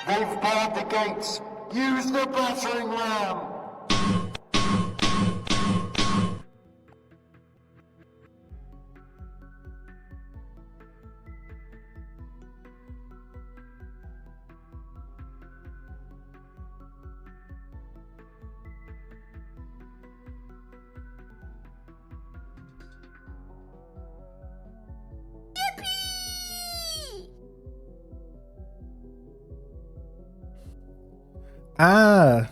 They've barred the gates. Use the battering ram. Ah,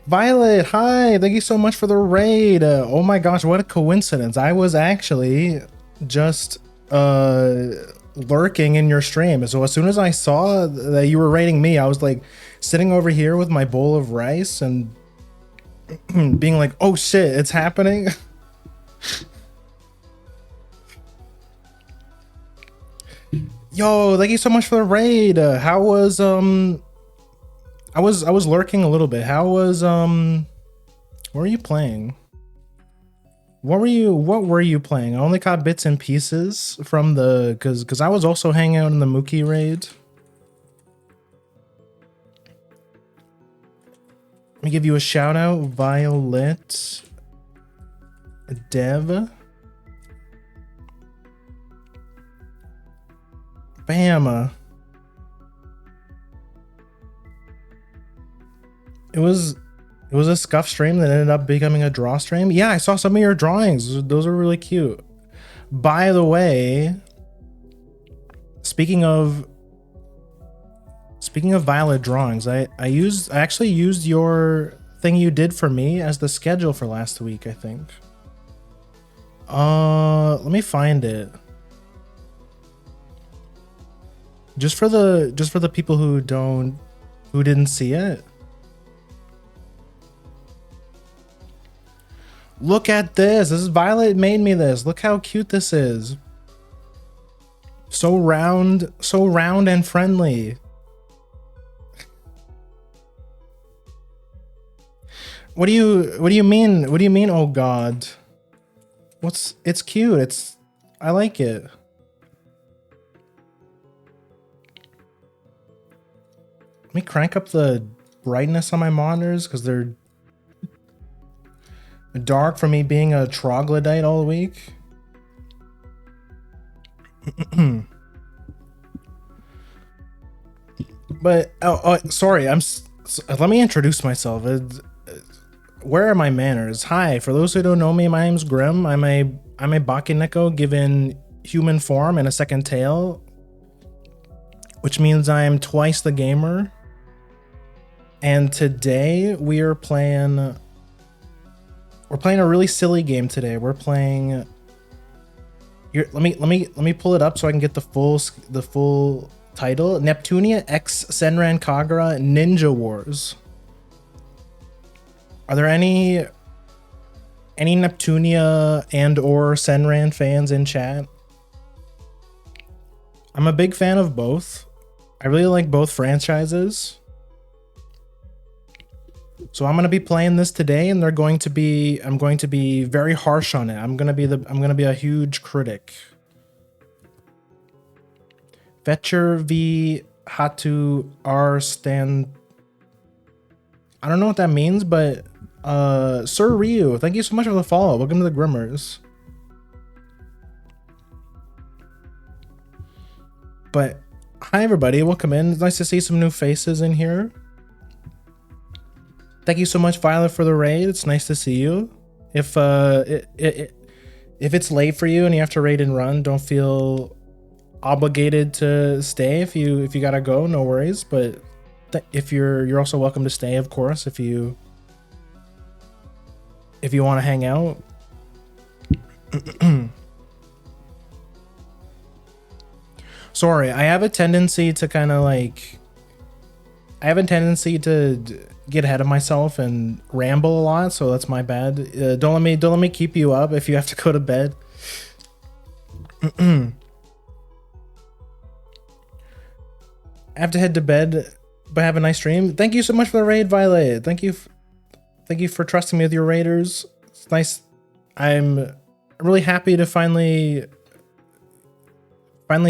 Violet, hi, thank you so much for the raid. Oh my gosh, what a coincidence. I was actually just lurking in your stream. So as soon as I saw that you were raiding me, I was like sitting over here with my bowl of rice and being like, oh shit, it's happening. Yo, thank you so much for the raid. How was I was lurking a little bit. How was what were you playing? What were you playing? I only caught bits and pieces from the cuz I was also hanging out in the Mookie raid. Let me give you a shout out, Violet Dev. Bam. It was a scuff stream that ended up becoming a draw stream. Yeah, I saw some of your drawings. Those are really cute. By the way, speaking of Violet drawings, I actually used your thing you did for me as the schedule for last week, I think. Let me find it. Just for the people who didn't see it. Look at this. This is Violet made me this. Look how cute this is. So round and friendly. What do you mean? What do you mean, oh god? It's cute. I like it. Let me crank up the brightness on my monitors because they're dark for me being a troglodyte all week. But sorry, let me introduce myself. Where are my manners? Hi, for those who don't know me, my name's Grim. I'm a Bakeneko given human form and a second tail, which means I'm twice the gamer. And today we're playing a really silly game today. We're playing here, let me pull it up so I can get the full title. Neptunia X Senran Kagura Ninja Wars. Are there any Neptunia and or Senran fans in chat? I'm a big fan of both. I really like both franchises. So I'm going to be playing this today, and I'm going to be very harsh on it. I'm going to be a huge critic. Fetcher v Hatu R stand. I don't know what that means, but Sir Ryu, thank you so much for the follow. Welcome to the Grimmers. But hi everybody, welcome in. It's nice to see some new faces in here. Thank you so much, Violet, for the raid. It's nice to see you. If it's late for you and you have to raid and run, don't feel obligated to stay. If you gotta go, no worries. But if you're also welcome to stay, of course. If you want to hang out. Sorry, I have a tendency to get ahead of myself and ramble a lot, so that's my bad. Don't let me keep you up if you have to go to bed. I have to head to bed, but have a nice stream. Thank you so much for the raid, Violet. Thank you for trusting me with your raiders. It's nice. I'm really happy to finally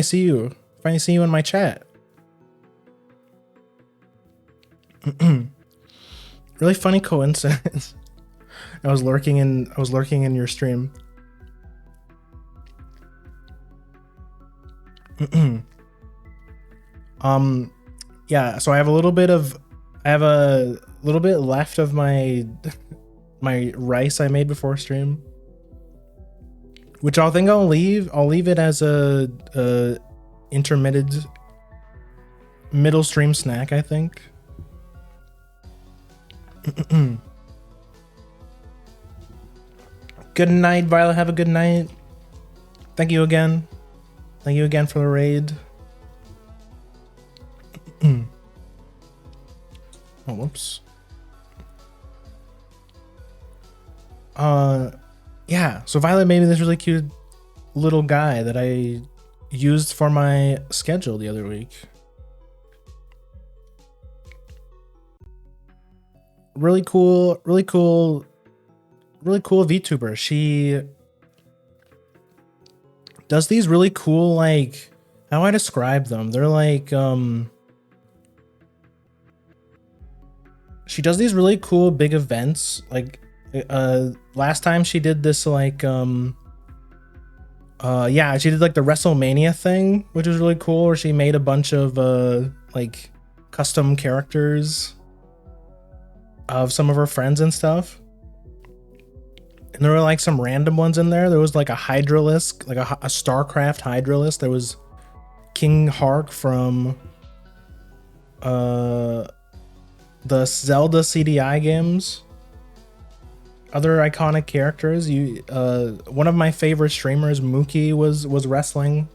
see you in my chat. Really funny coincidence. I was lurking in your stream. Yeah, so I have a little bit left of my my rice I made before stream, which I'll leave it as a intermittent middle stream snack, I think. Good night, Violet. Have a good night. Thank you again. Thank you again for the raid. Oh, whoops. Yeah, so Violet made me this really cute little guy that I used for my schedule the other week. Really cool VTuber. She does these really cool, like, how do I describe them? They're like, she does these really cool big events. Like, last time she did this, like, yeah, she did like the WrestleMania thing, which was really cool, where she made a bunch of, like, custom characters of some of her friends and stuff. And there were like some random ones in there. There was like a Hydralisk, like a StarCraft Hydralisk. There was King Hark from the Zelda CDI games. Other iconic characters. One of my favorite streamers, Mookie, was wrestling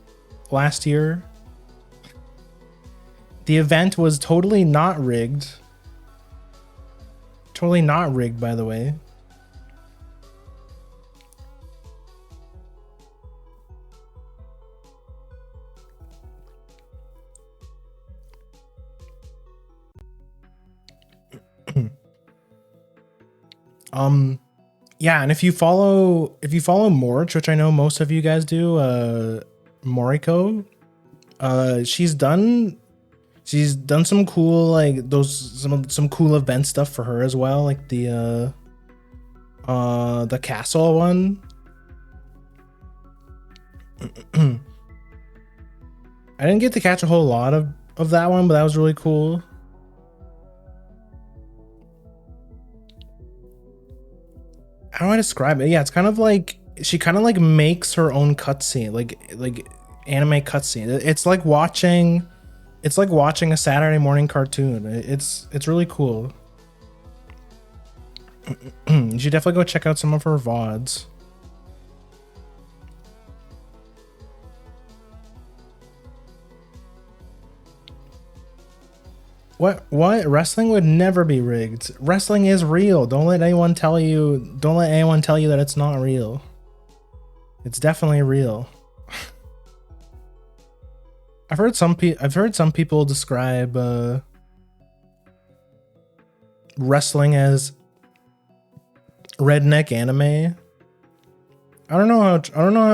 last year. The event was totally not rigged. Totally not rigged, by the way. Yeah, and if you follow Morch, which I know most of you guys do, Moriko, she's done some cool, like, some cool event stuff for her as well, like the castle one. I didn't get to catch a whole lot of that one, but that was really cool. How do I describe it? Yeah, it's kind of like she kind of like makes her own cutscene, like anime cutscene. It's like watching a Saturday morning cartoon. It's really cool. You should definitely go check out some of her VODs. What? Wrestling would never be rigged. Wrestling is real. Don't let anyone tell you that it's not real. It's definitely real. I've heard some people describe wrestling as redneck anime. I don't know how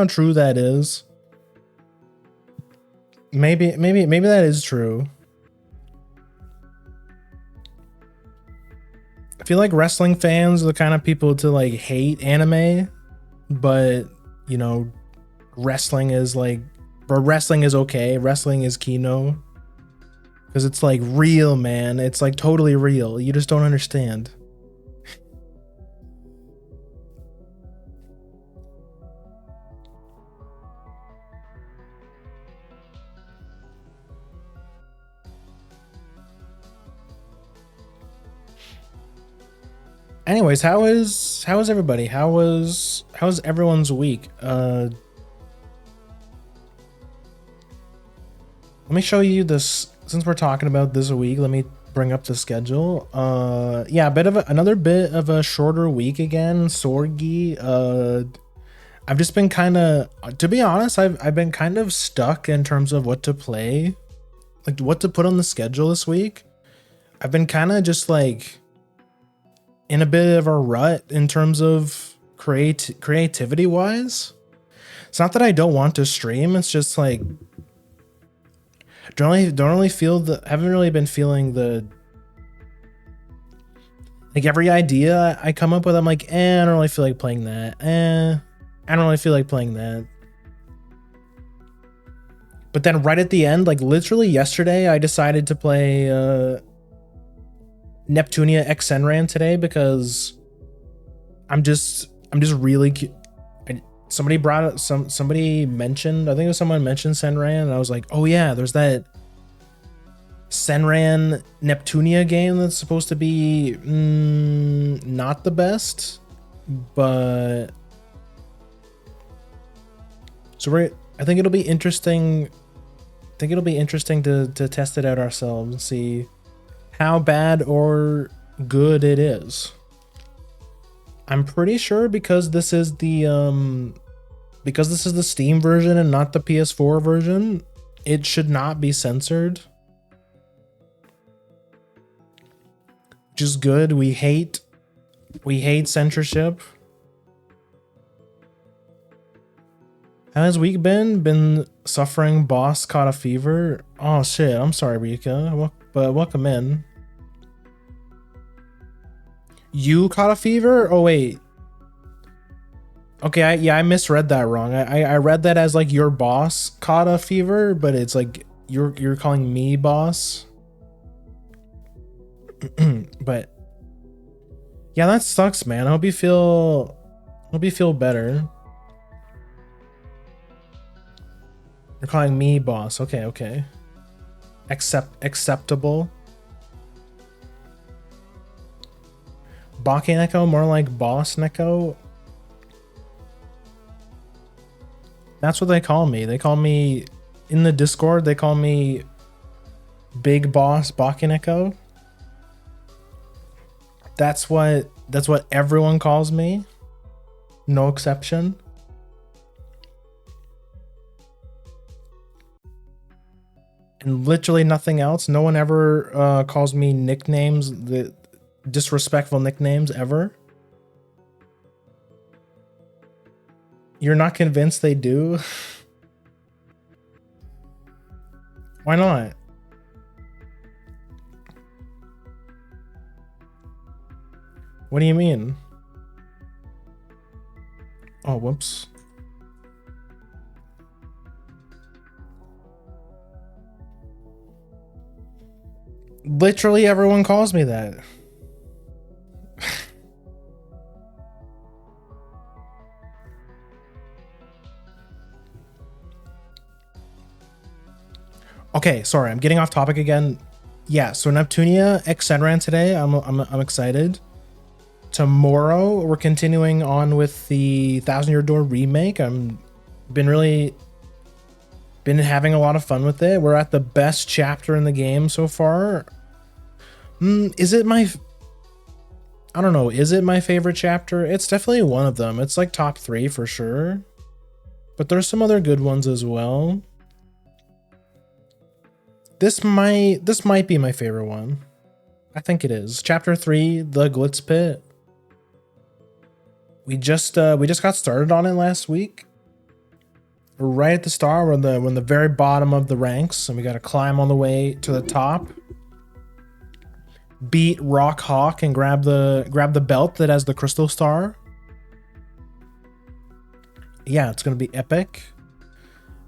true that is. Maybe that is true. I feel like wrestling fans are the kind of people to like hate anime, but you know, wrestling is okay. Wrestling is Kino. Because it's like real, man. It's like totally real. You just don't understand. Anyways, how is everybody? How's everyone's week? Let me show you this, since we're talking about this week. Let me bring up the schedule. Yeah, another bit of a shorter week again. Sorgi. I've just been kind of, to be honest, I've been kind of stuck in terms of what to play, like what to put on the schedule this week. I've been kind of just like in a bit of a rut in terms of creativity wise. It's not that I don't want to stream. It's just like haven't really been feeling the Like every idea I come up with, I'm like, I don't really feel like playing that. I don't really feel like playing that. But then right at the end, like literally yesterday, I decided to play Neptunia X Senran today because I'm just really somebody brought it, somebody mentioned, I think it was someone mentioned Senran, and I was like, oh yeah, there's that Senran Neptunia game that's supposed to be not the best, but so I think it'll be interesting. I think it'll be interesting to test it out ourselves and see how bad or good it is. I'm pretty sure because this is the Steam version and not the PS4 version, it should not be censored. Which is good. We hate censorship. How has week been? Been suffering. Boss caught a fever. Oh shit, I'm sorry, Rika. But welcome in. You caught a fever? Oh wait. Okay, I misread that wrong. I read that as like your boss caught a fever, but it's like you're calling me boss. But yeah, that sucks, man. I hope you feel better. You're calling me boss. Okay. Acceptable. Baki Neko, more like boss Neko. That's what they call me. They call me in the Discord, they call me Big Boss Baki Neko. That's what everyone calls me. No exception. And literally nothing else. No one ever calls me nicknames, the disrespectful nicknames ever. You're not convinced they do? Why not? What do you mean? Oh, whoops. Literally everyone calls me that. Okay, sorry, I'm getting off topic again. Yeah, so Neptunia X Senran today. I'm excited. Tomorrow we're continuing on with the Thousand Year Door remake. Been having a lot of fun with it. We're at the best chapter in the game so far. Is it my I don't know, is it my favorite chapter? It's definitely one of them. It's like top 3 for sure. But there's some other good ones as well. This might be my favorite one. I think it is. Chapter 3, the Glitz Pit. We just got started on it last week. We're right at the start. We're in the very bottom of the ranks, and we gotta climb on the way to the top. Beat Rock Hawk and grab the belt that has the crystal star. Yeah, it's gonna be epic.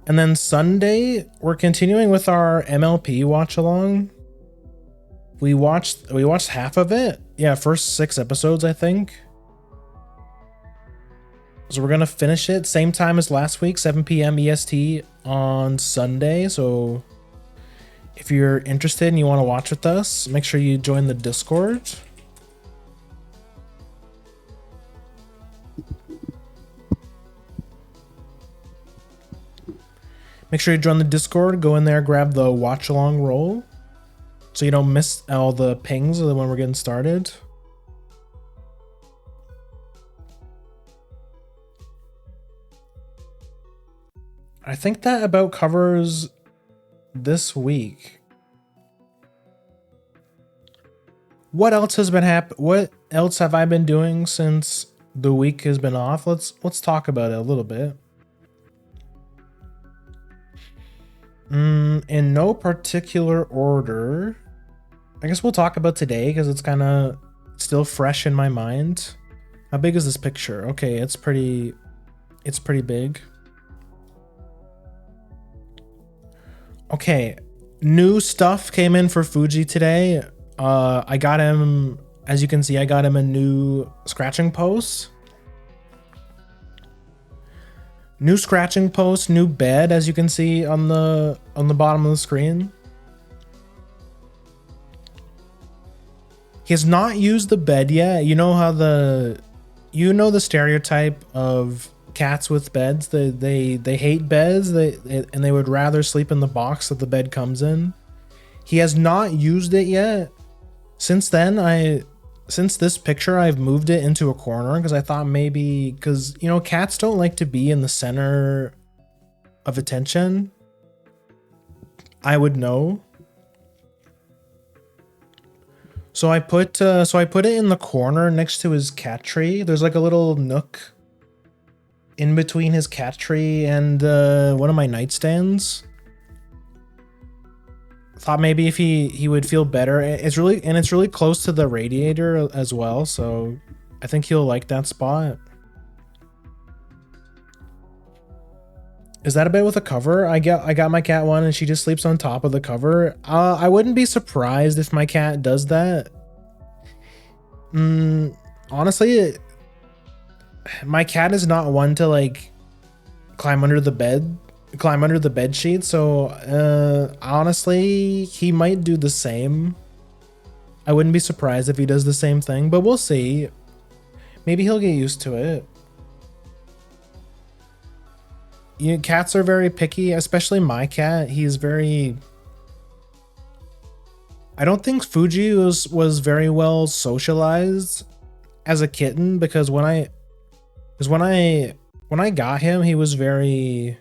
And then Sunday, we're continuing with our MLP watch along. We watched half of it. Yeah, first 6 episodes, I think. So we're gonna finish it same time as last week, 7 p.m. EST on Sunday. So if you're interested and you want to watch with us, make sure you join the Discord. Make sure you join the Discord, go in there, grab the watch along role so you don't miss all the pings when we're getting started. I think that about covers this week. What else has been what else have I been doing since the week has been off? Let's talk about it a little bit. In no particular order. I guess we'll talk about today because it's kind of still fresh in my mind. How big is this picture? Okay, it's pretty big. Okay, new stuff came in for Fuji today. I got him, as you can see, I got him a new scratching post. New scratching post, new bed, as you can see on the bottom of the screen. He has not used the bed yet. You know how the stereotype of cats with beds. They hate beds. And they would rather sleep in the box that the bed comes in. He has not used it yet. Since this picture, I've moved it into a corner because I thought maybe, because, you know, cats don't like to be in the center of attention. I would know. So I put it in the corner next to his cat tree. There's like a little nook in between his cat tree and one of my nightstands. Thought maybe if he would feel better. It's really close to the radiator as well, so I think he'll like that spot. Is that a bed with a cover? I got my cat one and she just sleeps on top of the cover. I wouldn't be surprised if my cat does that. Honestly, my cat is not one to like climb under the bed sheet, so honestly, he might do the same. I wouldn't be surprised if he does the same thing, but we'll see. Maybe he'll get used to it. You know, cats are very picky, especially my cat. He's very... I don't think Fuji was very well socialized as a kitten, because when I got him, he was very...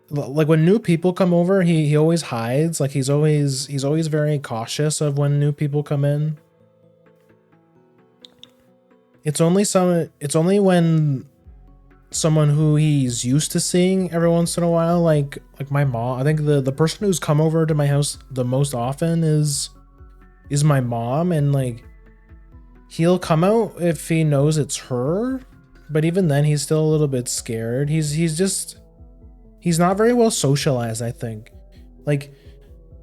Like when new people come over, he always hides. Like he's always very cautious of when new people come in. It's only when someone who he's used to seeing every once in a while, like my mom. I think the person who's come over to my house the most often is my mom, and like he'll come out if he knows it's her, but even then he's still a little bit scared. He's not very well socialized, I think. Like,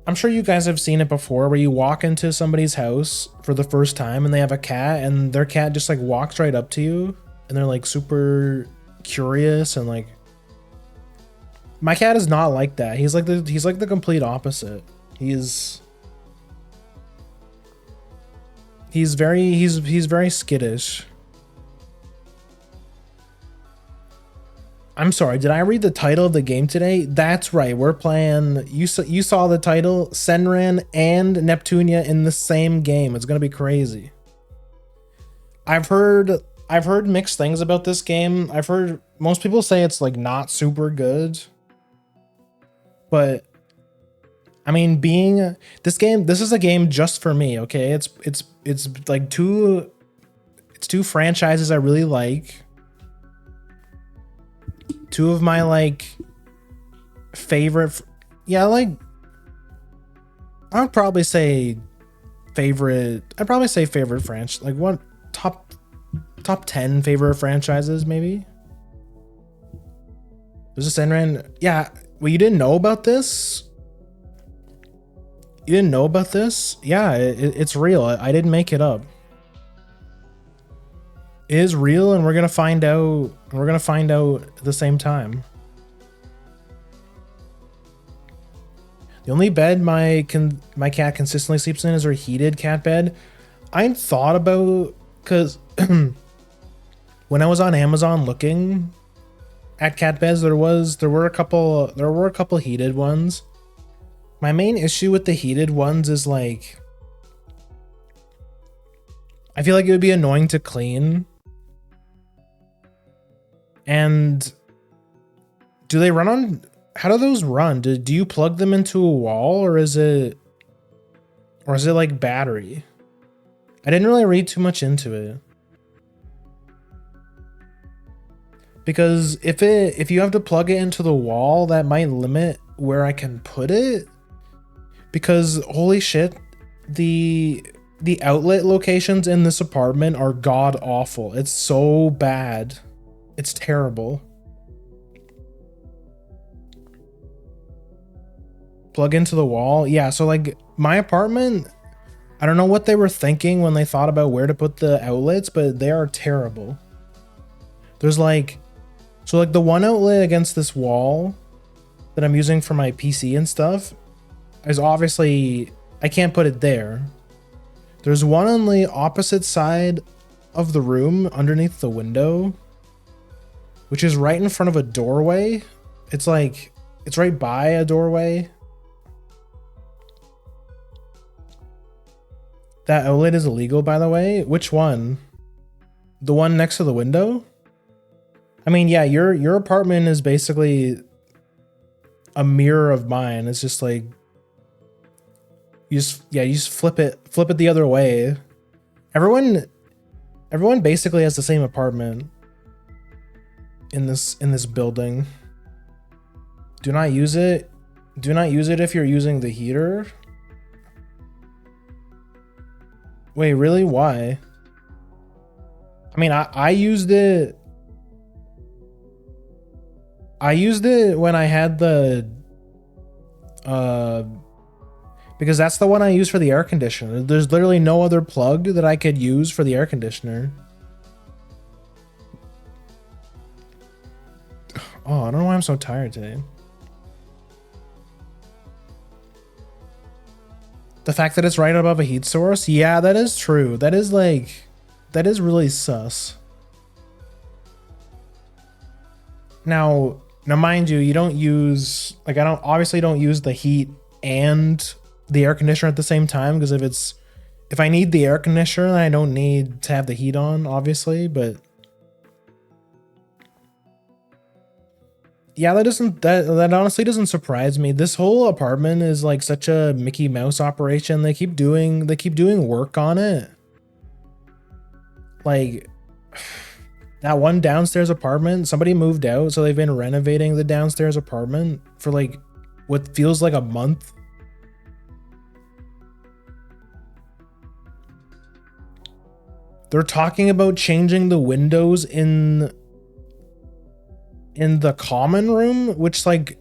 I'm sure you guys have seen it before where you walk into somebody's house for the first time and they have a cat and their cat just like walks right up to you and they're like super curious, and like my cat is not like that. He's like the complete opposite. He's very skittish. I'm sorry, did I read the title of the game today? That's right, we're playing, you saw the title, Senran and Neptunia in the same game. It's gonna be crazy. I've heard mixed things about this game. I've heard most people say it's like not super good. But I mean, this is a game just for me, okay? It's like two franchises I really like. Two of my like favorite, like I'd probably say favorite franchise, like one top 10 favorite franchises maybe. There's a Senran. Yeah, well, you didn't know about this? You didn't know about this? Yeah, it's real. I didn't make it up. It is real, and we're gonna find out. We're gonna find out at the same time. The only bed my cat consistently sleeps in is her heated cat bed. I thought about, because when I was on Amazon looking at cat beds, there were a couple heated ones. My main issue with the heated ones is like, I feel like it would be annoying to clean. And do they run on, how do those run? Do you plug them into a wall, or is it like battery? I didn't really read too much into it. Because if you have to plug it into the wall, that might limit where I can put it. Because holy shit, the the outlet locations in this apartment are god awful. It's so bad. It's terrible. Plug into the wall. Yeah, so like my apartment, I don't know what they were thinking when they thought about where to put the outlets, but they are terrible. There's like, so like the one outlet against this wall that I'm using for my PC and stuff is obviously, I can't put it there. There's one on the opposite side of the room underneath the window, which is right in front of a doorway. It's like, it's right by a doorway. That outlet is illegal, by the way. Which one? The one next to the window? I mean, yeah, your apartment is basically a mirror of mine. It's just like you just flip it the other way. Everyone basically has the same apartment in this building. Do not use it. Do not use it if you're using the heater. Wait, really? Why? I mean, I used it. I used it when I had the because that's the one I use for the air conditioner. There's literally no other plug that I could use for the air conditioner. Oh, I don't know why I'm so tired today. The fact that it's right above a heat source? Yeah, that is true. That is really sus. Now mind you, you don't use, like, I obviously don't use the heat and the air conditioner at the same time, because if I need the air conditioner, then I don't need to have the heat on, obviously, but yeah, that honestly doesn't surprise me. This whole apartment is like such a Mickey Mouse operation. They keep doing work on it. Like that one downstairs apartment, somebody moved out, so they've been renovating the downstairs apartment for like what feels like a month. They're talking about changing the windows in the common room, which like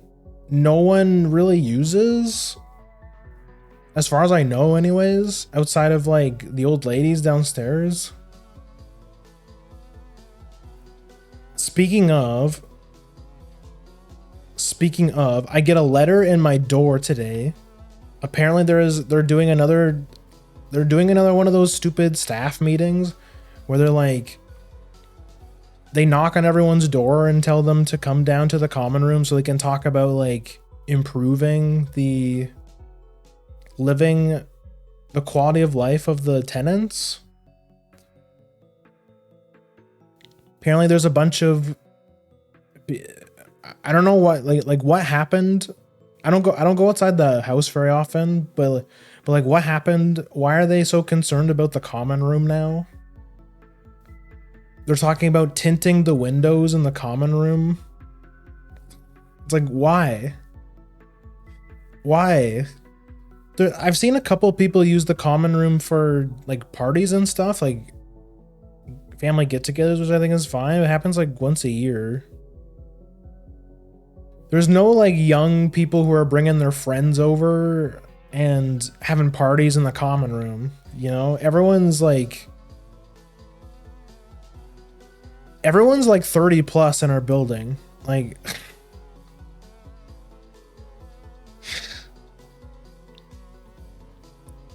no one really uses, as far as I know anyways, outside of like the old ladies downstairs. Speaking of, I get a letter in my door today. Apparently they're doing another one of those stupid staff meetings where they knock on everyone's door and tell them to come down to the common room so they can talk about like improving the quality of life of the tenants. Apparently there's a bunch of, I don't know what, like what happened. I don't go outside the house very often, but like what happened? Why are they so concerned about the common room now? They're talking about tinting the windows in the common room. It's like, why? Why? I've seen a couple people use the common room for like parties and stuff, like family get-togethers, which I think is fine. It happens like once a year. There's no like young people who are bringing their friends over and having parties in the common room. You know, everyone's like 30 plus in our building. Like,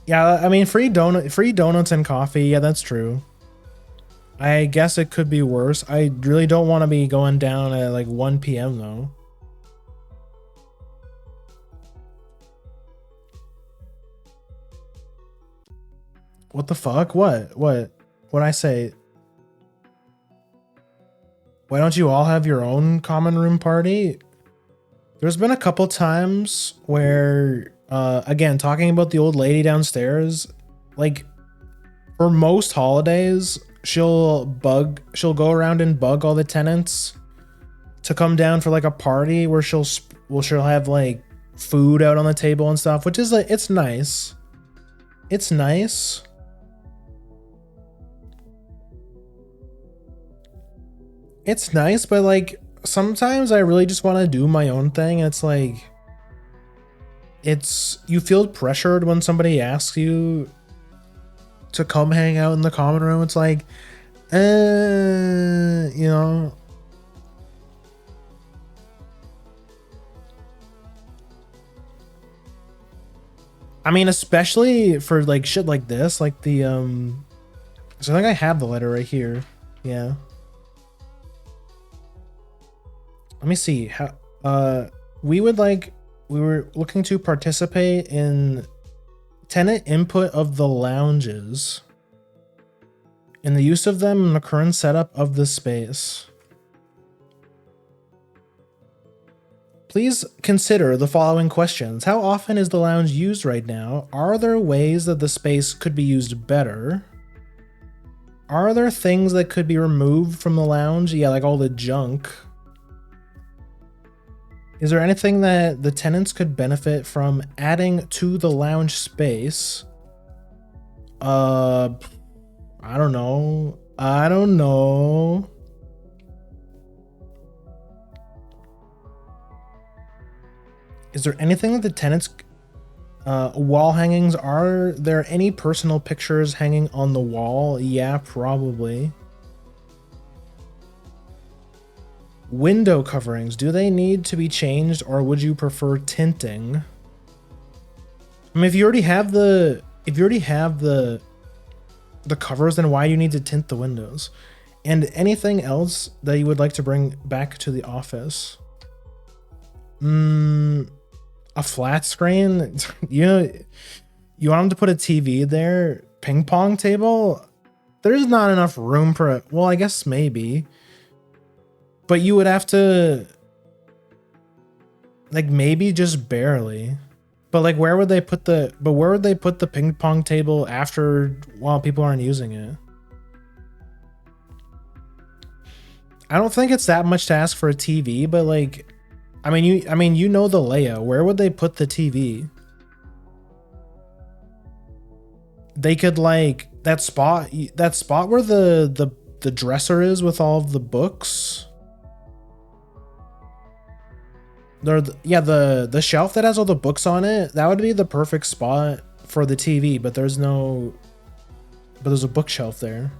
yeah, I mean, free donuts and coffee. Yeah, that's true. I guess it could be worse. I really don't want to be going down at like 1 p.m. though. What the fuck? What'd I say? Why don't you all have your own common room party? There's been a couple times where, again, talking about the old lady downstairs, like for most holidays, she'll go around and bug all the tenants to come down for like a party where she'll have like food out on the table and stuff, which is like, it's nice. It's nice. It's nice, but like sometimes I really just want to do my own thing. And it's like, you feel pressured when somebody asks you to come hang out in the common room. It's like, you know. I mean, especially for like shit like this, like the so I think I have the letter right here. Yeah. Let me see how we were looking to participate in tenant input of the lounges in the use of them in the current setup of the space. Please consider the following questions. How often is the lounge used right now? Are there ways that the space could be used better? Are there things that could be removed from the lounge? Yeah, like all the junk. Is there anything that the tenants could benefit from adding to the lounge space? I don't know. I don't know. Is there anything that the tenants wall hangings? Are there any personal pictures hanging on the wall? Yeah, probably. Window coverings, do they need to be changed or would you prefer tinting? I mean, if you already have the covers, then why do you need to tint the windows? And anything else that you would like to bring back to the office? A flat screen? You know, you want them to put a TV there? Ping pong table? There's not enough room for it. Well, I guess maybe. But you would have to, like, maybe just barely. But like, where would they put the ping pong table after while people aren't using it? I don't think it's that much to ask for a TV, but like, I mean, you know the layout. Where would they put the TV? They could like that spot where the dresser is with all of the books. The shelf that has all the books on it, that would be the perfect spot for the TV, but there's a bookshelf there.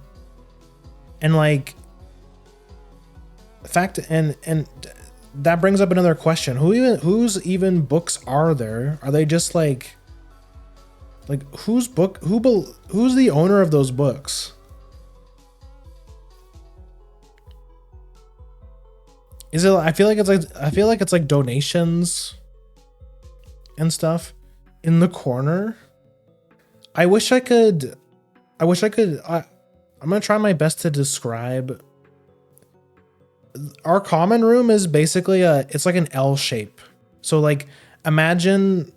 And like and that brings up another question. Whose even books are there? Are they just like who's the owner of those books? Is it? I feel like it's like donations and stuff in the corner. I'm gonna try my best to describe. Our common room is basically it's like an L shape. So like, imagine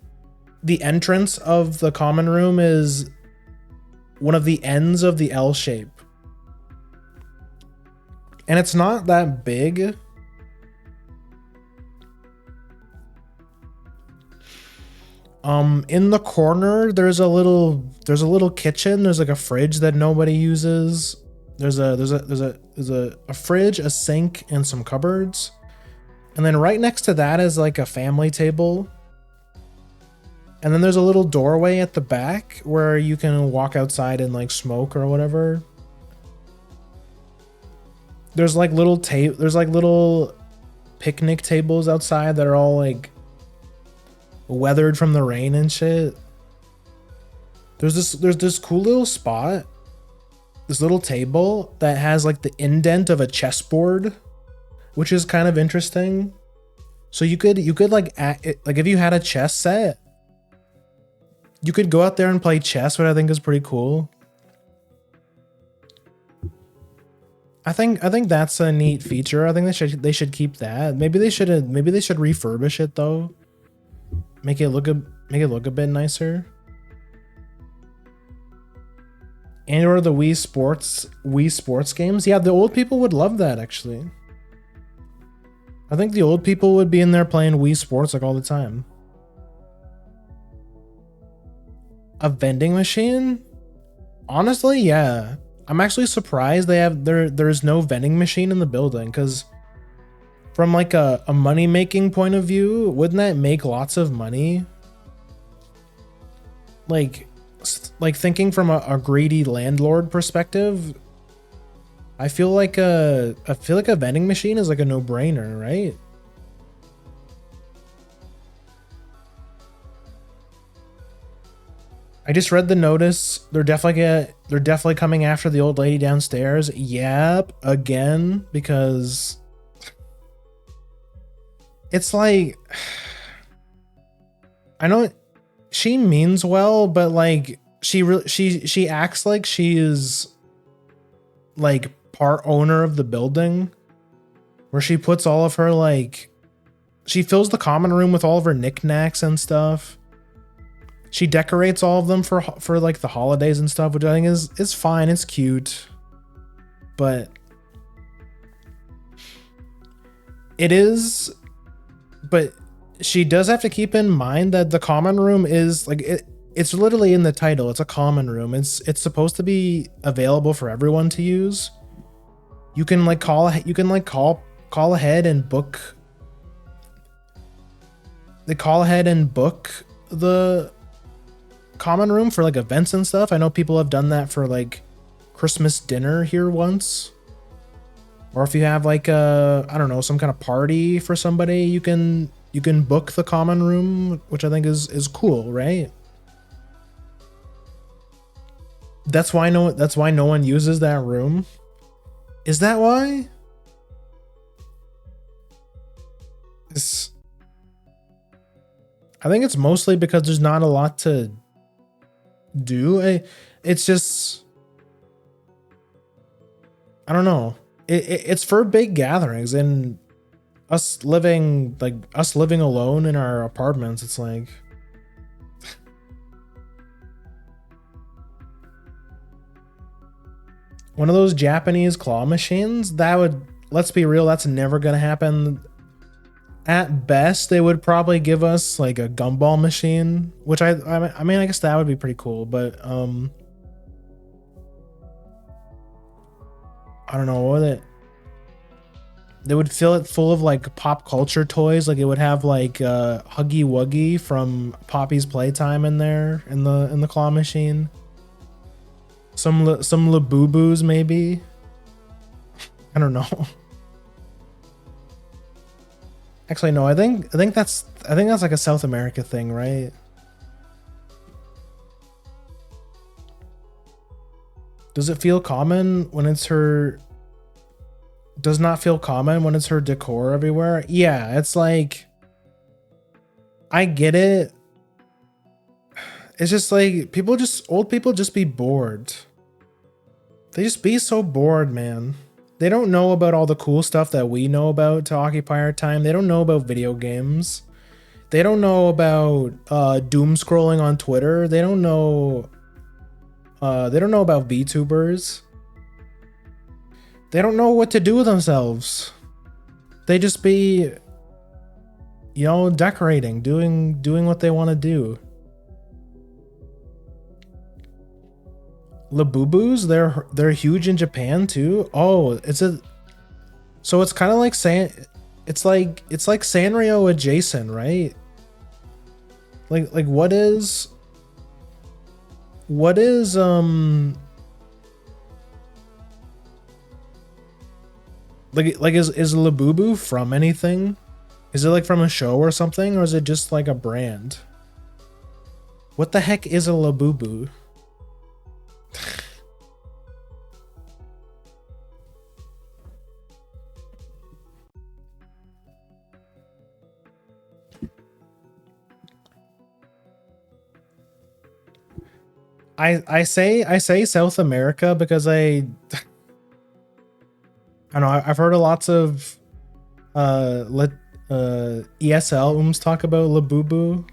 the entrance of the common room is one of the ends of the L shape. And it's not that big. In the corner, there's a little kitchen. There's like a fridge that nobody uses. There's a fridge, a sink, and some cupboards. And then right next to that is like a family table. And then there's a little doorway at the back where you can walk outside and like smoke or whatever. There's like little picnic tables outside that are all like weathered from the rain and shit. There's this cool little spot, this little table that has like the indent of a chessboard, which is kind of interesting. So you could like if you had a chess set, you could go out there and play chess, which I think is pretty cool. I think that's a neat feature. I think they should keep that. Maybe they should refurbish it though. Make it look a bit nicer. And or the Wii Sports games. Yeah, the old people would love that actually. I think the old people would be in there playing Wii Sports like all the time. A vending machine? Honestly, yeah. I'm actually surprised there's no vending machine in the building, because from like a money making point of view, wouldn't that make lots of money? Like thinking from a greedy landlord perspective, I feel like a vending machine is like a no-brainer, right? I just read the notice. They're definitely coming after the old lady downstairs. Yep, again, because it's like, I know she means well, but like she acts like she is like part owner of the building, where she puts all of her like, she fills the common room with all of her knickknacks and stuff. She decorates all of them for like the holidays and stuff, which I think is fine. It's cute, but it is. But she does have to keep in mind that the common room is like it's literally in the title. It's a common room. It's supposed to be available for everyone to use. You can call ahead and book. They call ahead and book the common room for like events and stuff. I know people have done that for like Christmas dinner here once. Or if you have like I don't know, some kind of party for somebody, you can book the common room, which I think is cool, right? That's why no one uses that room. Is that why? I think it's mostly because there's not a lot to do. It's just, I don't know. It's for big gatherings, and us living alone in our apartments, it's like one of those Japanese claw machines. That would, let's be real, that's never gonna happen. At best, they would probably give us like a gumball machine, which I mean, I guess that would be pretty cool, but I don't know what they would fill it full of like pop culture toys. Like it would have like Huggy Wuggy from Poppy's Playtime in there in the claw machine. Some Labubu's maybe. I don't know. Actually, no. I think that's like a South America thing, right? Does it feel common when it's her? Does not feel common when it's her decor everywhere? Yeah, it's like, I get it. It's just like old people just be bored. They just be so bored, man. They don't know about all the cool stuff that we know about to occupy our time. They don't know about video games. They don't know about doom scrolling on Twitter. They don't know about VTubers. They don't know what to do with themselves. They just be, you know, decorating, doing what they want to do. Labubus, they're huge in Japan too. Oh, so it's kind of like it's like Sanrio adjacent, right? Like what is like is Labubu from anything? Is it like from a show or something, or is it just like a brand? What the heck is a Labubu? I say South America because I don't know, I've heard lots of ESL talk about Labubu.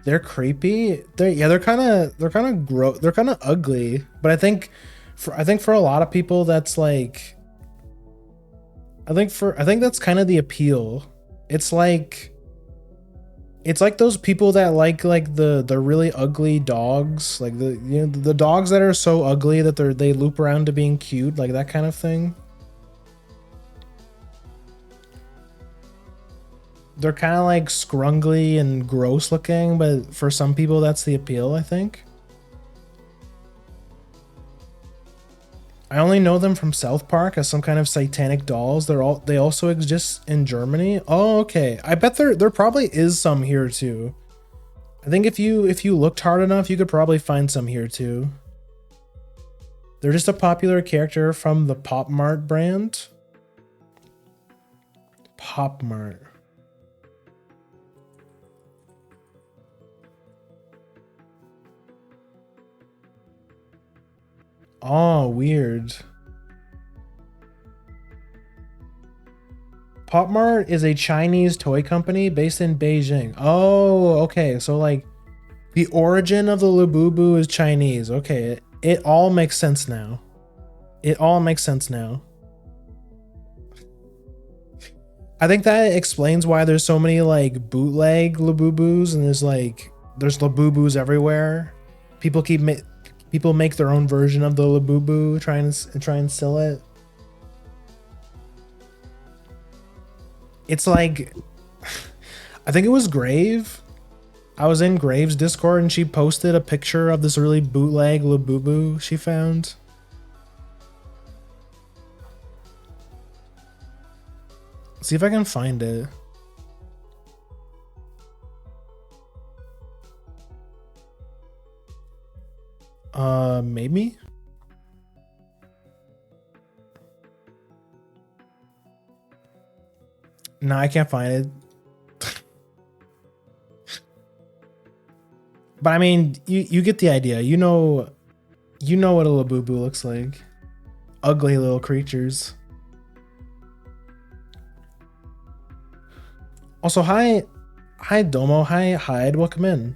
They're creepy. They're kind of ugly. But I think for a lot of people that's like, I think that's kind of the appeal. It's like, It's like those people that like the really ugly dogs, like the dogs that are so ugly that they loop around to being cute, like that kind of thing. They're kind of like scrungly and gross looking, but for some people that's the appeal, I think. I only know them from South Park as some kind of satanic dolls. They also exist in Germany. Oh, okay. I bet there probably is some here too. I think if you looked hard enough, you could probably find some here too. They're just a popular character from the Pop Mart brand. Pop Mart. Oh, weird. Pop Mart is a Chinese toy company based in Beijing. Oh, okay. So like the origin of the Labubu is Chinese. Okay, it all makes sense now. It all makes sense now. I think that explains why there's so many like bootleg Labubus and there's Labubus everywhere. People make their own version of the Labubu, try and sell it. It's like I think it was Grave. I was in Grave's Discord and she posted a picture of this really bootleg Labubu she found. See if I can find it. Maybe? No, I can't find it. But I mean, you get the idea. You know what a Labubu looks like. Ugly little creatures. Also, hi Domo, hi Hyde, welcome in.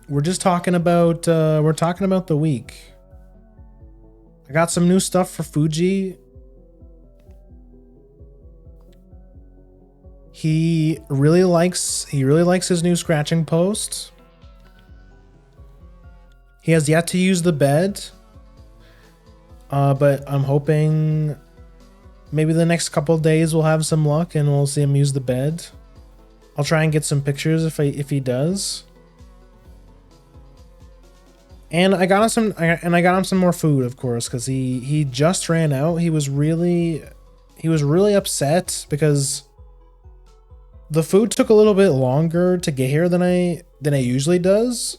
We're talking about the week. I got some new stuff for Fuji. He really likes his new scratching post. He has yet to use the bed. But I'm hoping maybe the next couple of days we'll have some luck and we'll see him use the bed. I'll try and get some pictures if he does. And I got him some more food, of course, because he just ran out. He was really upset because the food took a little bit longer to get here than it usually does.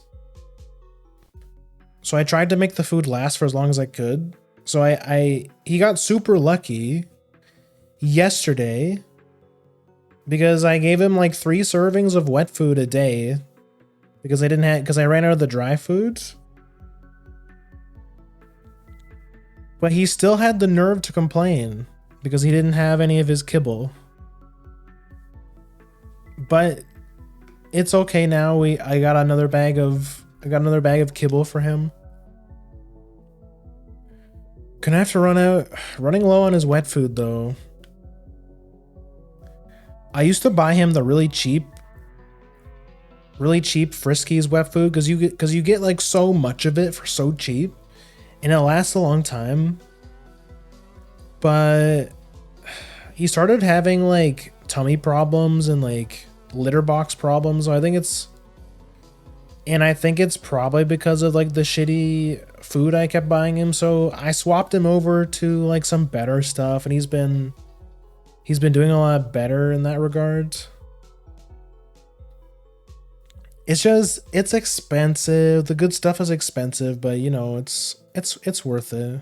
So I tried to make the food last for as long as I could. So he got super lucky yesterday because I gave him like 3 servings of wet food a day because I ran out of the dry food. But he still had the nerve to complain because he didn't have any of his kibble. But it's okay now. I got another bag of kibble for him. Gonna have to running low on his wet food though. I used to buy him the really cheap Friskies wet food because you get like so much of it for so cheap. And it lasts a long time. But he started having like tummy problems and like litter box problems. So I think it's probably because of like the shitty food I kept buying him. So I swapped him over to like some better stuff and he's been doing a lot better in that regard. It's expensive. The good stuff is expensive, but you know, it's worth it.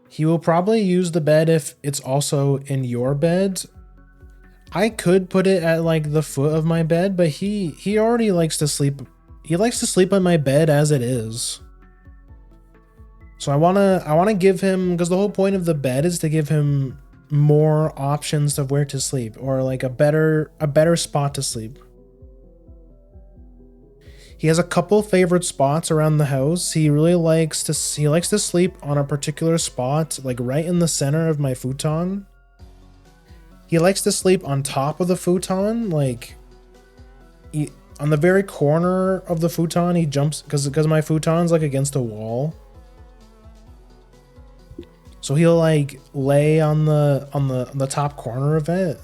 He will probably use the bed if it's also in your bed. I could put it at like the foot of my bed, but he already likes to sleep. He likes to sleep on my bed as it is. So I wanna give him, because the whole point of the bed is to give him more options of where to sleep or like a better spot to sleep. He has a couple favorite spots around the house. He likes to sleep on a particular spot, like right in the center of my futon. He likes to sleep on top of the futon, like on the very corner of the futon. He jumps because my futon's like against a wall. So he'll like lay on the top corner of it.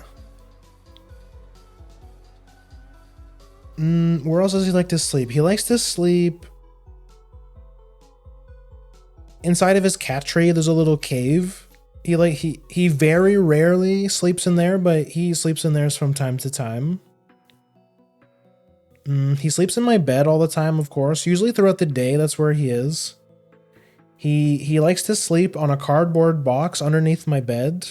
Where else does he like to sleep? He likes to sleep inside of his cat tree. There's a little cave. He very rarely sleeps in there, but he sleeps in there from time to time. He sleeps in my bed all the time, of course. Usually throughout the day, that's where he is. He likes to sleep on a cardboard box underneath my bed.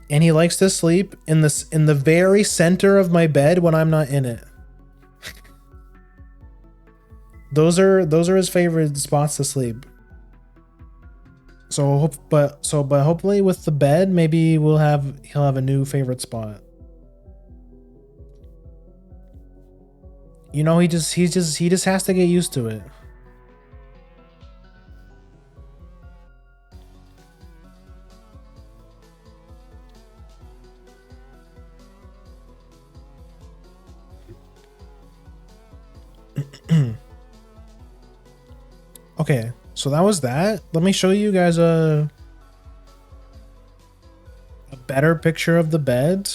And he likes to sleep in the very center of my bed when I'm not in it. Those are his favorite spots to sleep. But hopefully with the bed, maybe he'll have a new favorite spot. You know, he just has to get used to it. Okay, so that was that. Let me show you guys a better picture of the bed.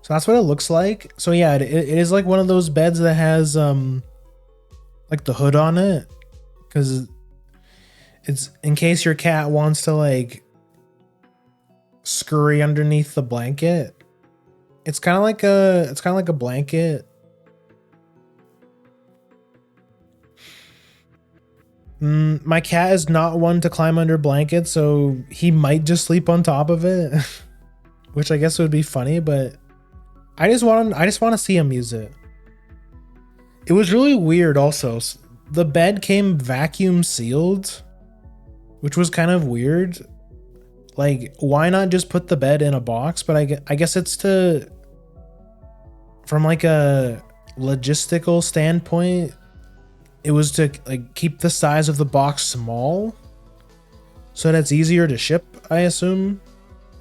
So that's what it looks like. So yeah, it is like one of those beds that has like the hood on it, because it's in case your cat wants to like scurry underneath the blanket. It's kind of like a blanket. My cat is not one to climb under blankets, so he might just sleep on top of it, which I guess would be funny, but I just want to see him use it. It was really weird also. The bed came vacuum sealed, which was kind of weird. Like, why not just put the bed in a box? But I guess it's from like a logistical standpoint, it was to like keep the size of the box small so that it's easier to ship, I assume.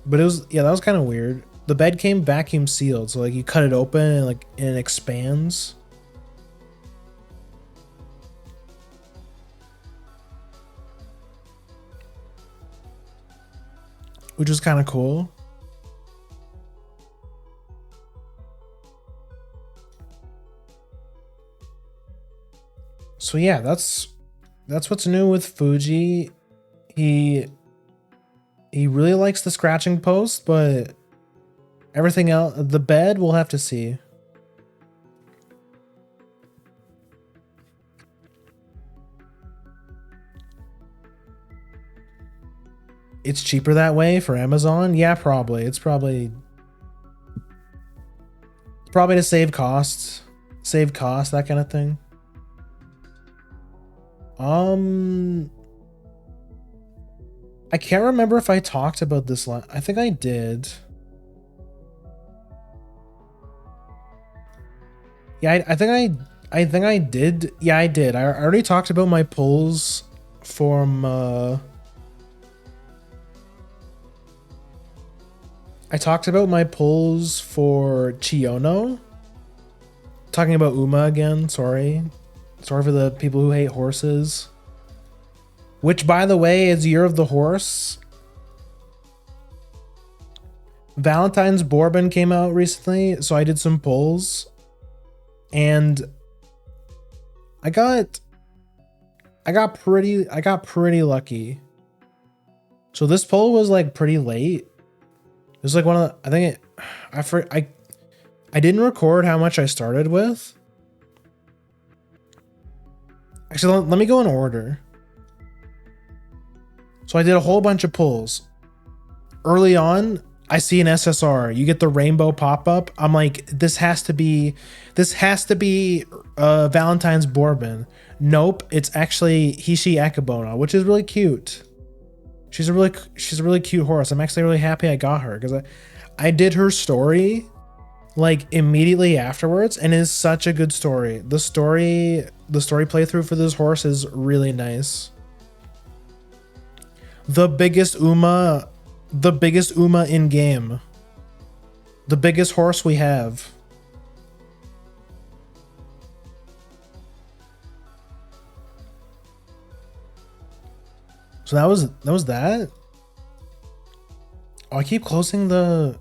But that was kind of weird. The bed came vacuum sealed, so like you cut it open and it expands. Which was kind of cool. So yeah, that's what's new with Fuji. He really likes the scratching post, but everything else, the bed, we'll have to see. It's cheaper that way for Amazon? Yeah, probably. It's probably to save costs, that kind of thing. I can't remember if I talked about this I think I did. Yeah, I think I did. Yeah, I did. I already talked about my pulls from I talked about my pulls for Chiono. Talking about Uma again, sorry. Sorry for the people who hate horses. Which, by the way, is Year of the Horse. Valentine's Bourbon came out recently, so I did some pulls. And I got pretty lucky. So this pull was like pretty late. It was like one of the, I didn't record how much I started with. Actually, let me go in order. So I did a whole bunch of pulls. Early on, I see an SSR. You get the rainbow pop-up. I'm like, this has to be Valentine's Bourbon. Nope, it's actually Hishi Akabona, which is really cute. She's a really cute horse. I'm actually really happy I got her because I did her story like immediately afterwards, and it is such a good story. The story playthrough for this horse is really nice. The biggest Uma in game. The biggest horse we have. So that was that. Oh, I keep closing the.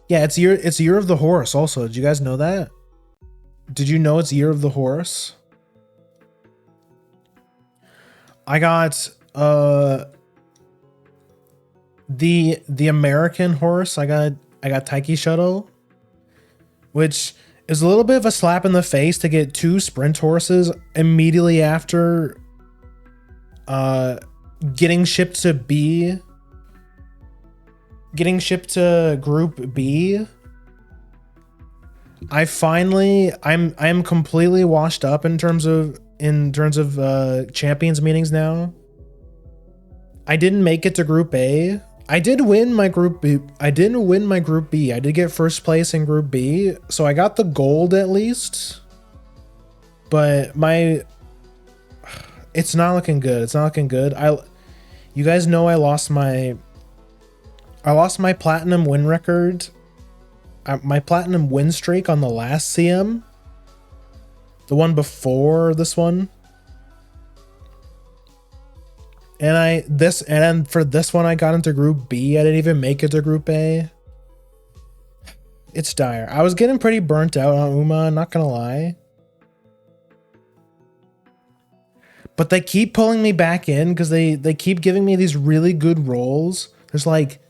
Yeah, it's year of the horse also. Did you guys know that? Did you know it's year of the horse? I got the American horse. I got Taiki Shuttle, which is a little bit of a slap in the face to get 2 sprint horses immediately after getting shipped to Group B. I'm completely washed up in terms of champions meetings now. I didn't make it to Group A. I did win my Group B. I didn't win my Group B. I did get first place in Group B, so I got the gold at least. But it's not looking good. It's not looking good. You guys know I lost my platinum win record. My platinum win streak on the last CM. The one before this one. And for this one I got into Group B. I didn't even make it to Group A. It's dire. I was getting pretty burnt out on Uma, not gonna lie. But they keep pulling me back in because they keep giving me these really good roles. There's like,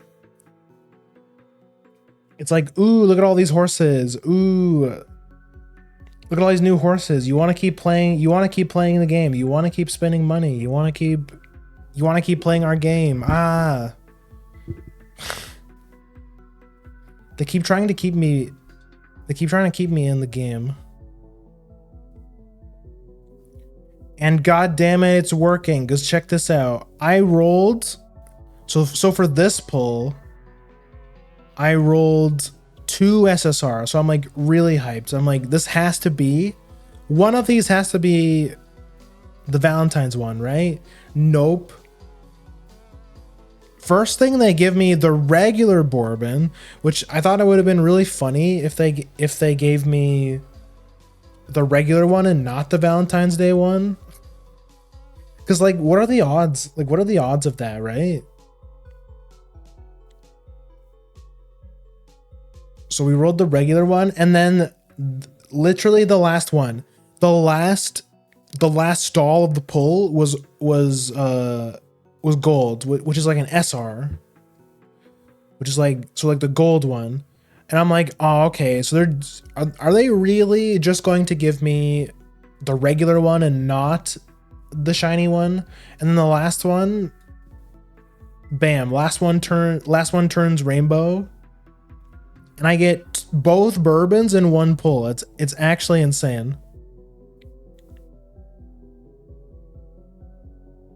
it's like, ooh, look at all these horses. Ooh, look at all these new horses. You want to keep playing. You want to keep playing the game. You want to keep spending money. You want to keep playing our game. Ah. They keep trying to keep me. They keep trying to keep me in the game. And god damn it, it's working. Cause check this out. I rolled. So for this pull, I rolled 2 SSR. So I'm like really hyped. I'm like, this has to be, one of these has to be the Valentine's one, right? Nope. First thing they give me the regular Bourbon, which I thought it would have been really funny if they gave me the regular one and not the Valentine's Day one. Cause like, what are the odds? Like, what are the odds of that, right? So we rolled the regular one, and then literally the last one, the last stall of the pull was gold, which is like an SR, which is like, so like the gold one. And I'm like, oh, okay. So are they really just going to give me the regular one and not the shiny one? And then the last one, bam, last one turns rainbow. And I get both bourbons in one pull. It's actually insane.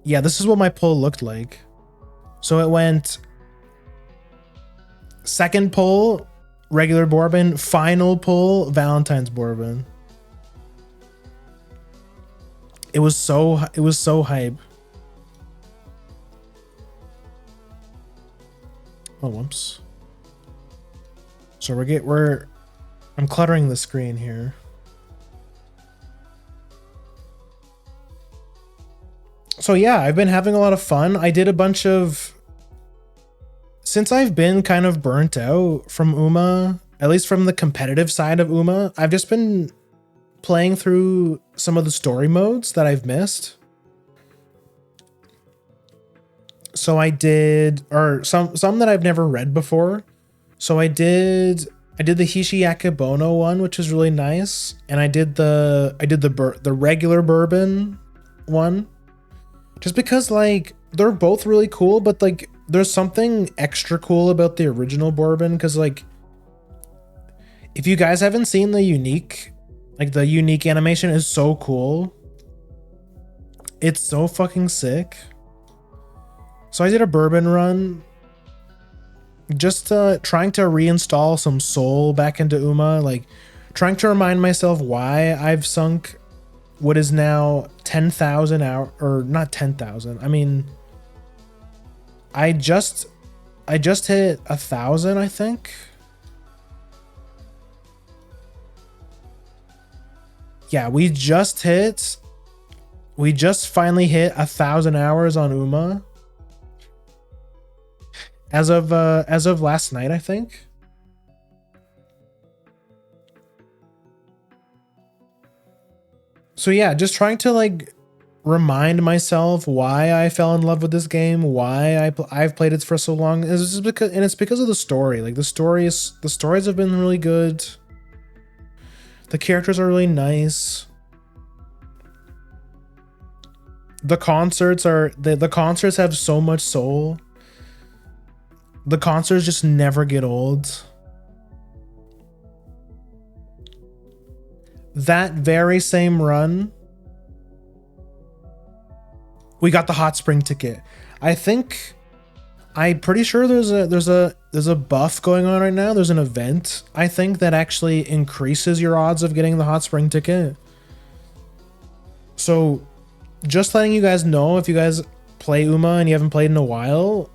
Yeah, this is what my pull looked like. So it went second pull, regular bourbon, final pull, Valentine's bourbon. It was so hype. Oh, whoops. So I'm cluttering the screen here. So yeah, I've been having a lot of fun. I did a bunch of, since I've been kind of burnt out from Uma, at least from the competitive side of Uma, I've just been playing through some of the story modes that I've missed. So I did, or some that I've never read before. So I did the Hishiyakibono one, which is really nice, and I did the regular bourbon one, just because like they're both really cool, but like there's something extra cool about the original bourbon, because like if you guys haven't seen the unique animation is so cool. It's so fucking sick. So I did a bourbon run. just trying to reinstall some soul back into Uma, like trying to remind myself why I've sunk what is now 10,000 hour, or not 10,000. I mean, I just hit 1,000, I think. Yeah, we just finally hit 1,000 hours on Uma. As of last night, I think. So yeah, just trying to like remind myself why I fell in love with this game, why I've played it for so long. It's just because, and it's because of the story. Like the stories have been really good. The characters are really nice. The concerts have so much soul. The concerts just never get old. That very same run, we got the hot spring ticket. I'm pretty sure there's a buff going on right now. There's an event, I think, that actually increases your odds of getting the hot spring ticket. So just letting you guys know, if you guys play Uma and you haven't played in a while,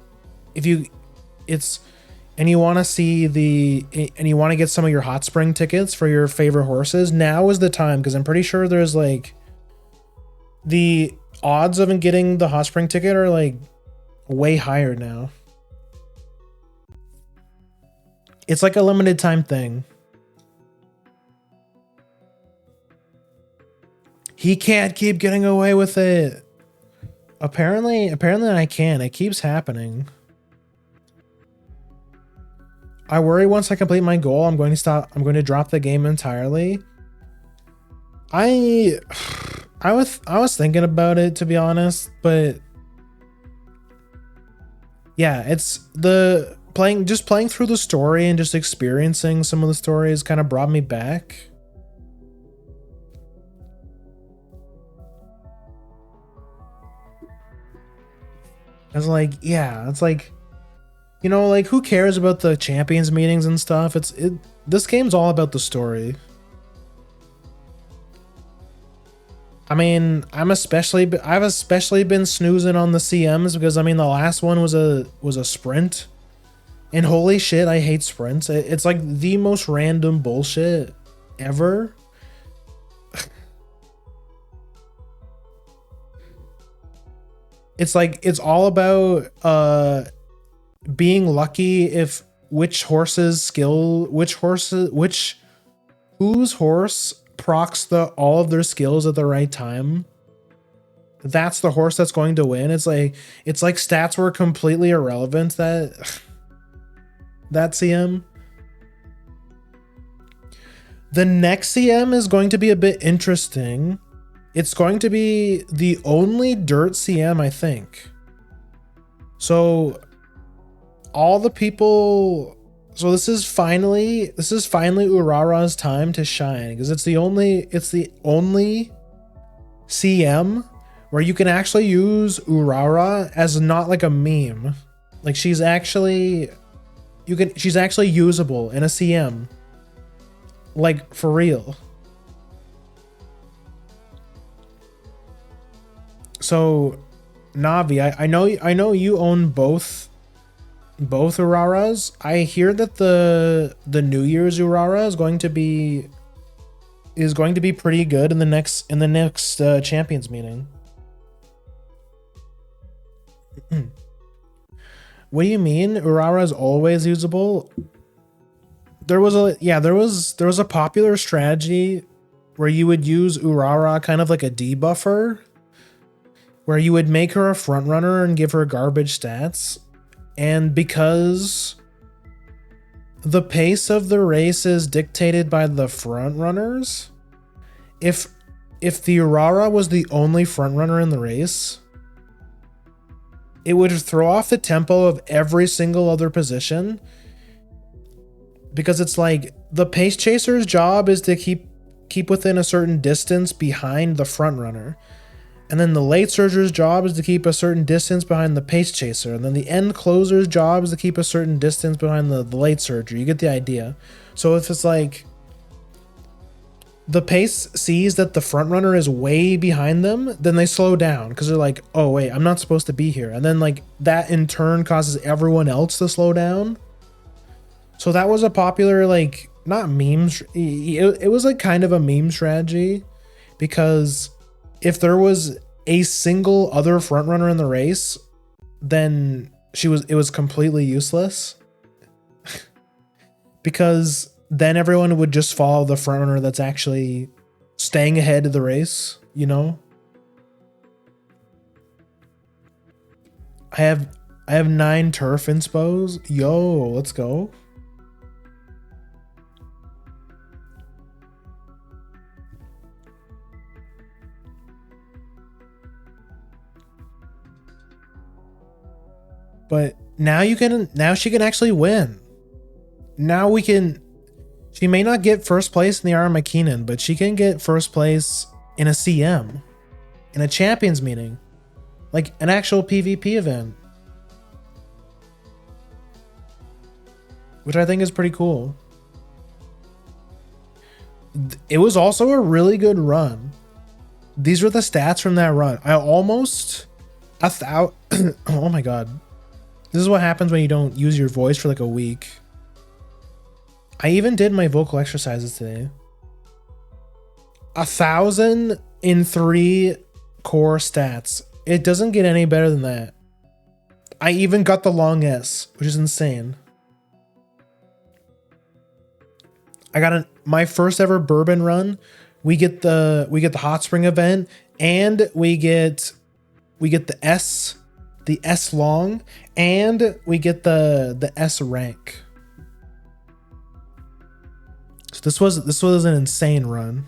and you want to get some of your hot spring tickets for your favorite horses, now is the time, because I'm pretty sure there's like the odds of getting the hot spring ticket are like way higher now. It's like a limited time thing. He can't keep getting away with it. Apparently I can. It keeps happening. I worry once I complete my goal, I'm going to drop the game entirely. I was thinking about it, to be honest, but yeah, it's just playing through the story and just experiencing some of the stories kind of brought me back. It's like, yeah, it's like, you know, like who cares about the champions meetings and stuff? This game's all about the story. I mean, I've especially been snoozing on the CMs because I mean the last one was a sprint. And holy shit, I hate sprints. It's like the most random bullshit ever. It's like, it's all about being lucky if whose horse procs all of their skills at the right time. That's the horse that's going to win. It's like stats were completely irrelevant that CM. The next CM is going to be a bit interesting. It's going to be the only dirt CM, I think. So all the people, so this is finally Urara's time to shine, because it's the only CM where you can actually use Urara as not like a meme. Like she's actually usable in a CM. Like for real. So Navi, I know you own both Uraras. I hear that the New Year's Urara is going to be pretty good in the next champions meeting. What do you mean? Urara is always usable? There was a popular strategy where you would use Urara kind of like a debuffer, where you would make her a front runner and give her garbage stats. And because the pace of the race is dictated by the front runners, if the Urara was the only front runner in the race, it would throw off the tempo of every single other position, because it's like the pace chaser's job is to keep within a certain distance behind the front runner. And then the late surger's job is to keep a certain distance behind the pace chaser. And then the end closer's job is to keep a certain distance behind the late surger. You get the idea. So if it's like the pace sees that the front runner is way behind them, then they slow down because they're like, oh wait, I'm not supposed to be here. And then like that in turn causes everyone else to slow down. So that was a popular, like, not meme. It was like kind of a meme strategy, because if there was a single other front runner in the race, then it was completely useless. Because then everyone would just follow the front runner that's actually staying ahead of the race, you know? I have 9 turf inspos. Yo, let's go. But now she can actually win. Now she may not get first place in the Arma Keenan, but she can get first place in a CM, in a champions meeting, like an actual PvP event, which I think is pretty cool. It was also a really good run. These were the stats from that run. I almost oh my god. This is what happens when you don't use your voice for like a week. I even did my vocal exercises today. 1,000 in 3 core stats. It doesn't get any better than that. I even got the long S, which is insane. I got my first ever bourbon run. We get the hot spring event, and we get the S long, and we get the S rank. So this was an insane run.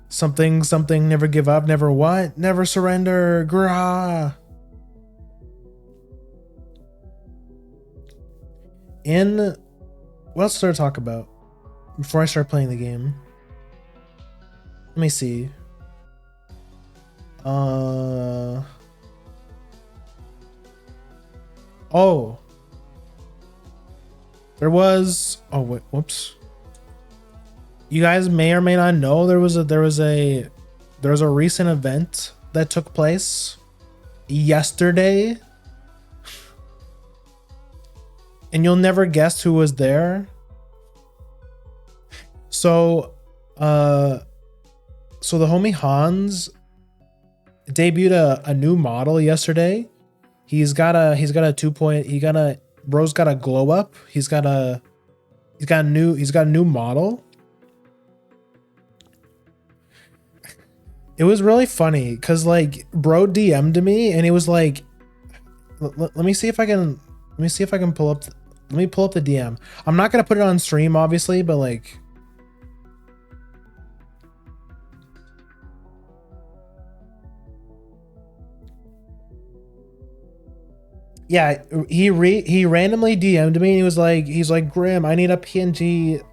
Something, never give up, never what? Never surrender. Grah. What else did I talk about before I start playing the game? Let me see. Oh. There was, oh wait, whoops. You guys may or may not know there was a recent event that took place yesterday. And you'll never guess who was there. So the homie Hans debuted a new model yesterday. He's got a 2 bro's got a glow up. He's got a new model. It was really funny because like bro DM'd me and he was like, let me see if I can pull up. Let me pull up the DM. I'm not gonna put it on stream, obviously, but like, yeah, he randomly DM'd me and he's like, Grim, I need a PNG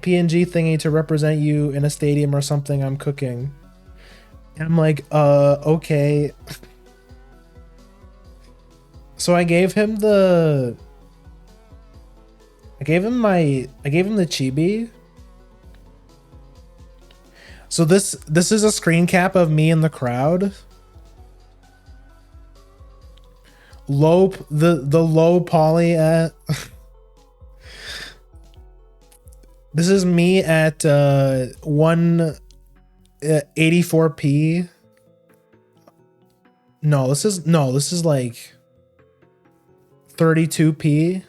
thingy to represent you in a stadium or something I'm cooking. And I'm like, okay. So I gave him the chibi. So this is a screen cap of me in the crowd. The low poly at this is me at 184p. No, this is like 32p.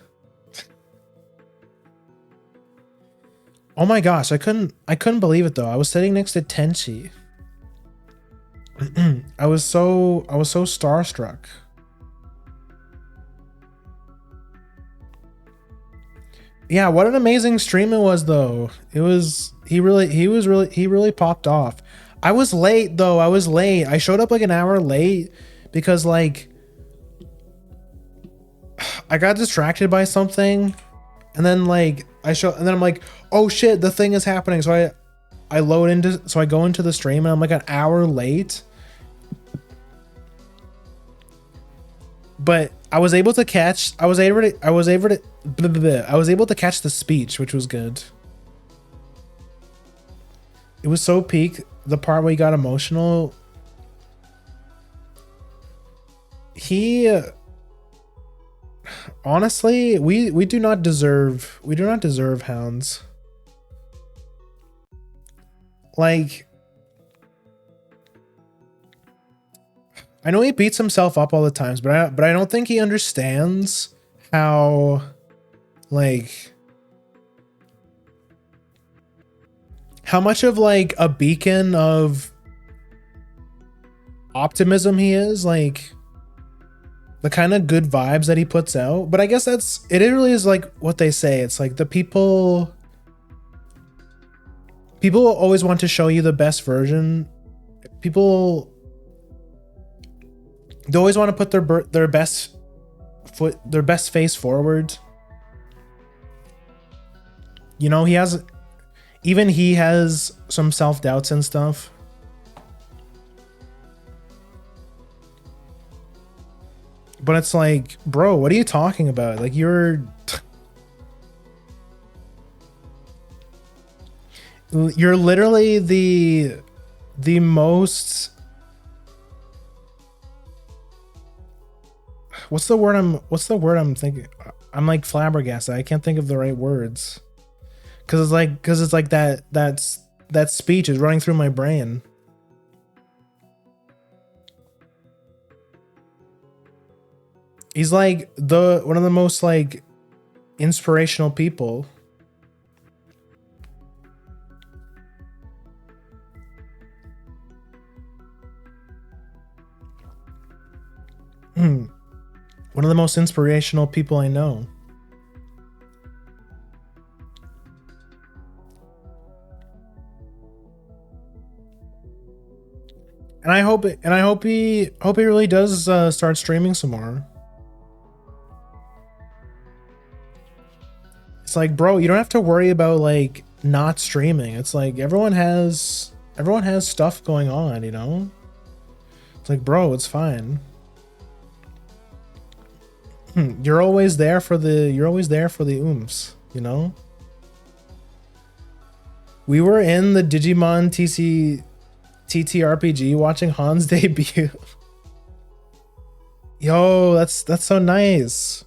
Oh my gosh, I couldn't believe it though. I was sitting next to Tenchi. I was so starstruck. Yeah, what an amazing stream it was though. He really popped off. I was late though. I showed up like an hour late because like I got distracted by something, and then like and then I'm like, oh shit, the thing is happening. So I load into, so I go into the stream and I'm like an hour late. But I was able to catch, I was able to catch the speech, which was good. It was so peak, the part where he got emotional. He, honestly, we do not deserve hounds. Like, I know he beats himself up all the times, but I don't think he understands how, like, how much of like a beacon of optimism he is, like the kind of good vibes that he puts out. But I guess it really is like what they say. It's like the people always want to show you the best version. They always want to put their best face forward. You know, he has some self-doubts and stuff. But it's like, bro, what are you talking about? Like, you're literally the most, what's the word I'm thinking? I'm like flabbergasted. I can't think of the right words. Cause it's like that speech is running through my brain. He's like one of the most like inspirational people. One of the most inspirational people I know. And I hope he really does start streaming some more. It's like, bro, you don't have to worry about like not streaming. It's like everyone has stuff going on, you know? It's like, bro, it's fine. You're always there for the oomph, you know? We were in the Digimon TTRPG watching Han's debut. Yo, that's so nice.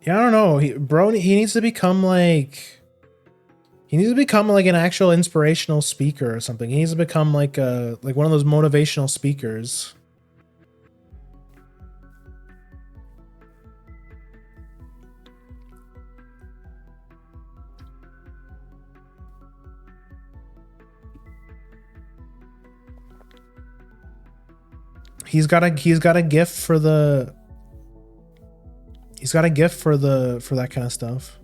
Yeah, I don't know. He needs to become like an actual inspirational speaker or something. He needs to become like one of those motivational speakers. He's got a gift for that kind of stuff.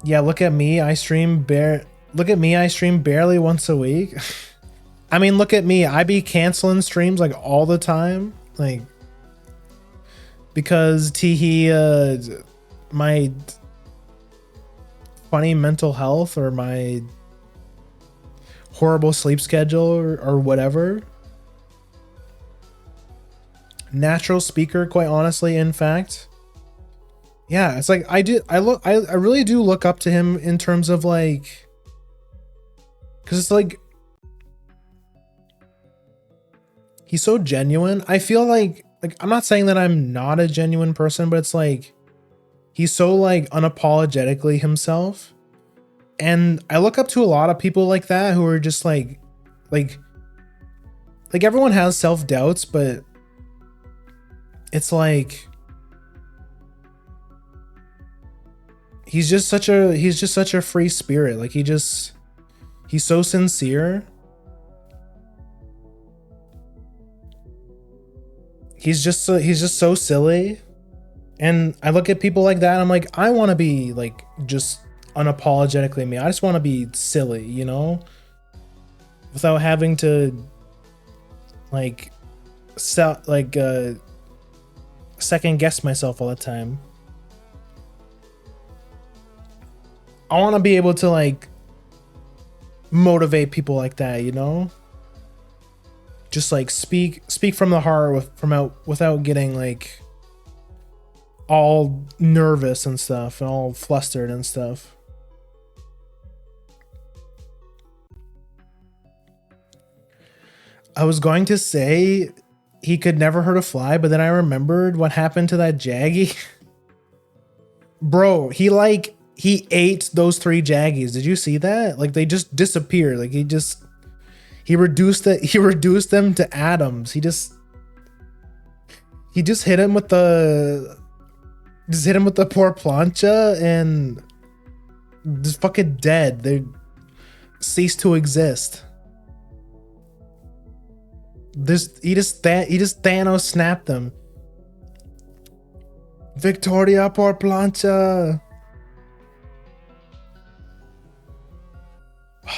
Yeah, look at me. I stream barely once a week. I mean, look at me. I be canceling streams like all the time, like because my funny mental health or my horrible sleep schedule or whatever. Natural speaker, quite honestly, in fact. Yeah, it's like I really do look up to him in terms of like, because it's like he's so genuine. I feel like I'm not saying that I'm not a genuine person, but it's like he's so like unapologetically himself. And I look up to a lot of people like that who are just like everyone has self-doubts, but it's like he's just such a free spirit. Like he's so sincere. He's just so silly. And I look at people like that and I'm like, I want to be like just unapologetically me. I just want to be silly, you know, without having to like second guess myself all the time. I want to be able to like motivate people like that, you know? Just like speak from the heart without getting like all nervous and stuff and all flustered and stuff. I was going to say he could never hurt a fly, but then I remembered what happened to that Jaggy. Bro, he ate those 3 Jaggies. Did you see that? Like they just disappeared. Like he reduced them to atoms. He just hit him with the poor plancha and just fucking dead. They ceased to exist. He just Thanos snapped them. Victoria por plancha.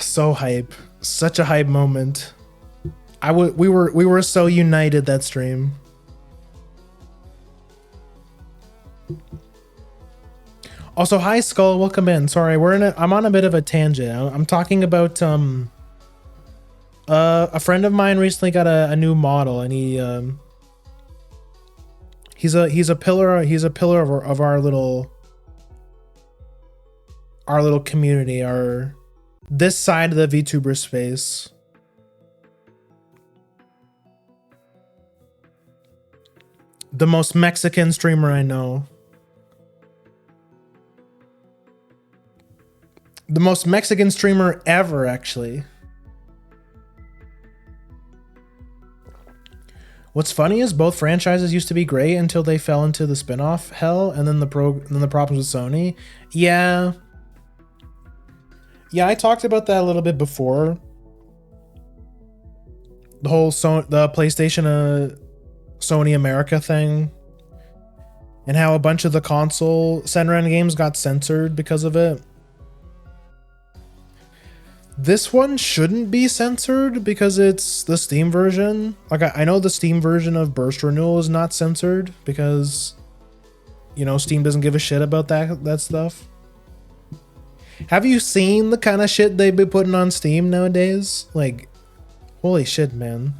So hype. Such a hype moment. We were so united that stream. Also, hi Skull, welcome in. Sorry, I'm on a bit of a tangent. I'm talking about a friend of mine recently got a new model, and he's a pillar of our little community, this side of the VTuber space. The most Mexican streamer I know. The most Mexican streamer ever, actually. What's funny is both franchises used to be great until they fell into the spin-off hell, and then the problems with Sony. Yeah, I talked about that a little bit before. The whole the PlayStation Sony America thing, and how a bunch of the console Senran games got censored because of it. This one shouldn't be censored because it's the Steam version. Like I know the Steam version of Burst Renewal is not censored because, you know, Steam doesn't give a shit about that stuff. Have you seen the kind of shit they be putting on Steam nowadays? Like, holy shit, man.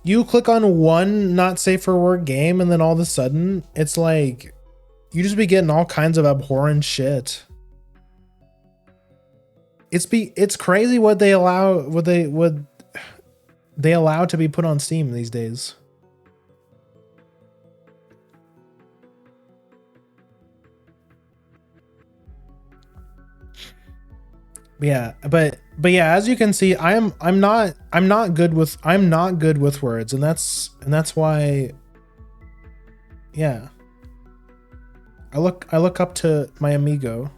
You click on one not safe for work game and then all of a sudden it's like you just be getting all kinds of abhorrent shit. It's crazy what they allow to be put on Steam these days. Yeah, but yeah, as you can see, I'm not good with words, and that's why, yeah. I look up to my amigo.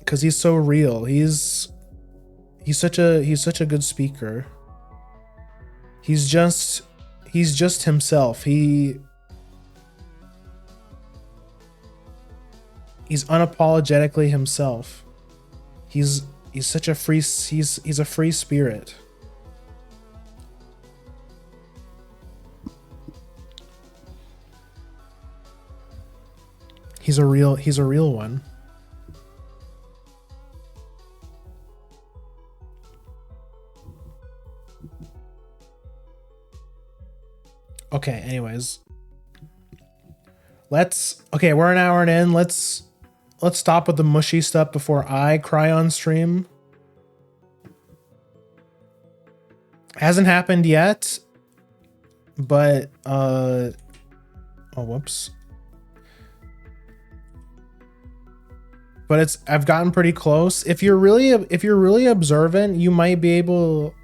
Cause he's so real. He's such a good speaker. He's just himself. He's unapologetically himself. He's such a free he's a free spirit. He's a real one. Okay, anyways. We're an hour in. Let's stop with the mushy stuff before I cry on stream. Hasn't happened yet, but oh whoops. But I've gotten pretty close. If you're really observant, you might be able,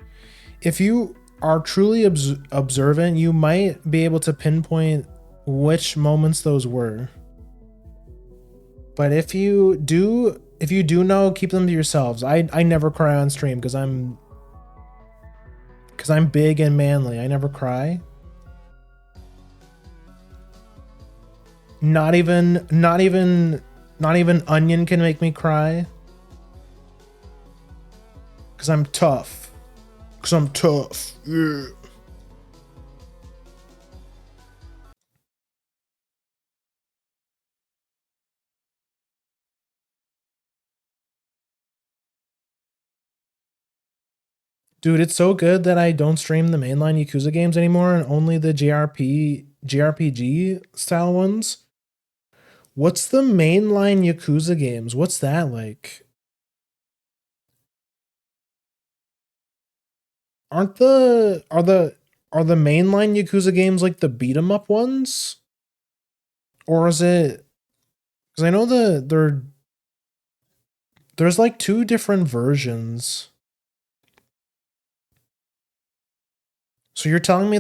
if you are truly observant, you might be able to pinpoint which moments those were. But if you do know, keep them to yourselves. I never cry on stream because I'm big and manly. I never cry. Not even Onion can make me cry. Cause I'm tough. Cause I'm tough. Yeah. Dude, it's so good that I don't stream the mainline Yakuza games anymore and only the JRPG style ones. What's the mainline Yakuza games? What's that like? Aren't the are the mainline Yakuza games like the beat 'em up ones? Or is it because I know there's like two different versions. So you're telling me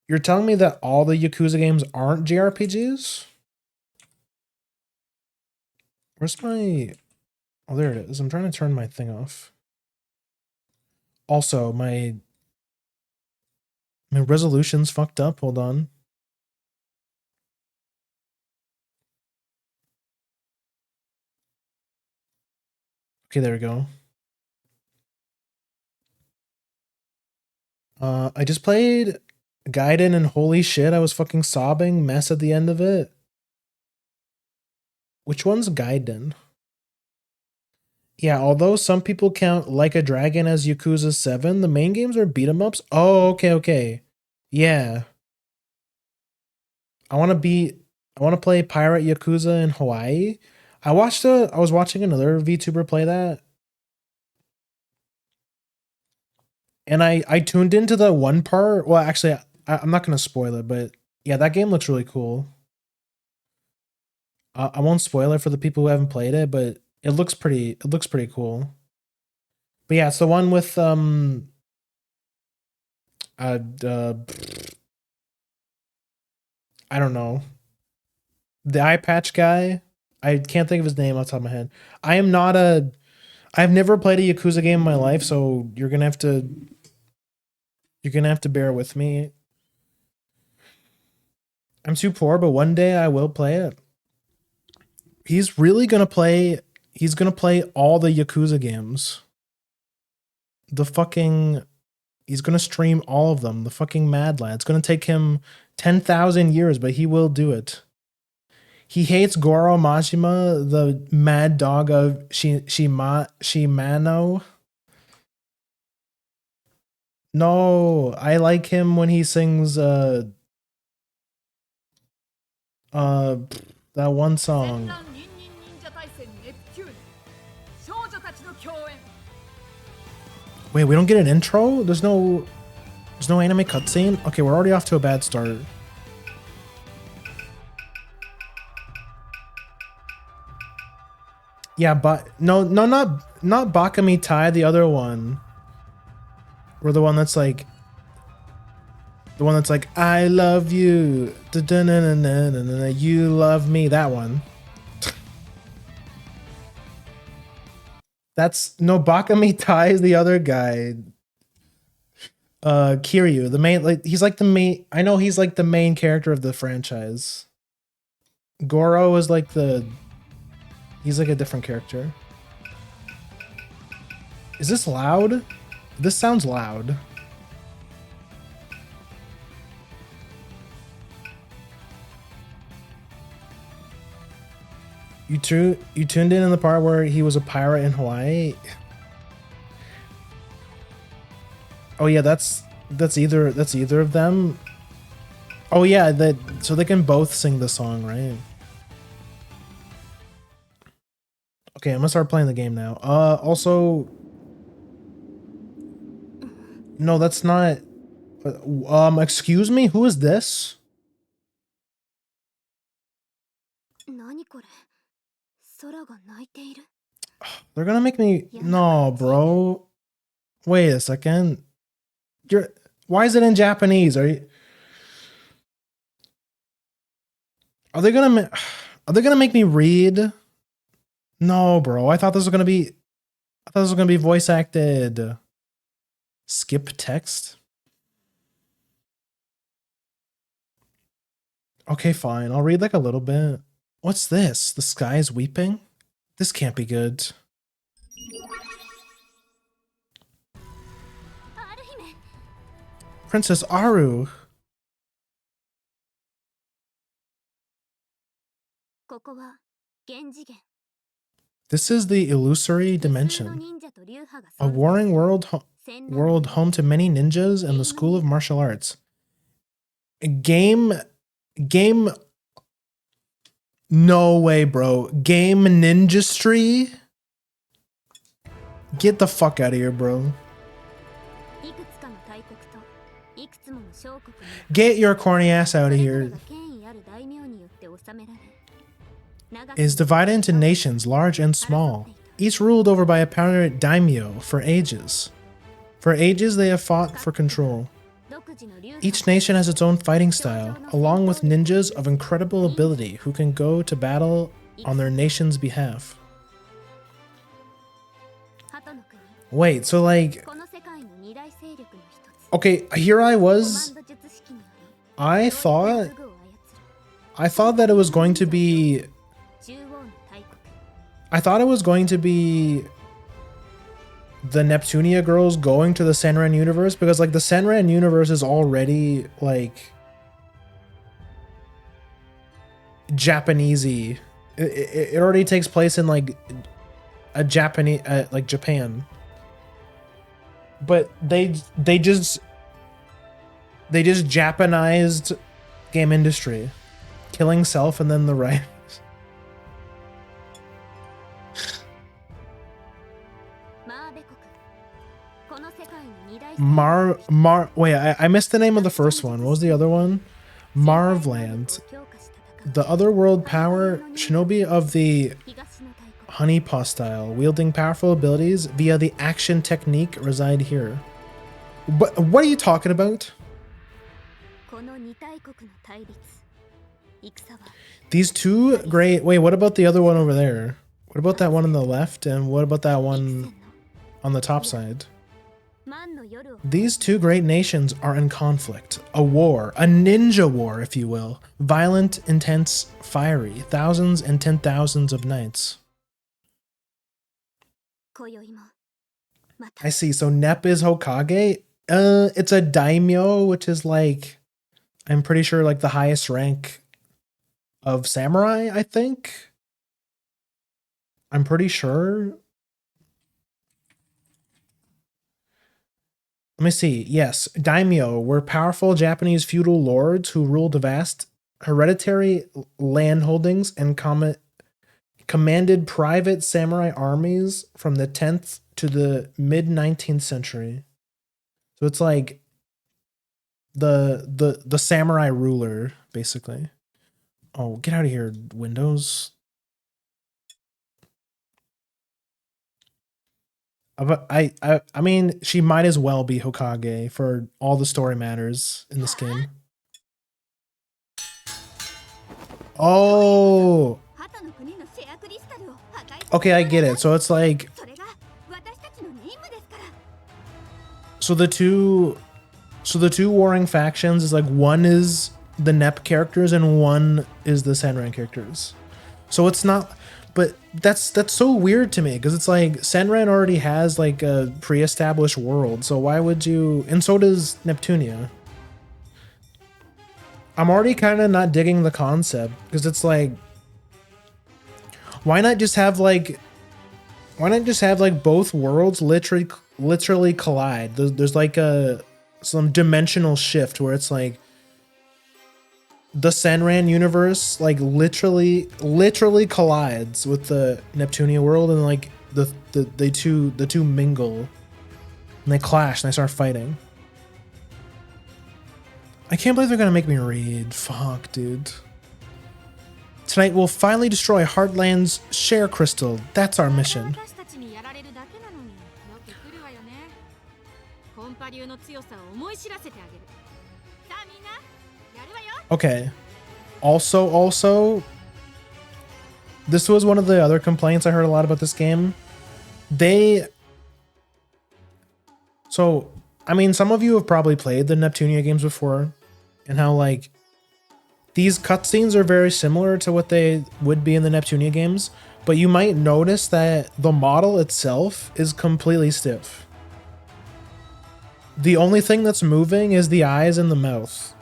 you're telling me that all the Yakuza games aren't JRPGs? Where's my oh there it is. I'm trying to turn my thing off. Also, my resolution's fucked up. Hold on. Okay, there we go. I just played Gaiden and holy shit, I was fucking sobbing mess at the end of it. Which one's Gaiden? Yeah, although some people count Like a Dragon as Yakuza 7, the main games are beat 'em ups. Oh, okay. Yeah. I want to play Pirate Yakuza in Hawaii. I was watching another VTuber play that. And I tuned into the one part. Well, actually, I'm not going to spoil it, but yeah, that game looks really cool. I won't spoil it for the people who haven't played it, but it looks pretty cool. But yeah, it's the one with uh, uh I don't know. The eye patch guy. I can't think of his name off the top of my head. I've never played a Yakuza game in my life, so you're gonna have to bear with me. I'm too poor, but one day I will play it. He's gonna play all the Yakuza games. He's gonna stream all of them. The fucking mad lad. It's gonna take him 10,000 years, but he will do it. He hates Goro Majima, the mad dog of Shimano. No, I like him when he sings that one song. Wait, we don't get an intro? There's no anime cutscene? Okay, we're already off to a bad start. Yeah, but no, not Bakami Tai, the other one. Or the one that's like I love you. You love me, that one. That's no Bakami Tai is the other guy. Kiryu, the main he's like the main I know he's like the main character of the franchise. Goro is like he's like a different character. Is this loud? This sounds loud. You tuned in the part where he was a pirate in Hawaii? Oh yeah, that's either of them. Oh yeah, so they can both sing the song, right? Okay, I'm gonna start playing the game now. Also, no, that's not. Excuse me, who is this? They're gonna make me. No, bro. Wait a second. Why is it in Japanese? Are they gonna make me read? No, bro. I thought this was gonna be voice acted. Skip text. Okay, fine. I'll read like a little bit. What's this? The sky is weeping? This can't be good. Princess Aru. ここは現次元。 This is the illusory 無数の dimension. 忍者と流派が A 存在 warring する world home to many ninjas and the school of martial arts. Game. No way, bro. Game Ninjastry? Get the fuck out of here, bro. いくつかの大国といくつもの小国に Get your corny ass out of それぞれ here. が権威ある大名によって治められ、長き Is divided into nations, large and small, each ruled over by a powerful daimyo for ages. For ages, they have fought for control. 独自の流派 Each nation has its own fighting style, along with ninjas of incredible ability who can go to battle on their nation's behalf. 鳩の国 Wait, so like, この世界の二大勢力の一つ okay, here I コマ was. ンド術式により I 同一 thought の武具を操る that it was going to be. 中央の大国 I thought it was going to be the Neptunia girls going to the Senran universe, because like the Senran universe is already like Japanesey. It already takes place in like a Japanese like Japan. But they just Japanized game industry, killing self and then the right. マーベ国この世界の二大勢力 Wait, I missed the name of the first one. What was the other one? Marvland. 強化し戦う The otherworld power, shinobi of the 東の大国 honeypaw style, wielding powerful abilities via the action technique reside here. What are you talking about? この二大国の対立戦は These two great... Wait, what about the other one over there? What about that one on the left? And what about that 戦 one の on the top side? 万の夜を These two great nations are in conflict. A war. A ninja war, if you will. Violent, intense, fiery. Thousands and 10,000s of knights. 今宵もまた I see. So Nep is Hokage? It's a daimyo, which is like... I'm pretty sure like the highest rank of samurai, I think? I'm pretty sure. Let me see. Yes, daimyo were powerful Japanese feudal lords who ruled vast hereditary land holdings and commanded private samurai armies from the 10th to the mid 19th century. So it's like the samurai ruler, basically. Oh, get out of here, Windows. But I mean, she might as well be Hokage for all the story matters in this game. Oh, 鳩の国のシェアクリスタルを破壊する okay, I get it. So it's like, それが私たちの任務ですから so the two warring factions is like one is the Nep characters and one is the Senran characters. So it's not, but that's so weird to me because it's like Senran already has like a pre-established world. So why would you? And so does Neptunia. I'm already kind of not digging the concept because it's like, why not just have like both worlds literally collide? There's like some dimensional shift where it's like the Senran universe like literally collides with the Neptunia world, and like the two mingle and they clash and they start fighting. I can't believe they're gonna make me read. Fuck, dude. Tonight we'll finally destroy Heartland's share crystal. That's our mission. 私たちにやられるだけなのによく来るわよねコンパ流の強さを思い知らせてあげるさあみんなやるわよ Okay. Also, this was one of the other complaints I heard a lot about this game. So, I mean, some of you have probably played the Neptunia games before, and how, like, these cutscenes are very similar to what they would be in the Neptunia games, but you might notice that the model itself is completely stiff. The only thing that's moving is the eyes and the mouth.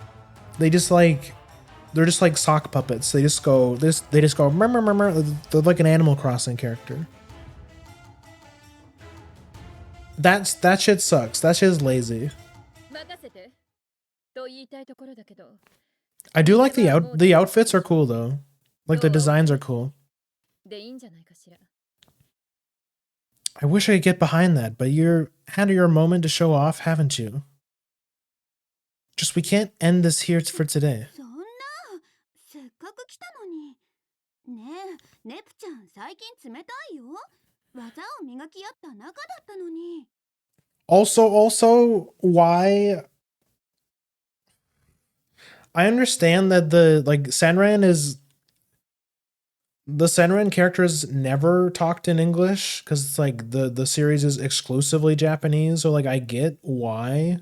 They're just like sock puppets. They just go "Murr, murr, murr, murr." They're like an Animal Crossing character. That shit sucks. That shit is lazy. I do like the outfits are cool though. Like the designs are cool. I wish I could get behind that, but you had your moment to show off, haven't you? Just we can't end this here for today. Also, why? I understand that the Senran characters never talked in English because it's like the series is exclusively Japanese, so like I get why.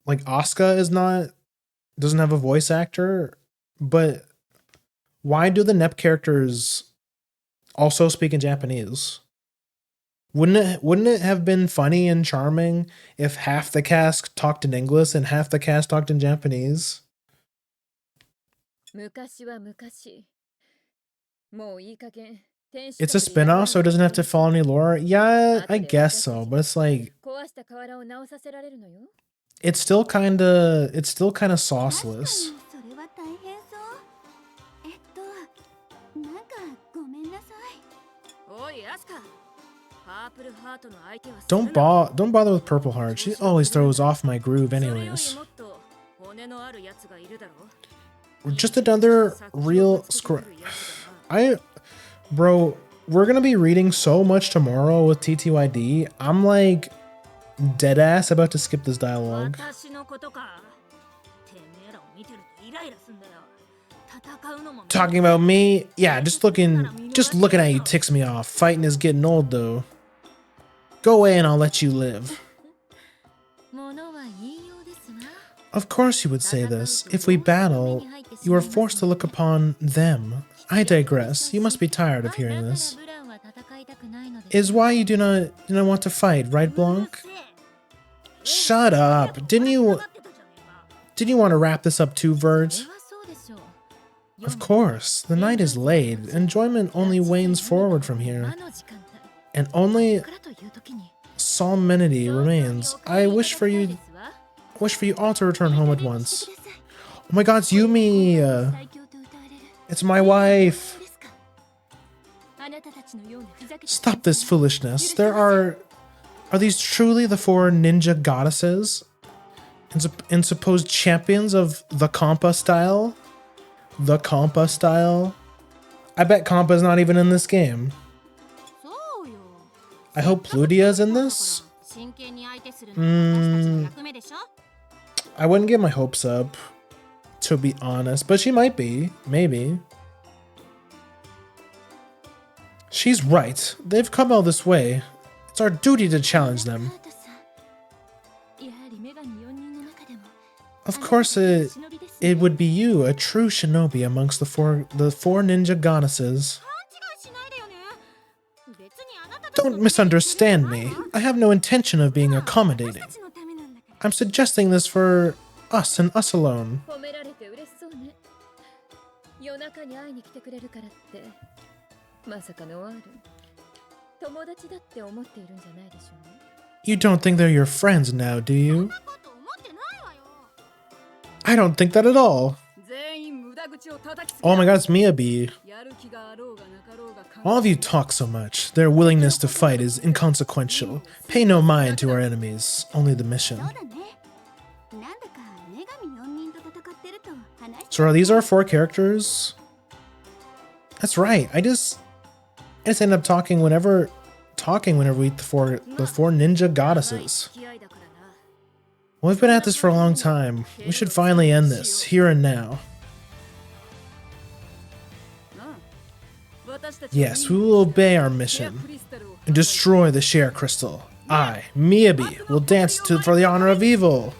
Like Asuka doesn't have a voice actor, but why do the Nep characters also speak in Japanese? Wouldn't it have been funny and charming if half the cast talked in English and half the cast talked in Japanese? It's a spin-off, so it doesn't have to follow any lore. Yeah, I guess so, but it's like it's still kind of sauceless. Don't bother with Purple Heart. She always throws off my groove anyways. Just another real Bro, we're gonna be reading so much tomorrow with TTYD. I'm like dead ass about to skip this dialogue. Talking about me? Yeah, just looking at you ticks me off. Fighting is getting old though. Go away and I'll let you live. Of course you would say this. If we battle, you are forced to look upon them. I digress. You must be tired of hearing this. Is why you do not want to fight, right, Blanc? Shut up. Didn't you want to wrap this up too, Vert? Of course. The night is late. Enjoyment only wanes forward from here. And only solemnity remains. I wish for you all to return home at once. Oh my god, it's Yumi! It's my wife! Stop this foolishness. Are these truly the 4 ninja goddesses? And supposed champions of the Compa style? The Compa style? I bet Compa's not even in this game. I hope Pludia's in this? I wouldn't get my hopes up, to be honest, but she might be, maybe. She's right. They've come all this way. It's our duty to challenge them. Of course it would be you, a true shinobi amongst the four ninja goddesses. Don't misunderstand me. I have no intention of being accommodating. I'm suggesting this for us and us alone. You don't think they're your friends now, do you? I don't think that at all. Oh my god, it's Miyabi. All of you talk so much. Their willingness to fight is inconsequential. Pay no mind to our enemies, only the mission. So are these our 4 characters? That's right. I just end up talking whenever we eat the four ninja goddesses. Well, we've been at this for a long time. We should finally end this, here and now. Yes, we will obey our mission and destroy the Share Crystal. I, Miyabi, will dance for the honor of evil.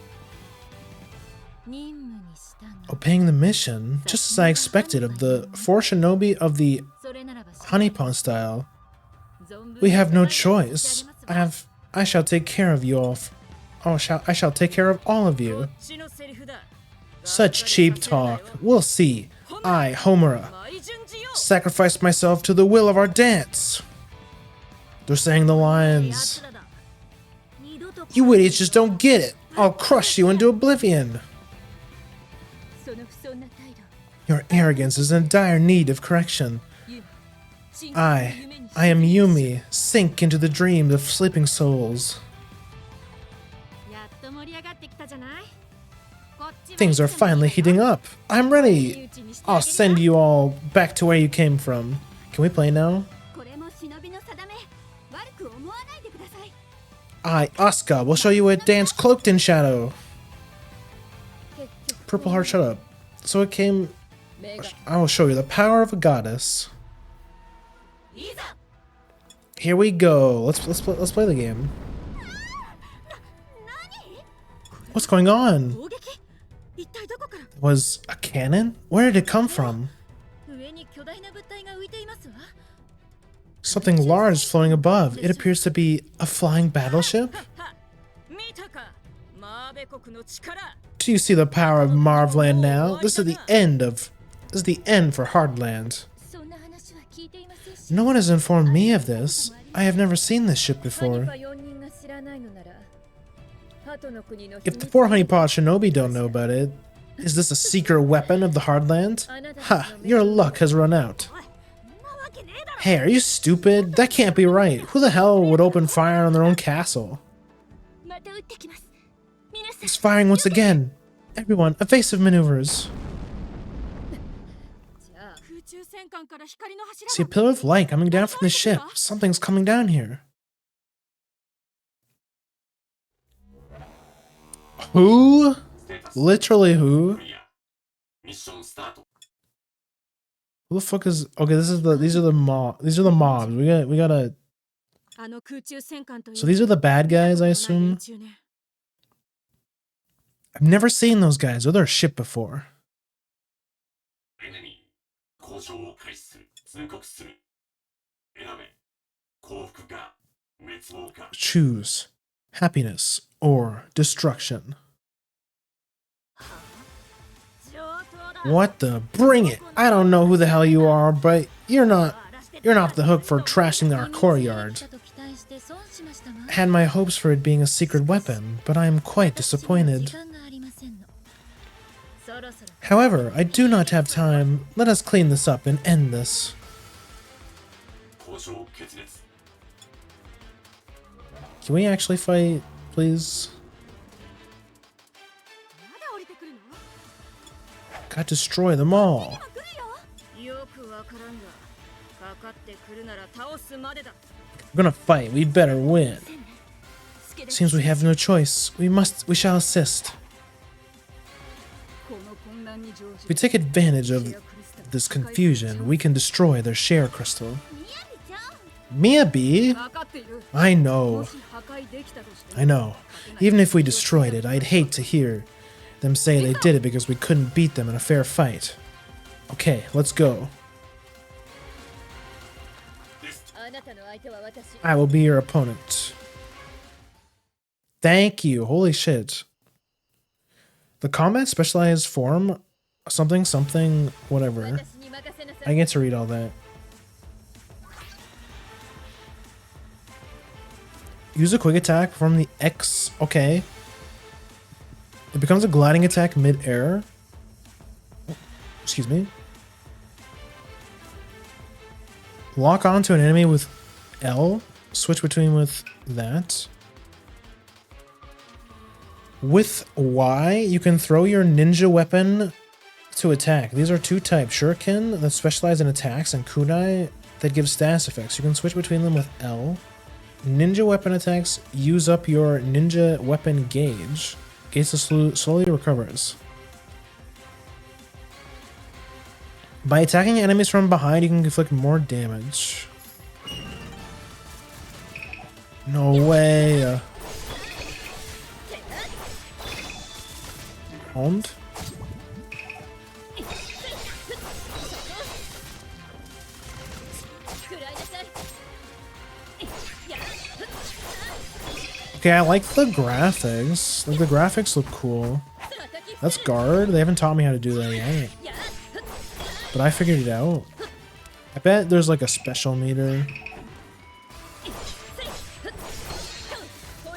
Obeying the mission, just as I expected of the 4 shinobi of the Honeypon style. We have no choice. I shall take care of you all I shall take care of all of you. Such cheap talk. We'll see. I, Homura, sacrificed myself to the will of our dance. They're saying the lines. You idiots just don't get it. I'll crush you into oblivion. Your arrogance is in dire need of correction. I am Yumi. Sink into the dream of sleeping souls. Things are finally heating up. I'm ready. I'll send you all back to where you came from. Can we play now? I, Asuka, will show you a dance cloaked in shadow. Purple Heart, shut up. So it came... I will show you the power of a goddess. Here we go. Let's play the game. What's going on? Was a cannon? Where did it come from? Something large floating above. It appears to be a flying battleship. Do you see the power of Marvland now? This is the end for Hardland. No one has informed me of this. I have never seen this ship before. If the 4 honeypot shinobi don't know about it, is this a secret weapon of the Hardland? Ha! Your luck has run out. Hey, are you stupid? That can't be right. Who the hell would open fire on their own castle? It's firing once again. Everyone, evasive maneuvers. See a pillar of light coming down from the ship. Something's coming down here. Who? Literally who? Who the fuck is... Okay, these are the mobs. We gotta... So these are the bad guys, I assume? I've never seen those guys or their ship before. Choose happiness or destruction. What the? Bring it! I don't know who the hell you are, but you're not the hook for trashing our courtyard. I had my hopes for it being a secret weapon, but I am quite disappointed. However, I do not have time. Let us clean this up and end this. Can we actually fight, please? Gotta destroy them all. We're gonna fight. We better win. Seems we have no choice. We shall assist. If we take advantage of this confusion, we can destroy their share crystal. Miyabi? I know. Even if we destroyed it, I'd hate to hear them say they did it because we couldn't beat them in a fair fight. Okay, let's go. I will be your opponent. Thank you. Holy shit. The combat specialized form, something, whatever. I get to read all that. Use a quick attack from the X. Okay. It becomes a gliding attack mid-air. Excuse me. Lock onto an enemy with L. Switch between with that. With Y, you can throw your ninja weapon to attack. These are 2 types. Shuriken that specialize in attacks and kunai that give status effects. You can switch between them with L. Ninja weapon attacks use up your ninja weapon gauge. Gauge slowly recovers. By attacking enemies from behind, you can inflict more damage. No way. Owned? Okay, I like the graphics. Like, the graphics look cool. That's guard. They haven't taught me how to do that yet. But I figured it out. I bet there's like a special meter.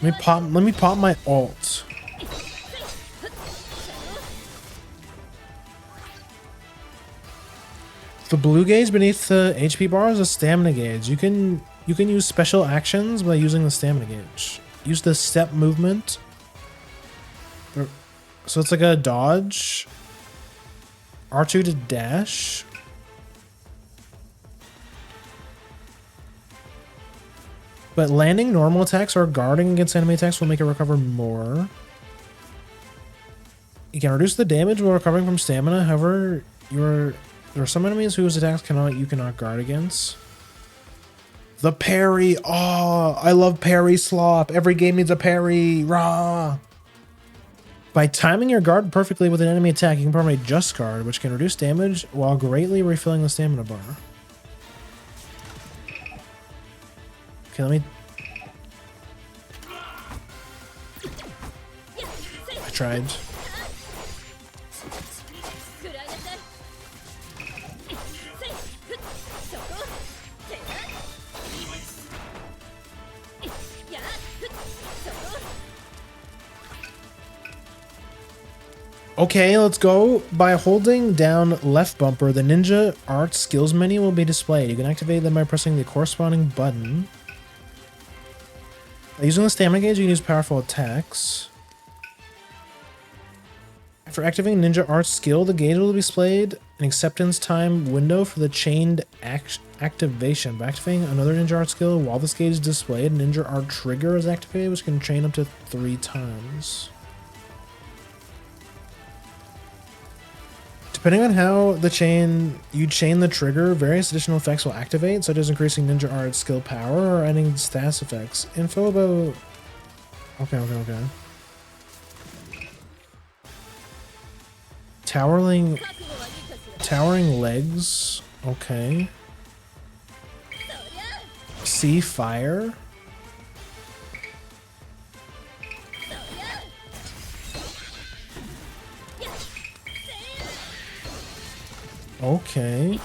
Let me pop my ult. The blue gauge beneath the HP bar is a stamina gauge. You can use special actions by using the stamina gauge. Use the step movement. So it's like a dodge. R2 to dash. But landing normal attacks or guarding against enemy attacks will make it recover more. You can reduce the damage while recovering from stamina. However, there are some enemies whose attacks you cannot guard against. The parry. Oh, I love parry slop. Every game needs a parry. Rah. By timing your guard perfectly with an enemy attack, you can perform a just guard, which can reduce damage while greatly refilling the stamina bar. Okay, let me... I tried. Okay, let's go. By holding down left bumper, the ninja art skills menu will be displayed. You can activate them by pressing the corresponding button. By using the stamina gauge, you can use powerful attacks. After activating ninja art skill, the gauge will be displayed an acceptance time window for the chained activation. By activating another ninja art skill while this gauge is displayed, ninja art trigger is activated, which can chain up to 3 times. Depending on how you chain the trigger, various additional effects will activate, such as increasing ninja art skill power or adding status effects. Info about... Okay. Towering legs. Okay. See fire. Okay.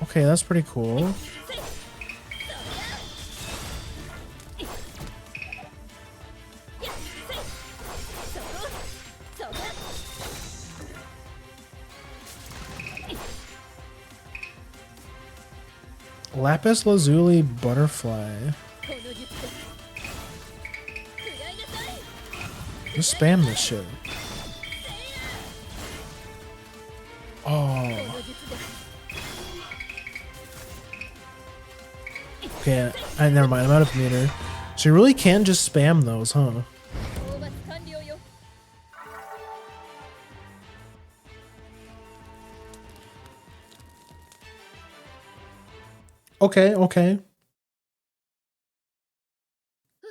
Okay, that's pretty cool. Lapis lazuli butterfly. Just spam this shit. Oh. Okay, never mind. I'm out of meter. So you really can just spam those, huh? Okay.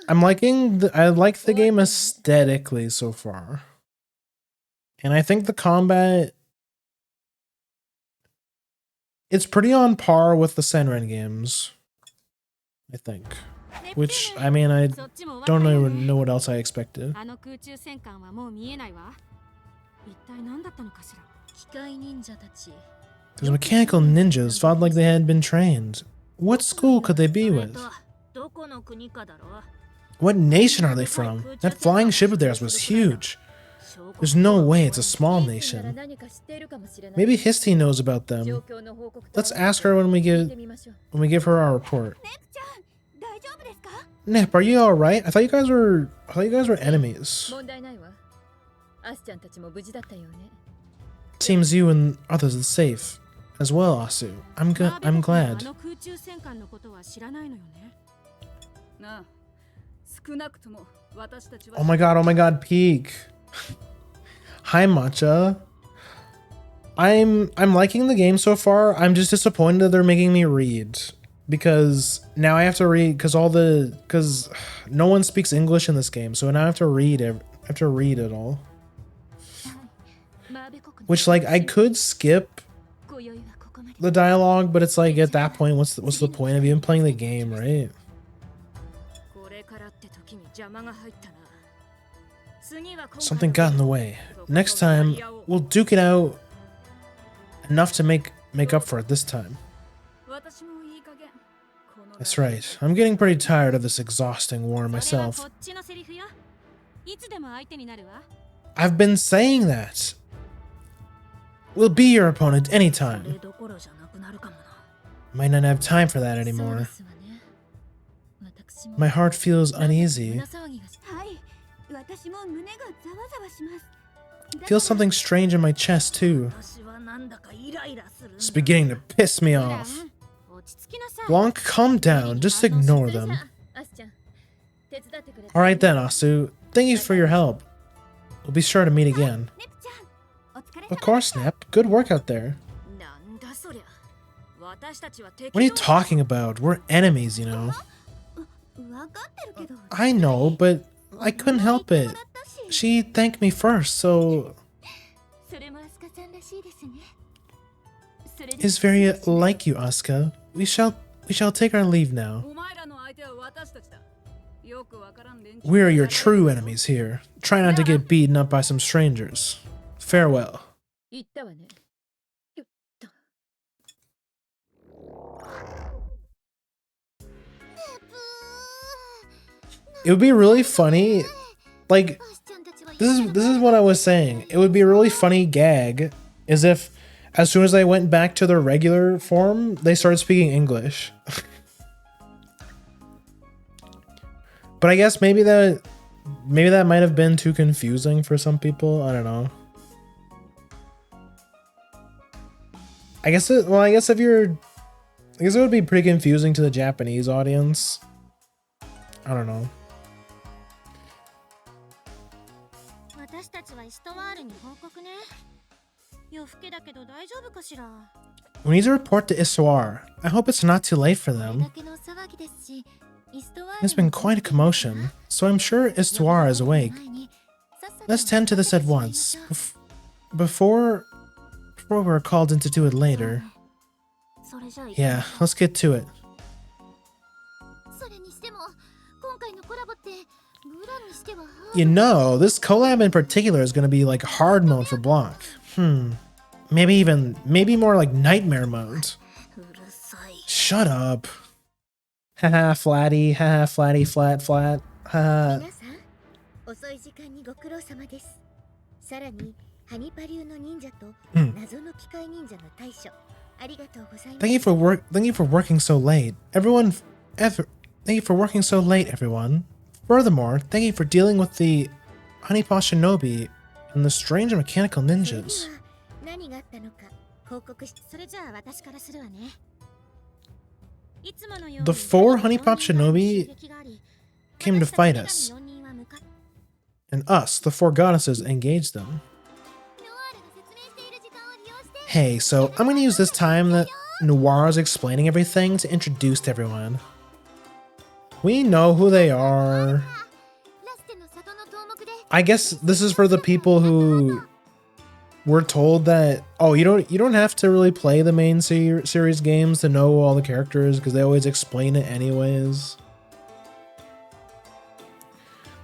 I'm liking I like the game aesthetically so far. And I think the combat, it's pretty on par with the Senran games, I think. Which, I mean, I don't even know what else I expected. Those mechanical ninjas fought like they had been trained. What school could they be with? What nation are they from? That flying ship of theirs was huge. There's no way it's a small nation. Maybe his team knows about them. Let's ask her when we give her our report. Nep, are you alright? I thought you guys were enemies. Seems you and others are safe as well, Asu. I'm glad. Oh my god, peak. Hi Matcha. I'm liking the game so far. I'm just disappointed that they're making me read. Because now I have to read because no one speaks English in this game, so now I have to read have to read it all. Which, like, I could skip the dialogue, but it's like, at that point, what's the point of even playing the game, right? Something got in the way. Next time, we'll duke it out enough to make up for it this time. That's right. I'm getting pretty tired of this exhausting war myself. I've been saying that. We'll be your opponent anytime. Might not have time for that anymore. My heart feels uneasy. Feel something strange in my chest too. It's beginning to piss me off. Blanc, calm down. Just ignore them. Alright then, Asu. Thank you for your help. We'll be sure to meet again. Of course, Nep. Good work out there. What are you talking about? We're enemies, you know. I know, but I couldn't help it. She thanked me first, so... It's very like you, Asuka. We shall take our leave now. We are your true enemies here. Try not to get beaten up by some strangers. Farewell. It would be really funny, like, this is what I was saying. It would be a really funny gag, as if as soon as they went back to their regular form, they started speaking English. But I guess maybe that might have been too confusing for some people. I don't know. I guess it would be pretty confusing to the Japanese audience. I don't know. We need to report to Istuar. I hope it's not too late for them. There's been quite a commotion, so I'm sure Istuar is awake. Let's tend to this at once, before we're called in to do it later. Yeah, let's get to it. You know, this collab in particular is gonna be like hard mode for Blanc. Maybe more like nightmare mode. Shut up. Haha, flatty, haha, flatty, flat, flat, haha. Thank you for working so late. Thank you for working so late, everyone. Furthermore, thank you for dealing with the Honeypaw Shinobi and the strange mechanical ninjas. The 4 Honeypop Shinobi came to fight us, and us, the 4 goddesses, engaged them. Hey, so I'm gonna use this time that Noir is explaining everything to introduce everyone. We know who they are. I guess this is for the people who were told that, oh, you don't have to really play the main series games to know all the characters because they always explain it anyways.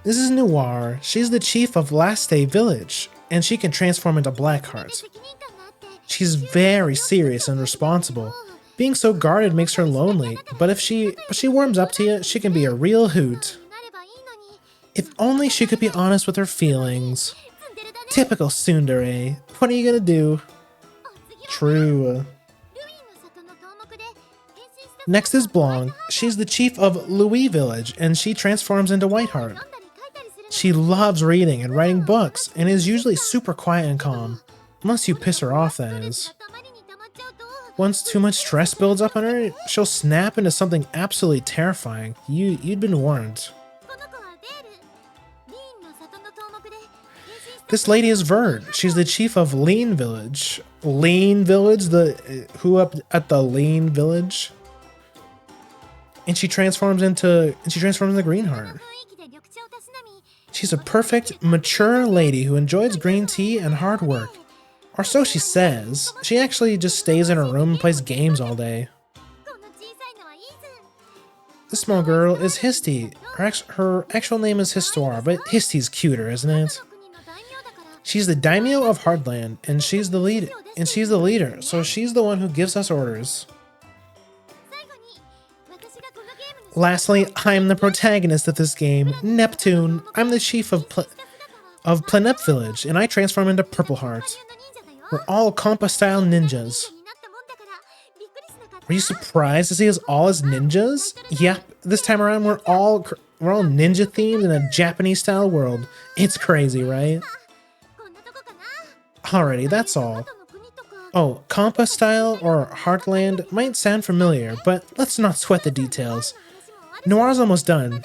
This is Noir. She's the chief of Last Day Village, and she can transform into Blackheart. She's very serious and responsible. Being so guarded makes her lonely, but if she warms up to you, she can be a real hoot. If only she could be honest with her feelings. Typical tsundere. What are you gonna do? True. Next is Blanc. She's the chief of Louis Village, and she transforms into Whiteheart. She loves reading and writing books, and is usually super quiet and calm. Unless you piss her off, that is. Once too much stress builds up on her, she'll snap into something absolutely terrifying. You'd been warned. This lady is Verd. She's the chief of Lean Village. Lean Village? Who up at the Lean Village? And she transforms into Greenheart. She's a perfect, mature lady who enjoys green tea and hard work. Or so she says. She actually just stays in her room and plays games all day. The small girl is Histy. Her actual name is Histoire, but Histy's cuter, isn't it? She's the daimyo of Heartland, and she's the leader, so she's the one who gives us orders. Lastly, I'm the protagonist of this game, Neptune. I'm the chief of Planep Village, and I transform into Purple Heart. We're all compa-style ninjas. Are you surprised to see us all as ninjas? Yep, this time around we're all ninja themed in a Japanese-style world. It's crazy, right? Alrighty, that's all. Oh, compa style or Heartland might sound familiar, but let's not sweat the details. Noir's almost done.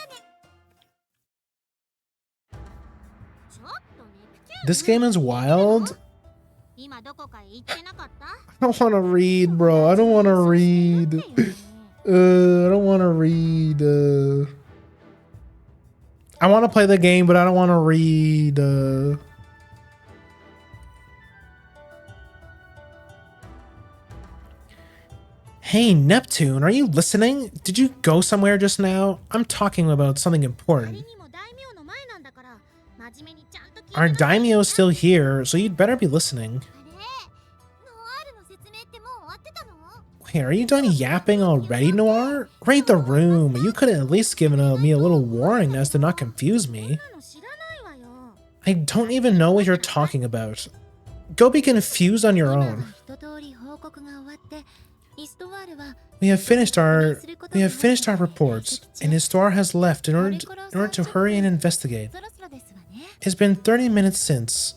This game is wild. I don't want to read, bro. I don't want to read. I don't want to read. I want to play the game, but I don't want to read. Hey, Neptune, are you listening? Did you go somewhere just now? I'm talking about something important. Our daimyo's still here, so you'd better be listening. Wait, are you done yapping already, Noir? Read the room. You could have at least given me a little warning as to not confuse me. I don't even know what you're talking about. Go be confused on your own. We have finished our reports, and Histoire has left in order to hurry and investigate. It's been 30 minutes since,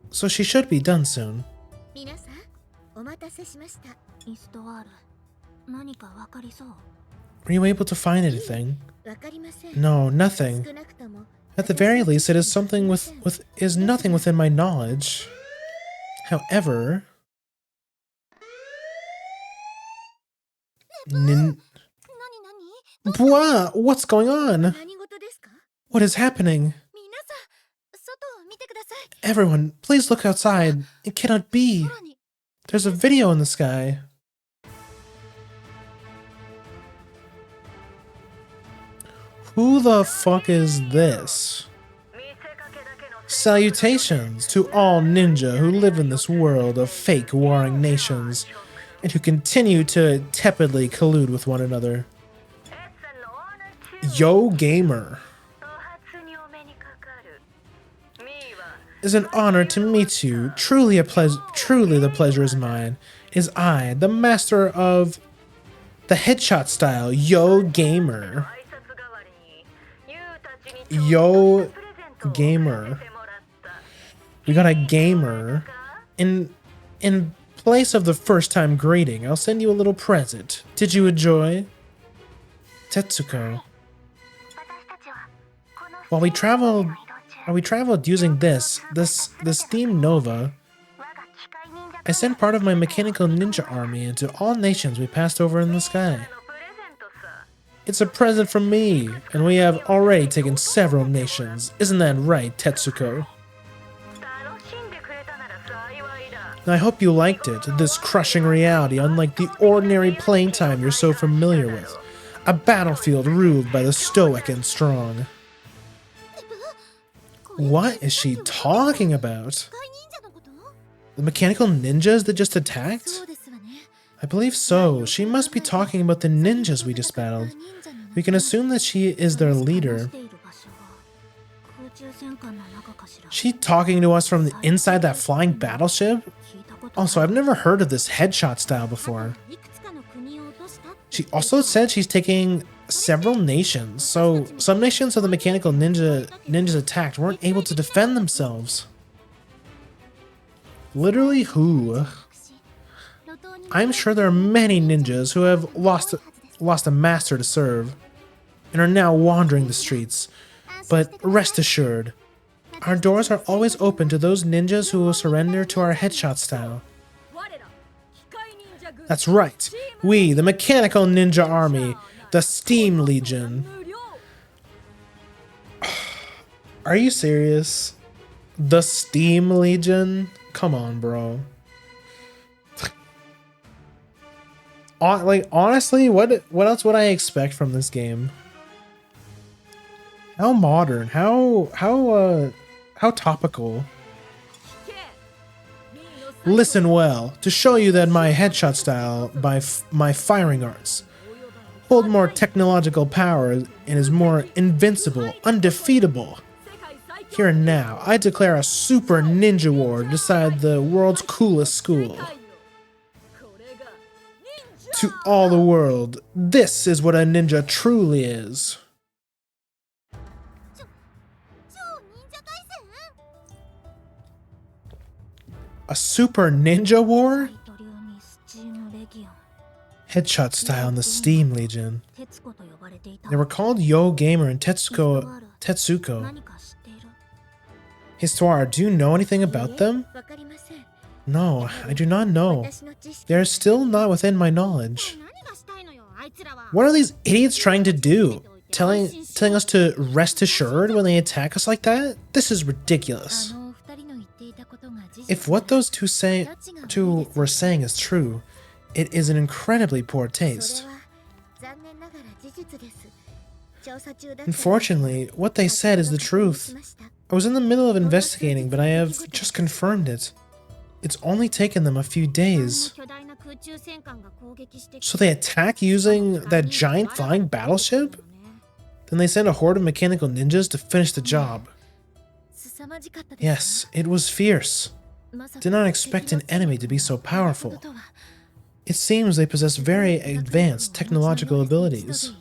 so she should be done soon. Were you able to find anything? No, nothing. At the very least, it is something is nothing within my knowledge. However, what's going on? What is happening? Everyone, please look outside. It cannot be. There's a video in the sky. Who the fuck is this? Salutations to all ninja who live in this world of fake warring nations and who continue to tepidly collude with one another. Yo Gamer. It's an honor to meet you. Truly the pleasure is mine. Is I, the master of the headshot style, Yo Gamer. Yo Gamer. We got a gamer. In place of the first time greeting, I'll send you a little present. Did you enjoy? Tetsuko. While we traveled using this Steam Nova, I sent part of my mechanical ninja army into all nations we passed over in the sky. It's a present from me, and we have already taken several nations. Isn't that right, Tetsuko? I hope you liked it, this crushing reality unlike the ordinary playing time you're so familiar with. A battlefield ruled by the stoic and strong. What is she talking about? The mechanical ninjas that just attacked? I believe so. She must be talking about the ninjas we just battled. We can assume that she is their leader. She talking to us from inside that flying battleship? Also, I've never heard of this headshot style before. She also said she's taking several nations, so some nations of the mechanical ninjas attacked weren't able to defend themselves. Literally who? I'm sure there are many ninjas who have lost a master to serve and are now wandering the streets. But rest assured, our doors are always open to those ninjas who will surrender to our headshot style. That's right, we, the Mechanical Ninja Army, the Steam Legion. Are you serious? The Steam Legion? Come on, bro. Like, honestly, what else would I expect from this game? How modern? How topical? Listen well, to show you that my headshot style, by my firing arts, hold more technological power and is more invincible, undefeatable. Here and now, I declare a super ninja war to decide the world's coolest school. To all the world, this is what a ninja truly is. A super ninja war? Headshot style in the Steam Legion. They were called Yo Gamer and Tetsuko. Histoire, do you know anything about them? No, I do not know. They are still not within my knowledge. What are these idiots trying to do? Telling us to rest assured when they attack us like that? This is ridiculous. If what those two were saying is true, it is an incredibly poor taste. Unfortunately, what they said is the truth. I was in the middle of investigating, but I have just confirmed it. It's only taken them a few days. So they attack using that giant flying battleship? Then they send a horde of mechanical ninjas to finish the job. Yes, it was fierce. Did not expect an enemy to be so powerful. It seems they possess very advanced technological abilities.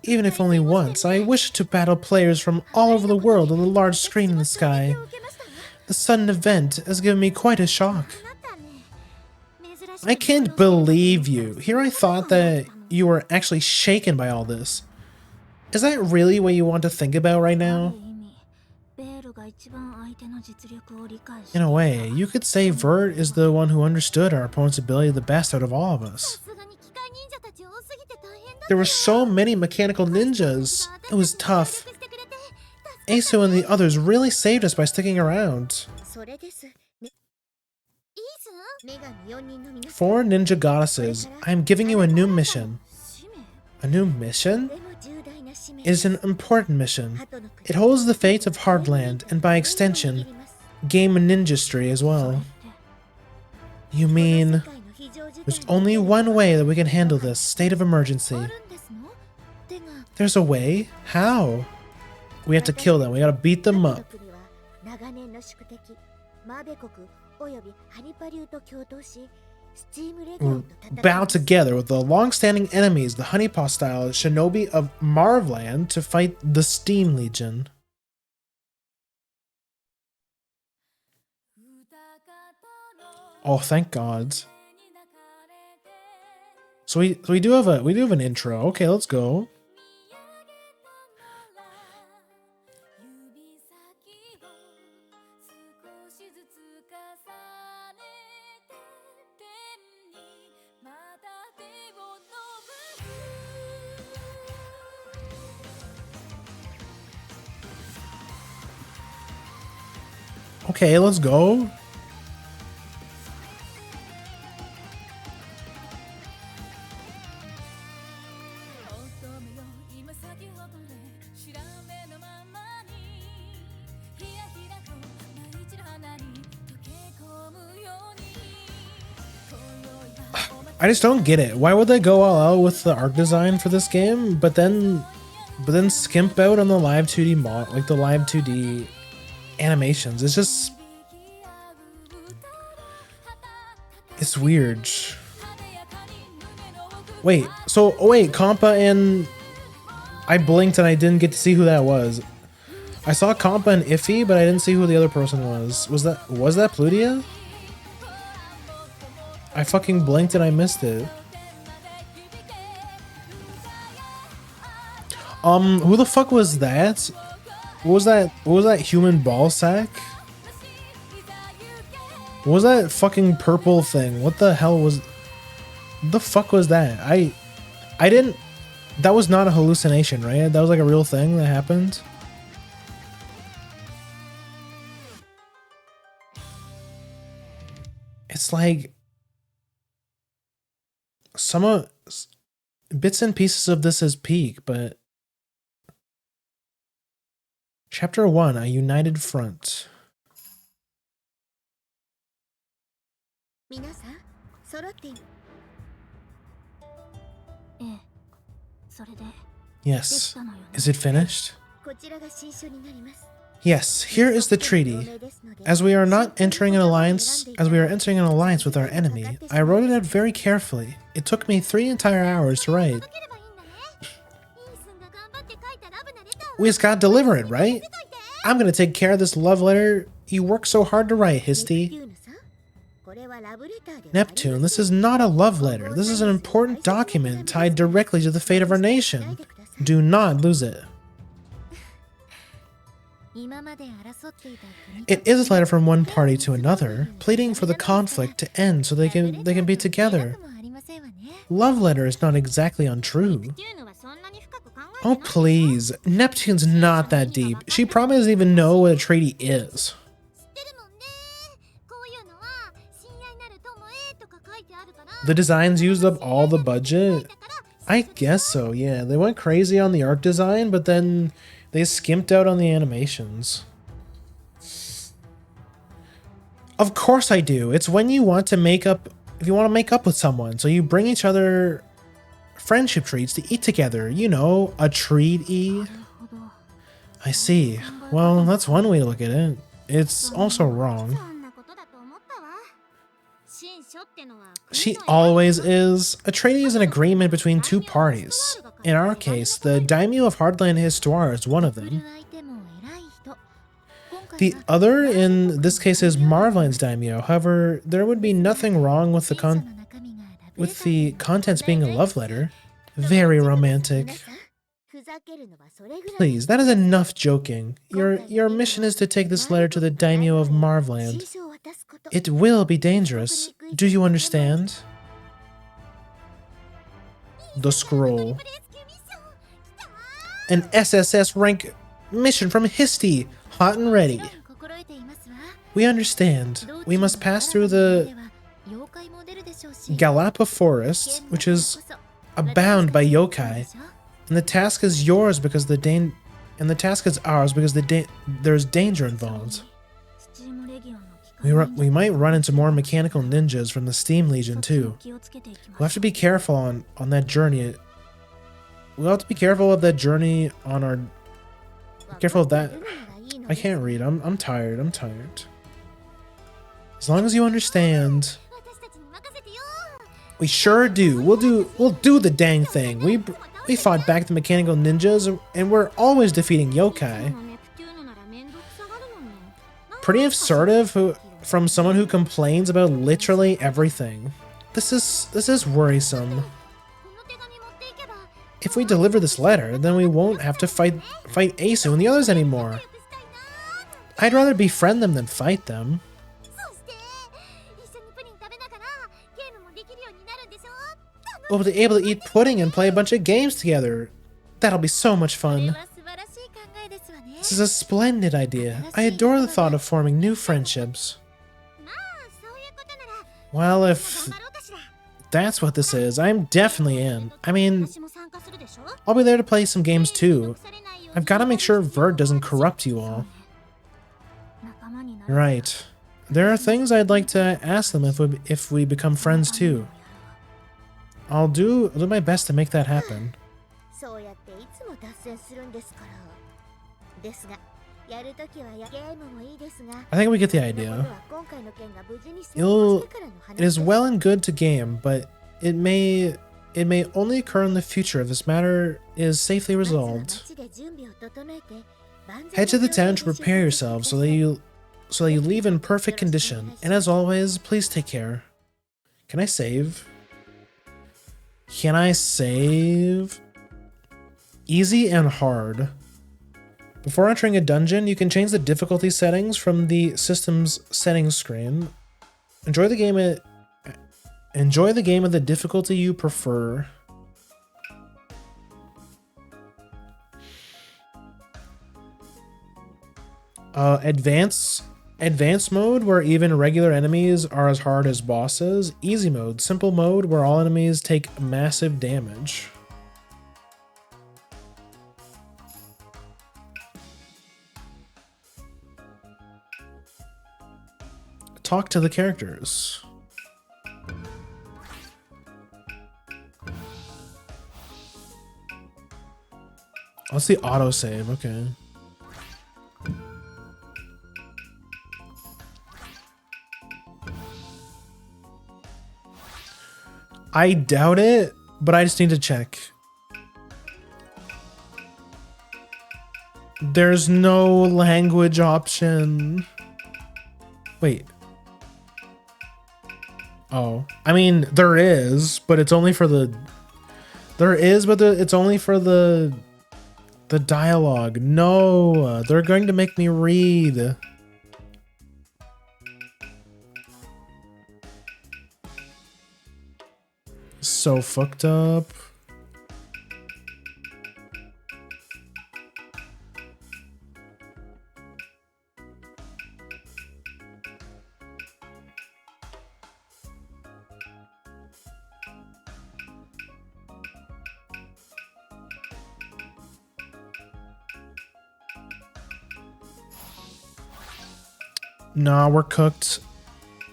Even if only once, I wish to battle players from all over the world on the large screen in the sky. The sudden event has given me quite a shock. I can't believe you. Here I thought that you were actually shaken by all this. Is that really what you want to think about right now? In a way, you could say Vert is the one who understood our opponent's ability the best out of all of us. There were so many mechanical ninjas. It was tough. Asu and the others really saved us by sticking around. 4 ninja goddesses, I am giving you a new mission. A new mission? It is an important mission. It holds the fate of Heartland, and by extension, game ninjastry as well. You mean, there's only one way that we can handle this state of emergency. There's a way? How? We have to kill them. We gotta beat them up. Bow together with the long-standing enemies, the honeypot-style shinobi of Marvland, to fight the Steam Legion. Oh, thank God. So we do have an intro. Okay, let's go. Okay, let's go. I just don't get it. Why would they go all out with the art design for this game, but then skimp out on the live 2D mod, like the live 2D animations? It's just, it's weird. Wait, so wait, Compa and I blinked and I didn't get to see who that was. I saw Compa and Iffy, but I didn't see who the other person was. Was that Plutia? I fucking blinked and I missed it. Who the fuck was that? What was that human ball sack? What was that fucking purple thing? What the hell was... What the fuck was that? I didn't... That was not a hallucination, right? That was like a real thing that happened. It's like some of bits and pieces of this is peak, but Chapter 1, A United Front. 皆さん揃っている。ええ、それで Yes. Is it finished? こちらが新書になります。 Yes, here is the treaty. As we are entering an alliance with our enemy, I wrote it out very carefully. It took me 3 entire hours to write. We just gotta deliver it, right? I'm gonna take care of this love letter you worked so hard to write, Histy. Neptune, this is not a love letter. This is an important document tied directly to the fate of our nation. Do not lose it. It is a letter from one party to another, pleading for the conflict to end so they can be together. Love letter is not exactly untrue. Oh please, Neptune's not that deep. She probably doesn't even know what a treaty is. The designs used up all the budget? I guess so, yeah. They went crazy on the art design, but then they skimped out on the animations. Of course I do. It's when you want to make up, if you want to make up with someone. So you bring each other friendship treats to eat together. You know, a treat-y. I see. Well, that's one way to look at it. It's also wrong. She always is. A treaty is an agreement between two parties. In our case, the daimyo of Hardland Histoire is one of them. The other, in this case, is Marvland's daimyo. However, there would be nothing wrong with the contents being a love letter. Very romantic. Please, that is enough joking. Your mission is to take this letter to the daimyo of Marvland. It will be dangerous. Do you understand? The scroll. An SSS rank mission from Histy. Hot and ready. We understand. We must pass through the Galapa Forest, which is abound by yokai, and the task is yours because the task is ours because there's danger involved. We might run into more mechanical ninjas from the Steam Legion too. We'll have to be careful on that journey. We'll have to be careful of that journey on our. Careful of that. I can't read. I'm tired. I'm tired. As long as you understand. We sure do. We'll do the dang thing. We fought back the mechanical ninjas, and we're always defeating yokai. Pretty assertive from someone who complains about literally everything. This is worrisome. If we deliver this letter, then we won't have to fight Asu and the others anymore. I'd rather befriend them than fight them. We'll be able to eat pudding and play a bunch of games together. That'll be so much fun. This is a splendid idea. I adore the thought of forming new friendships. Well, if that's what this is, I'm definitely in. I mean, I'll be there to play some games too. I've got to make sure Vert doesn't corrupt you all. Right. There are things I'd like to ask them if we become friends too. I'll do my best to make that happen. I think we get the idea. It is well and good to game, but it may only occur in the future if this matter is safely resolved. Head to the town to prepare yourselves so that you leave in perfect condition. And as always, please take care. Can I save? Can I save? Easy and hard. Before entering a dungeon, you can change the difficulty settings from the system's settings screen. Enjoy the game at the difficulty you prefer. Advanced mode, where even regular enemies are as hard as bosses. Easy mode. Simple mode, where all enemies take massive damage. Talk to the characters. Let's see autosave, okay. I doubt it, but I just need to check. There's no language option. Wait. Oh, I mean, there is, but it's only for the... There is, but it's only for the dialogue. No, they're going to make me read. So fucked up. Nah, we're cooked.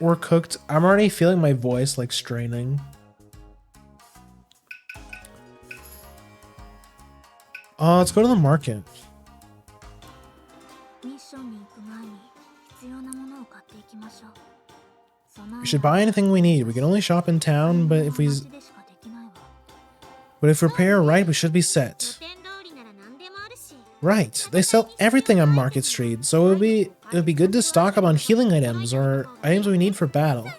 We're cooked. I'm already feeling my voice like straining. Let's go to the market. We should buy anything we need. We can only shop in town, but if we're paired right, we should be set. Right, they sell everything on Market Street, so it would be good to stock up on healing items or items we need for battle.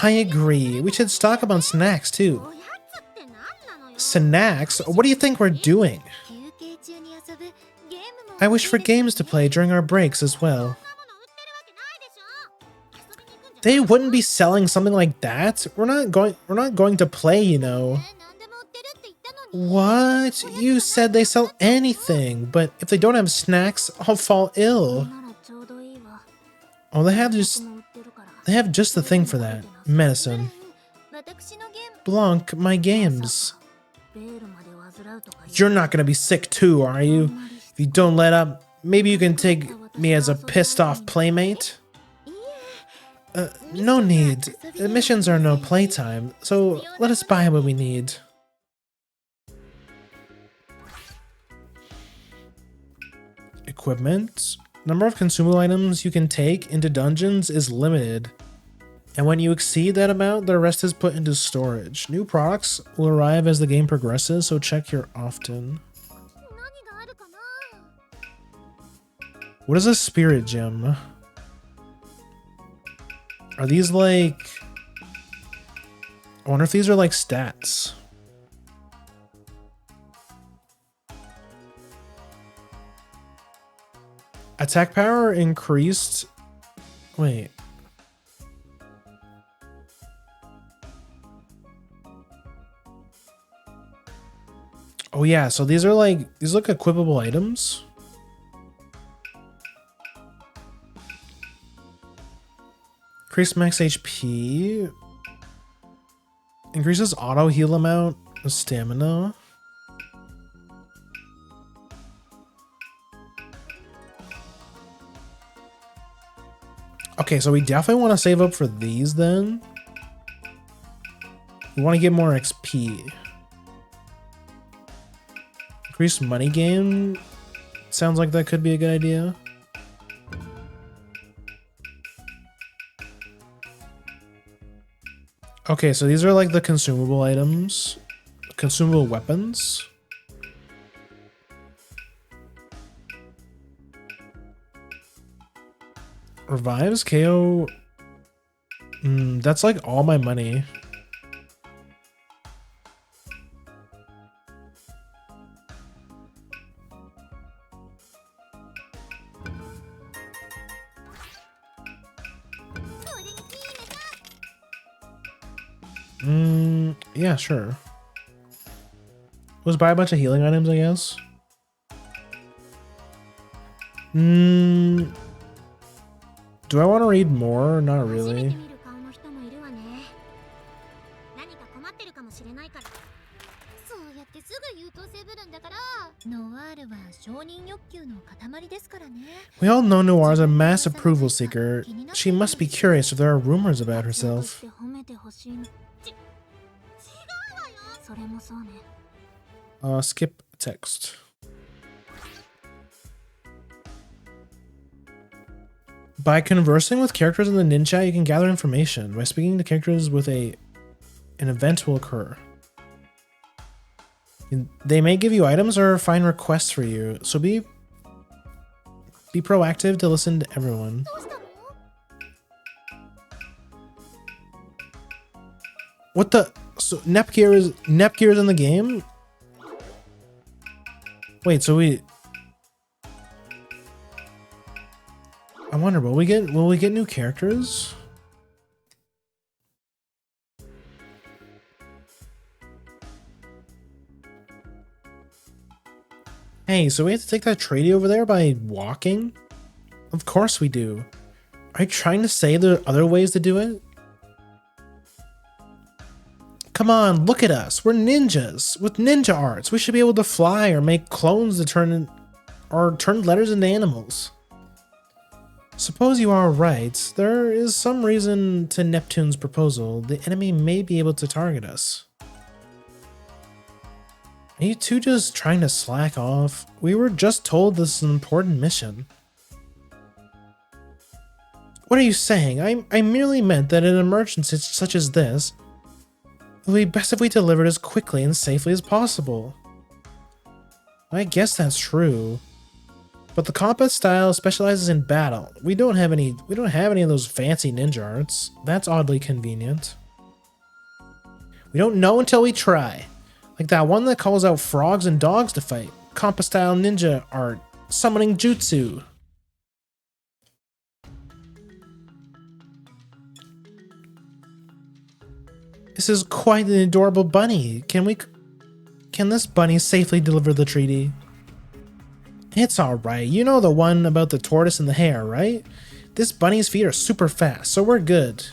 I agree. We should stock up on snacks too. Snacks? What do you think we're doing? I wish for games to play during our breaks as well. They wouldn't be selling something like that. We're not going to play, you know. What? You said they sell anything, but if they don't have snacks, I'll fall ill. Oh, they have just the thing for that. Medicine. Blanc, my games. You're not gonna be sick too, are you? If you don't let up, maybe you can take me as a pissed off playmate? No need. Missions are no playtime, so let us buy what we need. Equipment. Number of consumable items you can take into dungeons is limited. And when you exceed that amount, the rest is put into storage. New products will arrive as the game progresses, so check here often. What is a spirit gem? Are these like... I wonder if these are like stats. Attack power increased... Wait. Oh yeah, so these are like... These look equipable items. Increase max HP. Increases auto heal amount of stamina. Okay, so we definitely want to save up for these then. We want to get more XP. Increase money gain. Sounds like that could be a good idea. Okay, so these are like the consumable items. Consumable weapons. Revives KO. That's like all my money. Yeah, sure. Let's buy a bunch of healing items, I guess. Hmm. Do I want to read more? Not really. We all know Noir is a mass approval seeker. She must be curious if there are rumors about herself. Skip text. By conversing with characters in the ninja, you can gather information. By speaking to characters with an event will occur. They may give you items or find requests for you, so be proactive to listen to everyone. What the? So Nepgear is in the game? Wait, so I wonder, will we get new characters? Hey, so we have to take that treaty over there by walking? Of course we do. Are you trying to say there are other ways to do it? Come on, look at us. We're ninjas with ninja arts. We should be able to fly or make clones to turn letters into animals. Suppose you are right. There is some reason to Neptune's proposal. The enemy may be able to target us. Are you two just trying to slack off? We were just told this is an important mission. What are you saying? I merely meant that in an emergency such as this, it would be best if we delivered as quickly and safely as possible. I guess that's true. But the combat style specializes in battle. We don't have any of those fancy ninja arts. That's oddly convenient. We don't know until we try. Like that one that calls out frogs and dogs to fight. Compa style ninja art. Summoning jutsu. This is quite an adorable bunny. Can this bunny safely deliver the treaty? It's alright. You know the one about the tortoise and the hare, right? This bunny's feet are super fast, so we're good.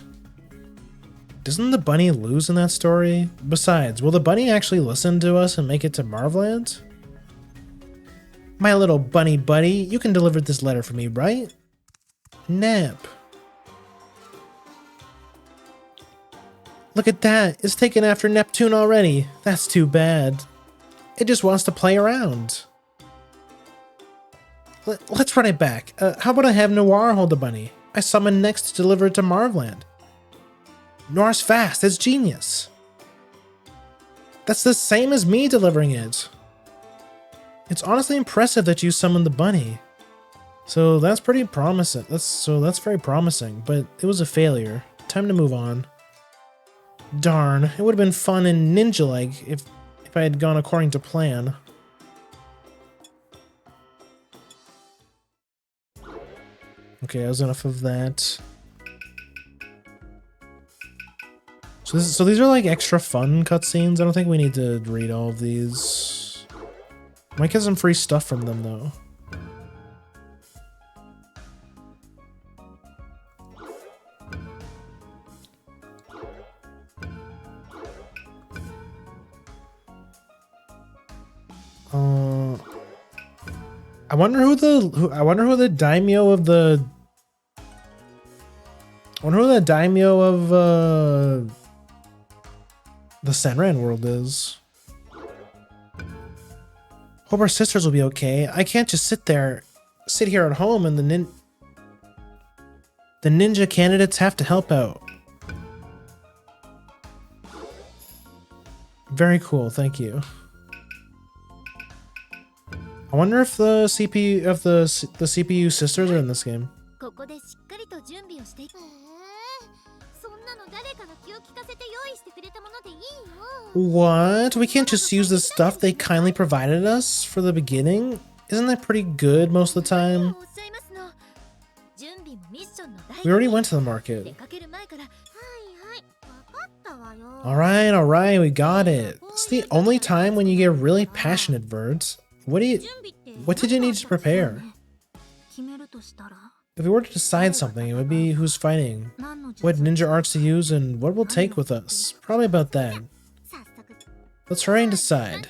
Doesn't the bunny lose in that story? Besides, will the bunny actually listen to us and make it to Marvland? My little bunny buddy, you can deliver this letter for me, right? Nep. Look at that, it's taken after Neptune already. That's too bad. It just wants to play around. Let's run it back. How about I have Noir hold the bunny? I summon next to deliver it to Marvland. Noir's fast, it's genius. That's the same as me delivering it. It's honestly impressive that you summoned the bunny. So that's pretty promising. That's very promising, but it was a failure. Time to move on. Darn, it would have been fun and ninja-like if I had gone according to plan. Okay, that was enough of that. So these are like extra fun cutscenes. I don't think we need to read all of these. Might get some free stuff from them though. I wonder who the daimyo of the the Senran world is. Hope our sisters will be okay. I can't just sit here at home and the ninja candidates have to help out. Very cool, thank you. I wonder if the CPU sisters are in this game. What? We can't just use the stuff they kindly provided us for the beginning? Isn't that pretty good most of the time? We already went to the market. Alright, we got it. It's the only time when you get really passionate, Verds. What did you need to prepare? If we were to decide something, it would be who's fighting, what ninja arts to use, and what we'll take with us. Probably about that. Let's hurry and decide.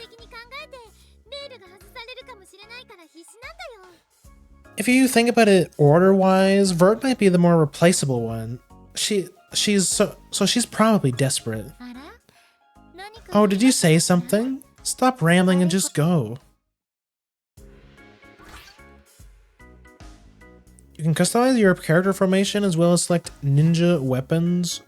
If you think about it order-wise, Vert might be the more replaceable one. She's probably desperate. Oh, did you say something? Stop rambling and just go. You can customize your character formation as well as select ninja weapons.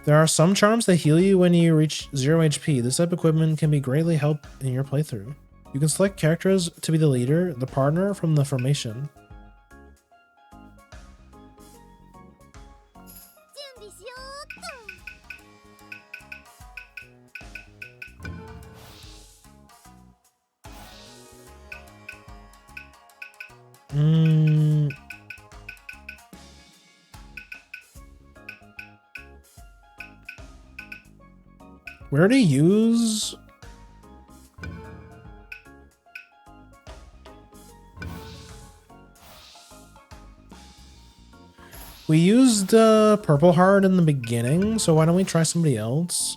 There are some charms that heal you when you reach 0 HP. This type of equipment can be greatly help in your playthrough. You can select characters to be the leader, the partner from the formation. Where to use? We used Purple Heart in the beginning, so why don't we try somebody else?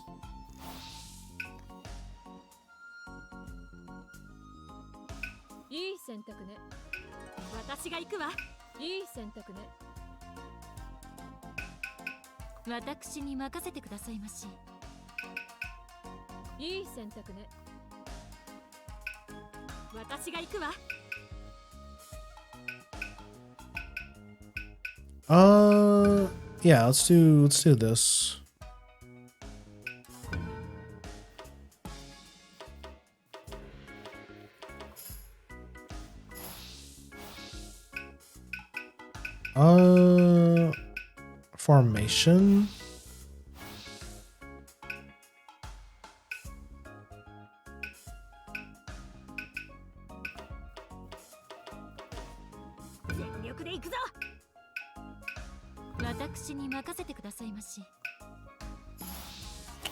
Yeah, let's do this. Formation.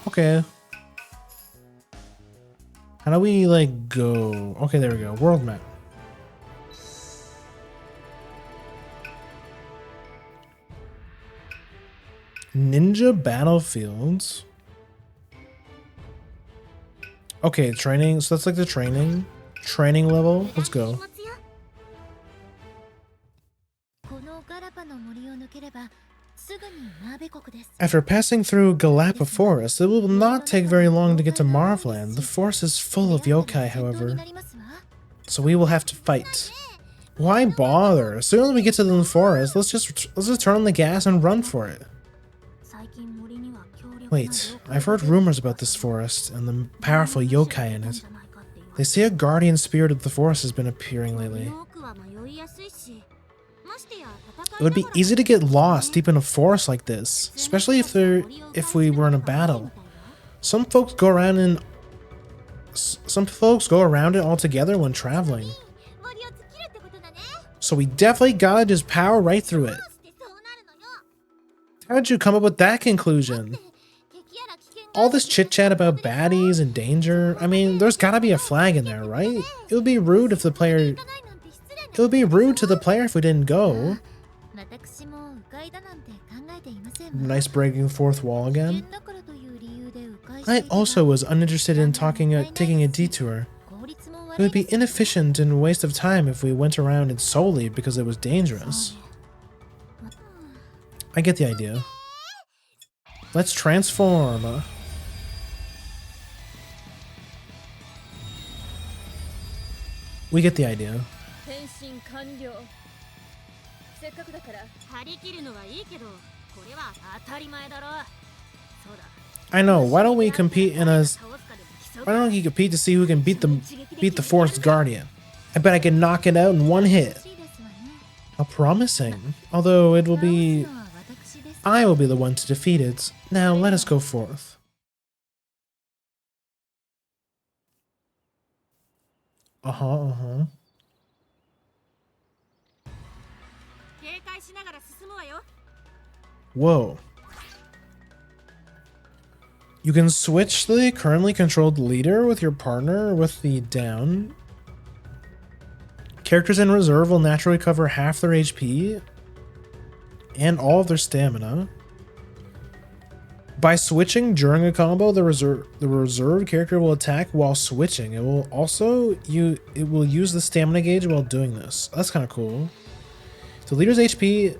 Okay. How do we like go? Okay, there we go. World map. Ninja battlefields. Okay, training. So that's like the training level. Let's go. After passing through Galapa Forest, it will not take very long to get to Marvland. The forest is full of yokai, however, so we will have to fight. Why bother? As soon as we get to the forest, let's just turn on the gas and run for it. Wait, I've heard rumors about this forest and the powerful yokai in it. They say a guardian spirit of the forest has been appearing lately. It would be easy to get lost deep in a forest like this, especially if we were in a battle. Some folks go around it all together when traveling. So we definitely gotta just power right through it. How did you come up with that conclusion? All this chit chat about baddies and danger, I mean, there's gotta be a flag in there, right? It would be rude to the player if we didn't go. Nice breaking the fourth wall again. I also was uninterested in taking a detour. It would be inefficient and a waste of time if we went around it solely because it was dangerous. I get the idea. Let's transform. We get the idea. I know. Why don't we compete to see who can beat the Forest Guardian? I bet I can knock it out in one hit. How promising. Although I will be the one to defeat it. Now let us go forth. Whoa. You can switch the currently controlled leader with your partner with the down. Characters in reserve will naturally cover half their HP and all of their stamina. By switching during a combo, the reserve character will attack while switching. It will also use the stamina gauge while doing this. That's kind of cool. If the leader's HP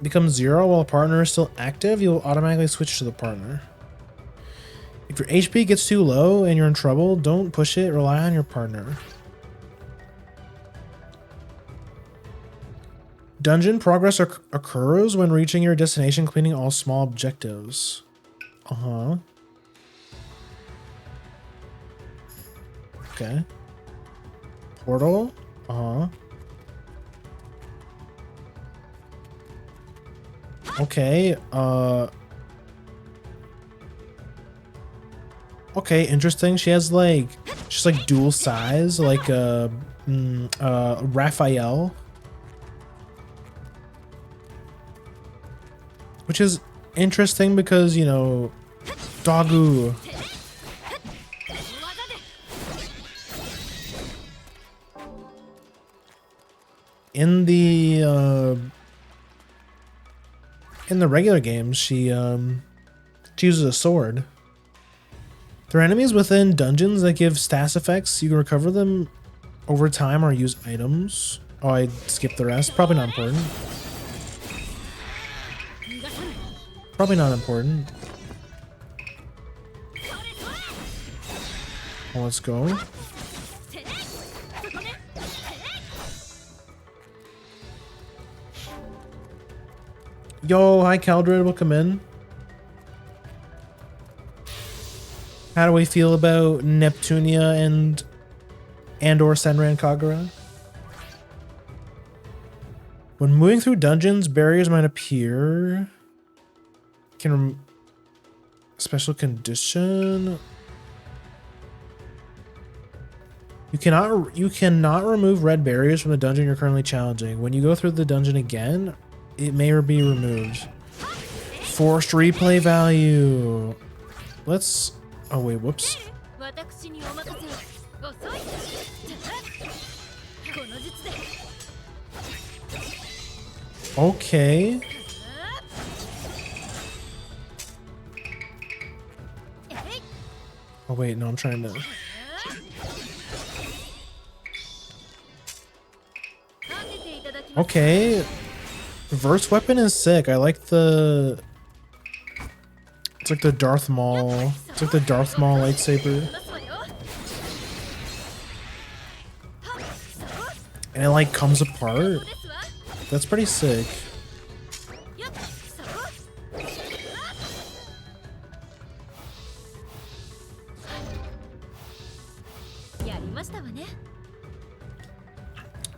becomes 0 while a partner is still active, you'll automatically switch to the partner. If your HP gets too low and you're in trouble, don't push it, rely on your partner. Dungeon progress occurs when reaching your destination, completing all small objectives. Uh-huh. Okay. Portal? Uh-huh. Okay, okay, interesting. She's like dual size, like Raphael. Which is interesting because, you know, Dogu. In the regular games, she uses a sword. There are enemies within dungeons that give stats effects. You can recover them over time or use items. Oh, I skipped the rest. Probably not important. Probably not important. Well, let's go. Yo, hi Caldred, welcome in. How do we feel about Neptunia and/or Senran Kagura? When moving through dungeons, barriers might appear. Special condition. You cannot remove red barriers from the dungeon you're currently challenging. When you go through the dungeon again, it may be removed. Forced replay value. Let's. Oh wait, whoops. Okay. Oh wait, no, I'm trying to. Okay. Reverse weapon is sick. I like the. It's like the Darth Maul. It's like the Darth Maul lightsaber. And it like comes apart. That's pretty sick.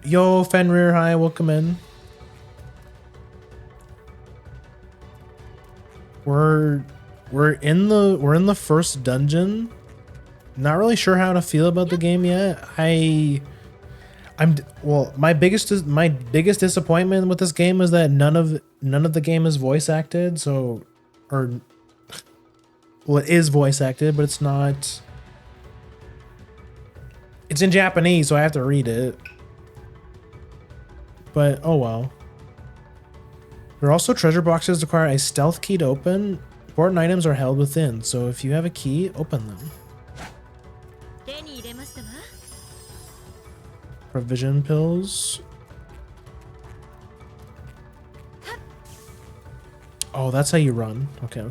Yo, Fenrir, hi, welcome in. We're in the first dungeon. Not really sure how to feel about the game yet. My biggest disappointment with this game is that none of the game is voice acted. So, it is voice acted, but it's not. It's in Japanese, so I have to read it. But oh well. There are also treasure boxes that require a stealth key to open. Important items are held within, so if you have a key, open them. Provision pills. Oh, that's how you run. Okay.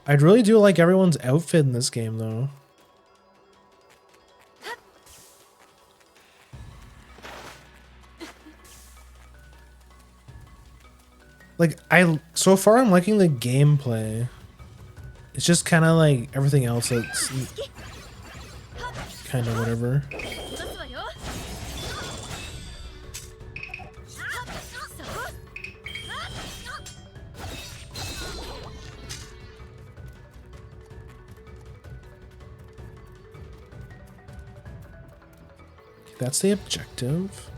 I really do like everyone's outfit in this game, though. Like, so far I'm liking the gameplay. It's just kind of like everything else that's kind of whatever. That's the objective.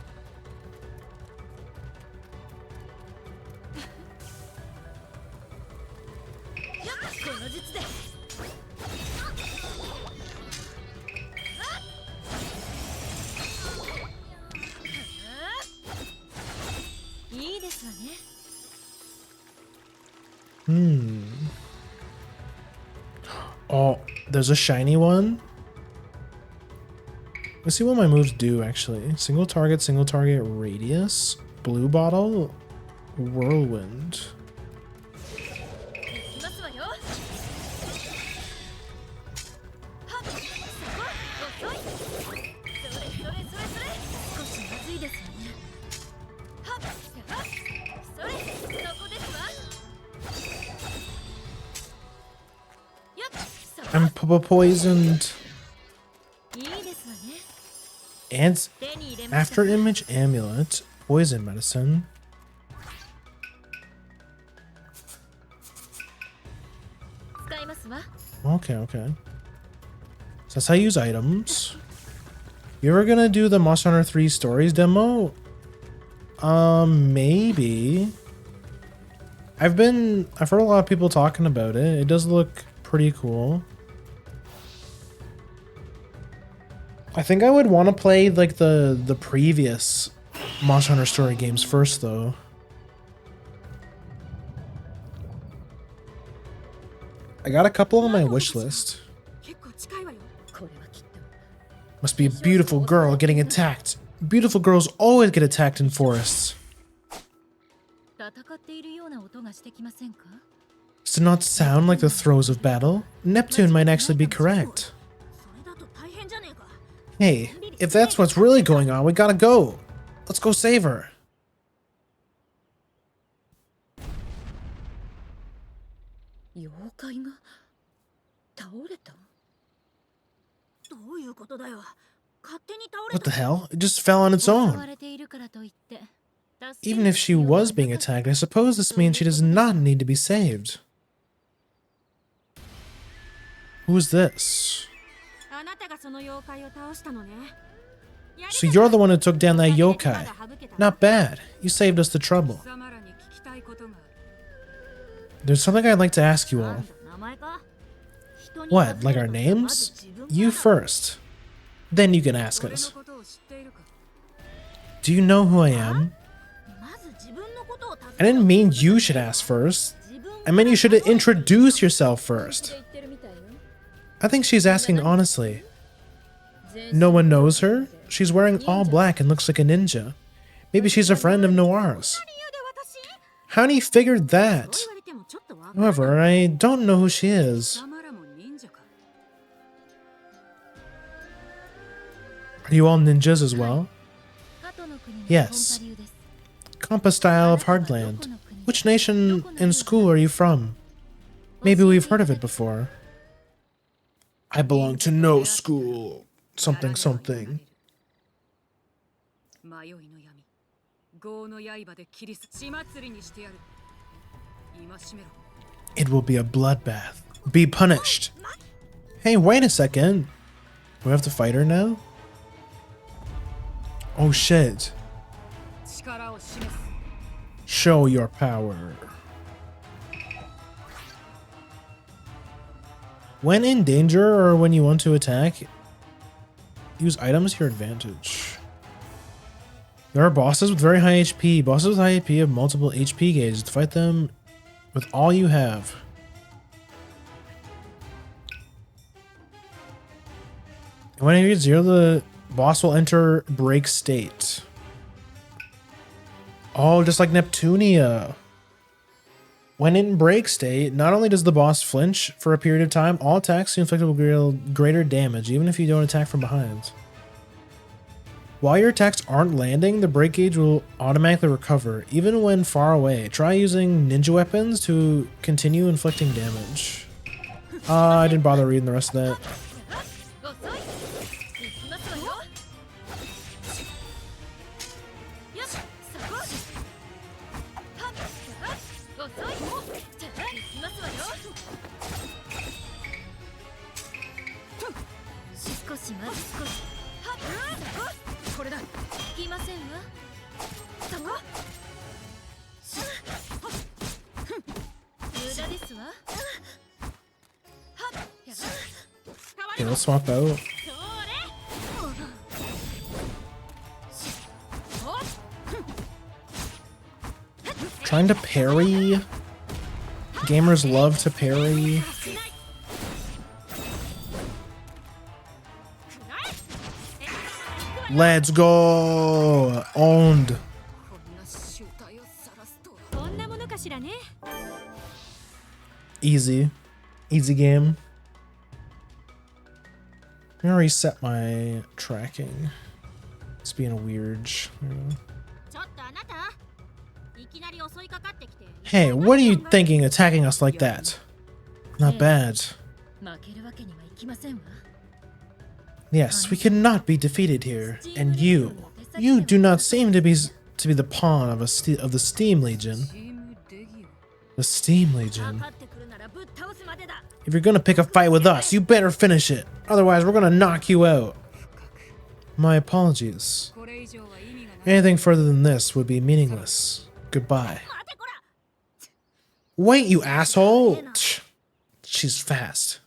Oh, there's a shiny one. Let's see what my moves do, actually. Single target, radius, blue bottle, whirlwind. I'm poisoned. And after image amulet, poison medicine. Okay, okay. So that's how you use items. You ever gonna do the Monster Hunter 3 Stories demo? Maybe. I've heard a lot of people talking about it. It does look pretty cool. I think I would want to play like the previous Monster Hunter Story games first, though. I got a couple on my wish list. Must be a beautiful girl getting attacked. Beautiful girls always get attacked in forests. Does it not sound like the throes of battle? Neptune might actually be correct. Hey, if that's what's really going on, we gotta go. Let's go save her. What the hell? It just fell on its own. Even if she was being attacked, I suppose this means she does not need to be saved. Who is this? So you're the one who took down that yokai. Not bad. You saved us the trouble. There's something I'd like to ask you all. What, like our names? You first. Then you can ask us. Do you know who I am? I didn't mean you should ask first. I meant you should introduce yourself first. I think she's asking honestly. No one knows her? She's wearing all black and looks like a ninja. Maybe she's a friend of Noir's. How do you figure that? However, I don't know who she is. Are you all ninjas as well? Yes. Compa style of Heartland. Which nation and school are you from? Maybe we've heard of it before. I belong to no school. Something, something. It will be a bloodbath. Be punished. Hey, wait a second. Do we have to fight her now? Oh shit. Show your power. When in danger or when you want to attack, use items to your advantage. There are bosses with very high HP. Bosses with high HP have multiple HP gauges. To fight them with all you have. When you reach 0, the boss will enter break state. Oh, just like Neptunia. When in break state, not only does the boss flinch for a period of time, all attacks inflicted will deal greater damage, even if you don't attack from behind. While your attacks aren't landing, the break gauge will automatically recover, even when far away. Try using ninja weapons to continue inflicting damage. I didn't bother reading the rest of that. Okay, let's swap out. Trying to parry. Gamers love to parry. Let's go! Owned. こんなものかしらね。 Easy. Easy game. I'm gonna reset my tracking. It's being a weird. ちょっとあなた。いきなり襲いかかってきて。 Hey, what are you thinking attacking us like that? Not bad. 負けるわけにはいきませんわ。 Yes, we cannot be defeated here. And you do not seem to be the pawn of the Steam Legion. The Steam Legion. If you're gonna pick a fight with us, you better finish it. Otherwise, we're gonna knock you out. My apologies. Anything further than this would be meaningless. Goodbye. Wait, you asshole! She's fast.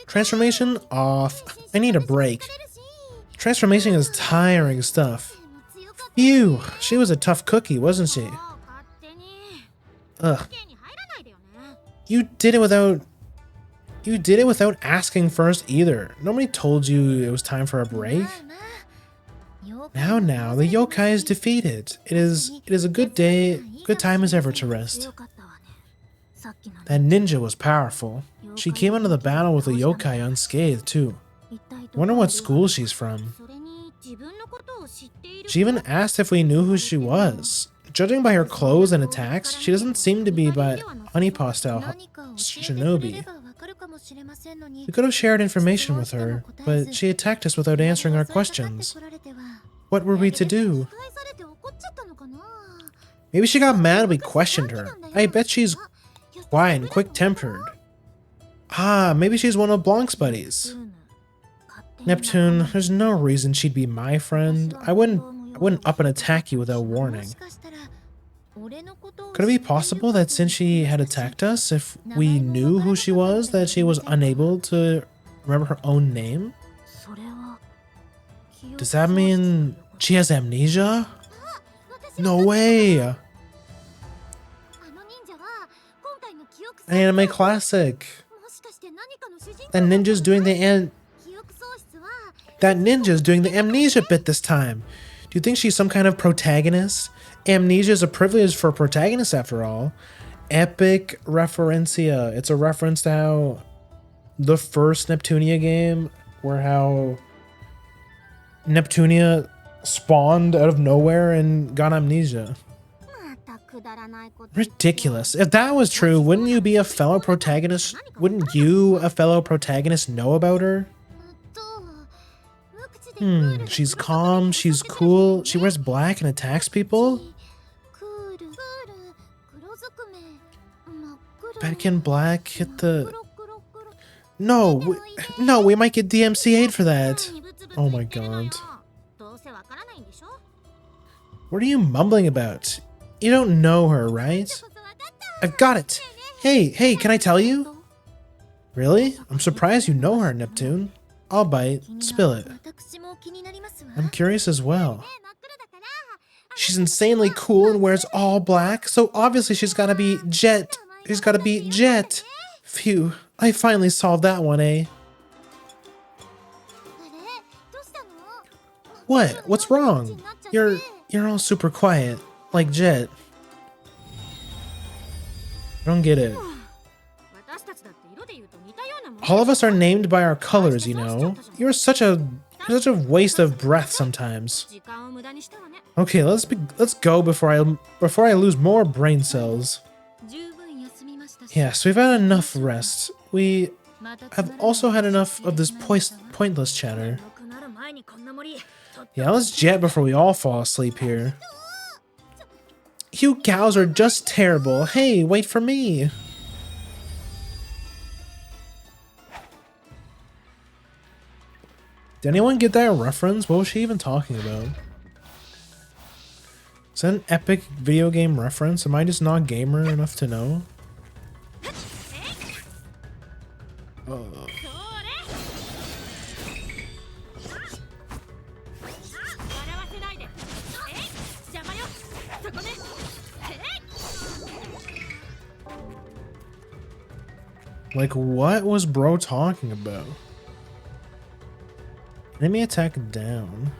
Transformation off. I need a break. Transformation is tiring stuff. Phew, she was a tough cookie, wasn't she? Ugh. You did it without asking first either. Nobody told you it was time for a break. Now, the yokai is defeated. It is a good time as ever to rest. That ninja was powerful. She came into the battle with a yokai unscathed too. Wonder what school she's from. She even asked if we knew who she was. Judging by her clothes and attacks, she doesn't seem to be by honeypot style shinobi. We could have shared information with her, but she attacked us without answering our questions. What were we to do? Maybe she got mad we questioned her. I bet she's quiet and quick-tempered. Ah, maybe she's one of Blanc's buddies. Neptune, there's no reason she'd be my friend. I wouldn't up and attack you without warning. Could it be possible that since she had attacked us, if we knew who she was, that she was unable to remember her own name? Does that mean she has amnesia? No way! An anime classic. That ninja's doing the amnesia bit this time. Do you think she's some kind of protagonist? Amnesia is a privilege for protagonists after all. Epic referencia. It's a reference to how the first Neptunia game, where how Neptunia spawned out of nowhere and got amnesia. Ridiculous. If that was true, wouldn't you, a fellow protagonist know about her? She's calm, she's cool, she wears black and attacks people? Back in black, hit the... No, we might get DMCA'd for that. Oh my god. What are you mumbling about? You don't know her, right? I've got it! Hey, can I tell you? Really? I'm surprised you know her, Neptune. I'll bite. Spill it. I'm curious as well. She's insanely cool and wears all black, so obviously she's gotta be Jet. She's gotta be Jet. Phew, I finally solved that one, eh? What? What's wrong? You're all super quiet, like Jet. I don't get it. All of us are named by our colors, you know. You're such a waste of breath sometimes. Okay, let's go before I lose more brain cells. Yes, we've had enough rest. We have also had enough of this pointless chatter. Yeah, let's jet before we all fall asleep here. You gals are just terrible. Hey, wait for me. Did anyone get that reference? What was she even talking about? Is that an epic video game reference? Am I just not gamer enough to know? Like, what was bro talking about? Enemy attack down.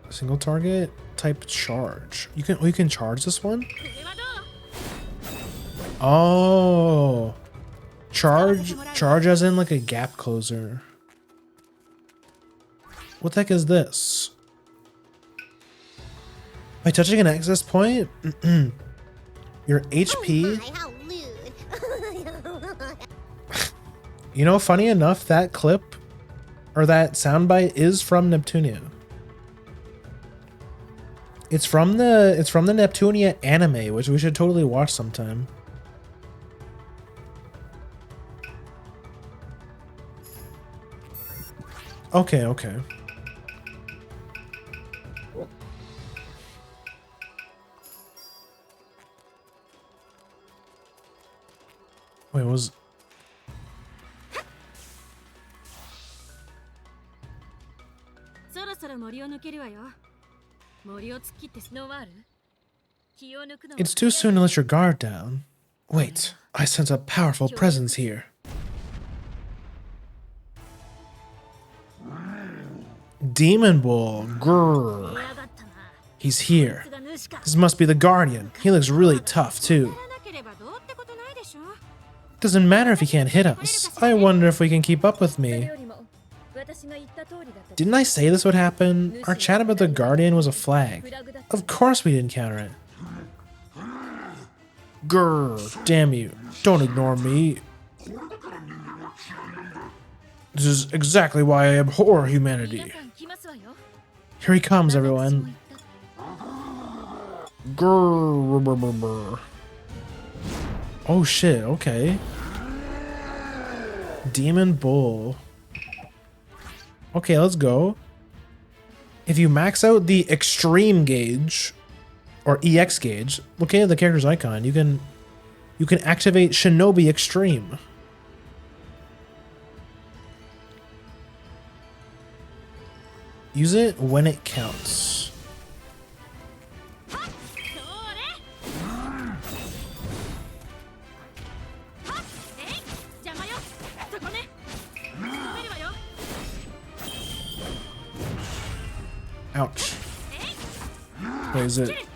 Single target type charge. You can charge this one? Oh. Charge as in like a gap closer. What the heck is this? By touching an access point, your HP. You know, funny enough, that clip or that soundbite is from Neptunia. It's from the Neptunia anime, which we should totally watch sometime. Okay, okay. Wait, was... It's too soon to let your guard down. Wait, I sense a powerful presence here. Demon Bull, grrr. He's here. This must be the Guardian. He looks really tough, too. Doesn't matter if he can't hit us. I wonder if we can keep up with me. Didn't I say this would happen? Our chat about the Guardian was a flag. Of course we didn't counter it. Grrr, damn you. Don't ignore me. This is exactly why I abhor humanity. Here he comes, everyone. Grrr. Oh shit, okay. Demon Bull. Okay, let's go. If you max out the extreme gauge or EX gauge, looking at the character's icon, you can activate Shinobi Extreme. Use it when it counts. Ouch. Wait, is it?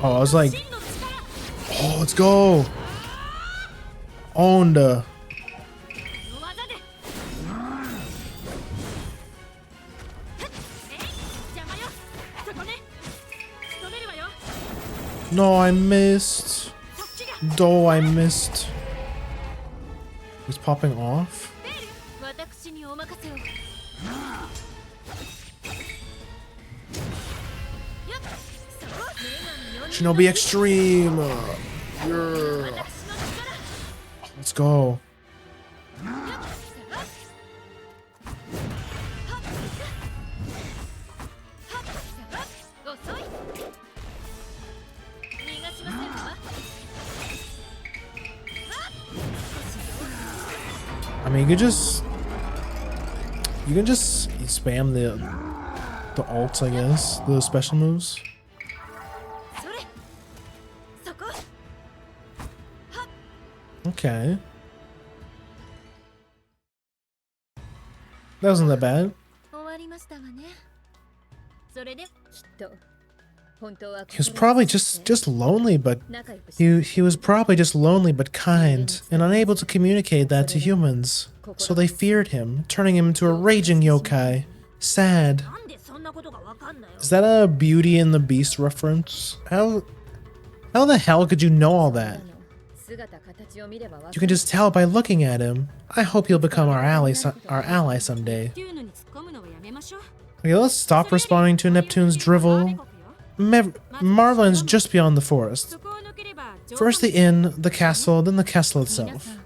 Oh, I was like, oh, let's go. Owned. No, I missed. Though I missed. He's popping off. Shinobi Extreme. Yeah. Let's go. I mean, you can just spam the ults, I guess, the special moves. Okay. That wasn't that bad. He was probably just lonely, but he was probably just lonely but kind and unable to communicate that to humans. So they feared him, turning him into a raging yokai. Sad. Is that a Beauty and the Beast reference? How the hell could you know all that? You can just tell by looking at him. I hope he'll become our ally someday. Okay, let's stop responding to Neptune's drivel. Marlin's just beyond the forest. First the inn, the castle, then the castle itself.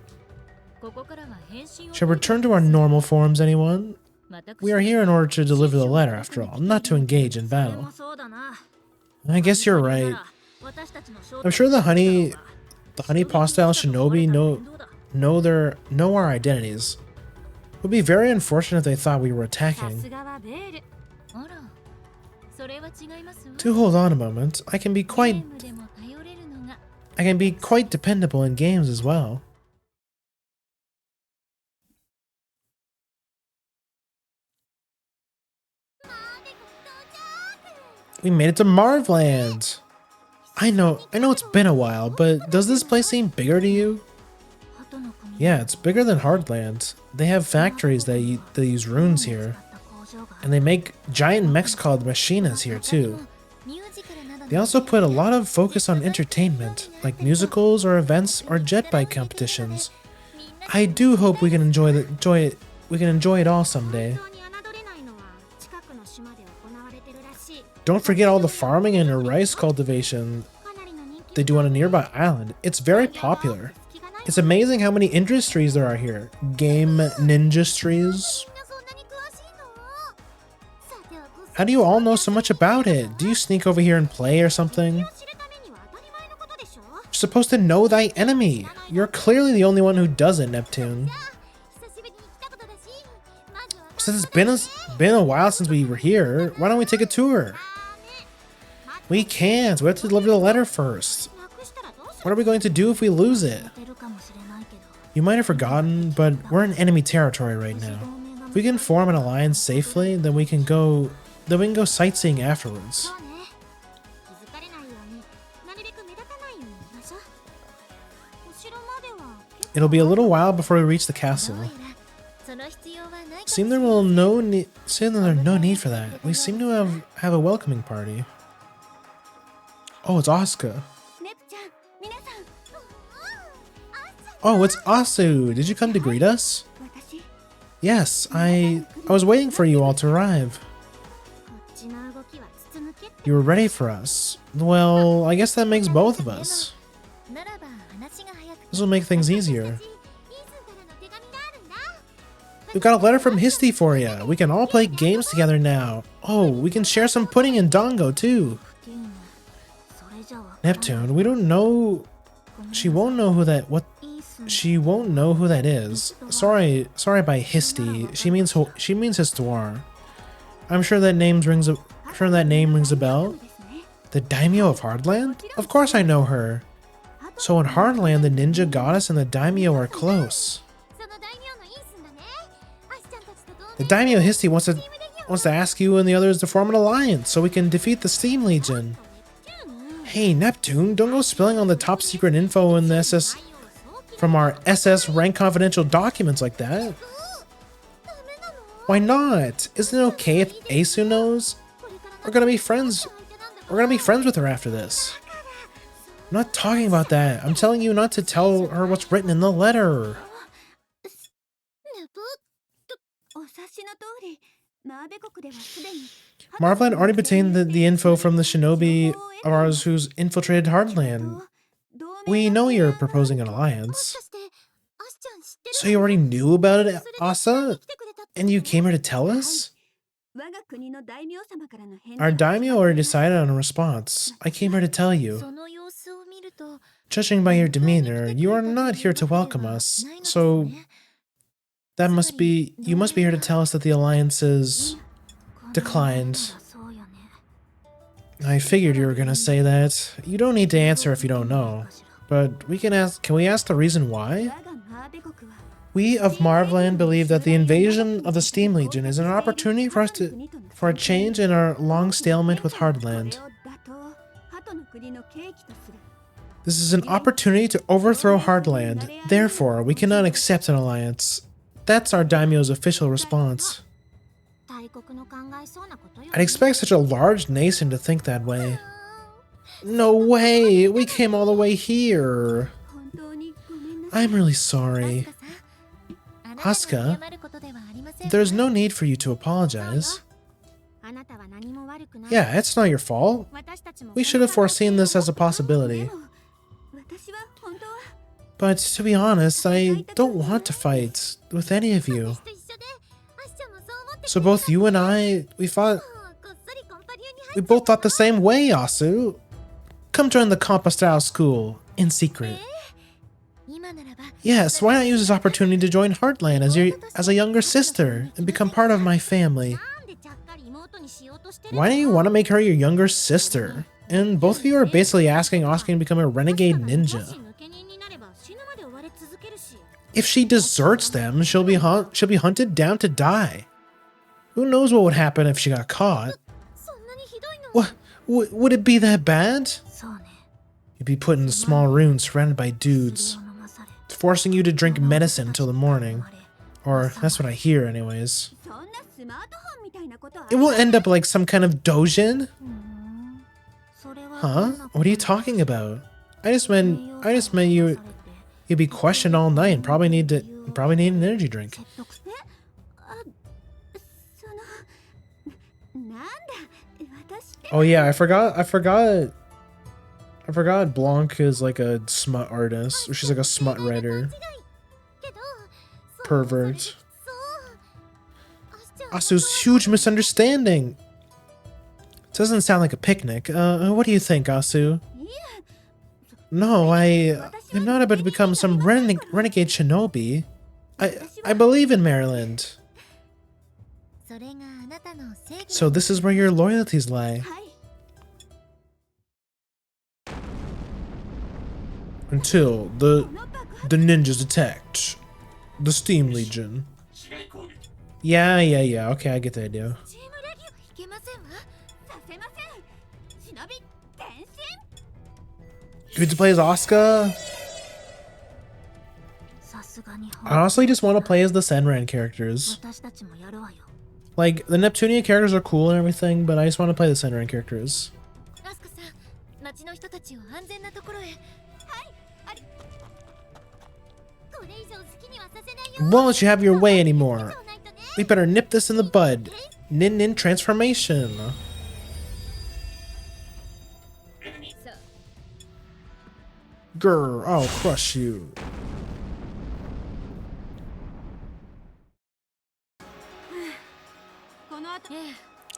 Shall we return to our normal forms, anyone? We are here in order to deliver the letter, after all, not to engage in battle. I guess you're right. I'm sure the honey style shinobi know our identities. It would be very unfortunate if they thought we were attacking. To hold on a moment, I can be quite I can be quite dependable in games as well. We made it to Marvland! I know it's been a while, but does this place seem bigger to you? Yeah, it's bigger than Hardland. They have factories that use runes here. And they make giant mechs called machinas here too. They also put a lot of focus on entertainment, like musicals or events or jet bike competitions. I do hope we can enjoy it all someday. Don't forget all the farming and rice cultivation they do on a nearby island. It's very popular. It's amazing how many industries there are here. Game ninjustries. How do you all know so much about it? Do you sneak over here and play or something? You're supposed to know thy enemy. You're clearly the only one who doesn't, Neptune. Since it's been a while since we were here, why don't we take a tour? We can't. We have to deliver the letter first. What are we going to do if we lose it? You might have forgotten, but we're in enemy territory right now. If we can form an alliance safely, then we can go sightseeing afterwards. It'll be a little while before we reach the castle. Seems there's no need for that. We seem to have a welcoming party. Oh, it's Asuka. Oh, it's Asu. Did you come to greet us? Yes, I was waiting for you all to arrive. You were ready for us. Well, I guess that makes both of us. This will make things easier. We've got a letter from Histy for you. We can all play games together now. Oh, we can share some pudding and dongo too. Neptune, we don't know. She won't know who that is. Sorry by Histy. She means Histoire. I'm sure that name rings a bell. The daimyo of Hardland? Of course I know her. So in Hardland, the ninja goddess and the daimyo are close. The daimyo Histy wants to ask you and the others to form an alliance so we can defeat the Steam Legion. Hey Neptune, don't go spilling on the top secret info in the SS from our SS rank confidential documents like that. Why not? Isn't it okay if Asu knows? We're gonna be friends with her after this. I'm not talking about that. I'm telling you not to tell her what's written in the letter. Marvland already obtained the info from the shinobi of ours who's infiltrated Hardland. We know you're proposing an alliance. So you already knew about it, Asa? And you came here to tell us? Our daimyo already decided on a response. I came here to tell you. Judging by your demeanor, you are not here to welcome us. So you must be here to tell us that the alliance is declined. I figured you were gonna say that. You don't need to answer if you don't know. But can we ask the reason why? We of Marvland believe that the invasion of the Steam Legion is an opportunity for a change in our long stalemate with Hardland. This is an opportunity to overthrow Hardland. Therefore, we cannot accept an alliance. That's our daimyo's official response. I'd expect such a large nation to think that way. No way! We came all the way here! I'm really sorry. Asuka, there's no need for you to apologize. Yeah, it's not your fault. We should have foreseen this as a possibility. But to be honest, I don't want to fight with any of you. So both you and I, we both thought the same way, Asu. Come join the Compa Style School, in secret. Yes, why not use this opportunity to join Heartland as a younger sister and become part of my family? Why do you want to make her your younger sister? And both of you are basically asking Asuka to become a renegade ninja. If she deserts them, she'll be hunted down to die. Who knows what would happen if she got caught? What? Would it be that bad? You'd be put in a small room surrounded by dudes, forcing you to drink medicine until the morning. Or that's what I hear anyways. It will end up like some kind of dojin? Huh? What are you talking about? I just meant you'd be questioned all night and probably need an energy drink. Oh yeah, I forgot Blanc is like a smut artist, or she's like a smut writer. Pervert. Asu's huge misunderstanding. It doesn't sound like a picnic. What do you think, Asu? No, I'm not about to become some renegade shinobi. I believe in Maryland. So this is where your loyalties lie. Until the ninjas attacked the Steam Legion. Yeah. Okay, I get the idea. You get to play as Asuka? I honestly just want to play as the Senran characters. Like, the Neptunia characters are cool and everything, but I just want to play the Senran characters. Won't let you have your way anymore. We better nip this in the bud. Nin transformation. Grr, I'll crush you.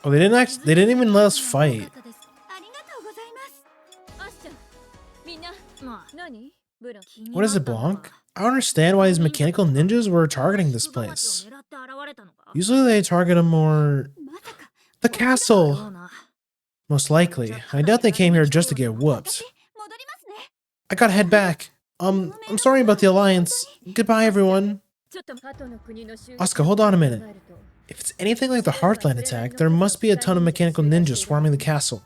Oh, they didn't even let us fight. What is it, Blanc? I don't understand why these mechanical ninjas were targeting this place. Usually they target the castle. Most likely. I doubt they came here just to get whooped. I gotta head back. I'm sorry about the alliance. Goodbye, everyone. Asuka, hold on a minute. If it's anything like the Heartland attack, there must be a ton of mechanical ninjas swarming the castle.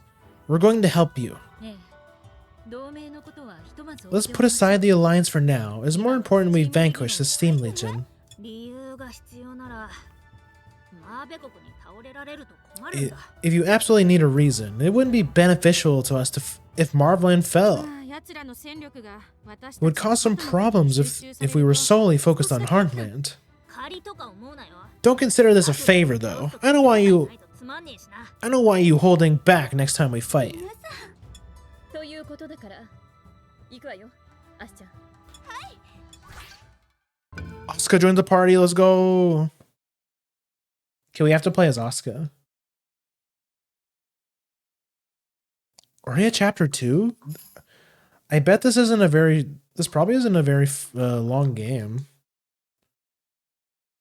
We're going to help you. Let's put aside the alliance for now. It's more important we vanquish the Steam Legion. If you absolutely need a reason, it wouldn't be beneficial to us if Marveland fell. It would cause some problems if we were solely focused on Heartland. Don't consider this a favor, though. I don't want you holding back next time we fight. Asuka joined the party, let's go. Okay, we have to play as Asuka. Are we at chapter 2? I bet this probably isn't a very long game.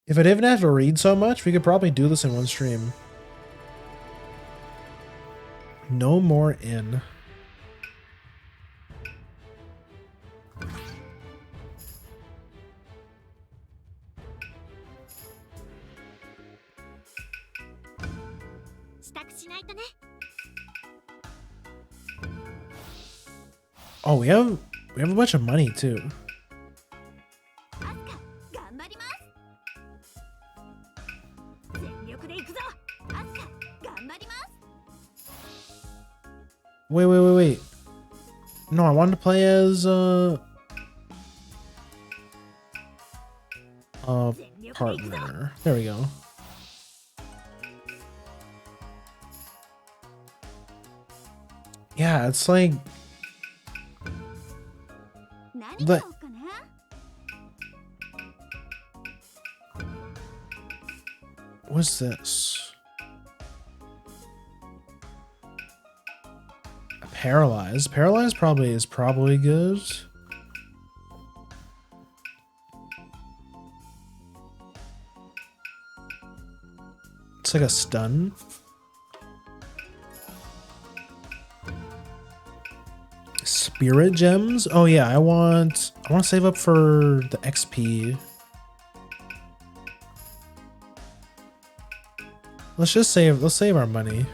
If I didn't have to read so much, we could probably do this in one stream. No more in. Oh, we have a bunch of money too. Wait. No, I wanted to play as partner. There we go. Yeah, it's like what's this? Paralyzed. Paralyzed is probably good. It's like a stun. Spirit gems? Oh yeah, I want to save up for the XP. Let's save our money.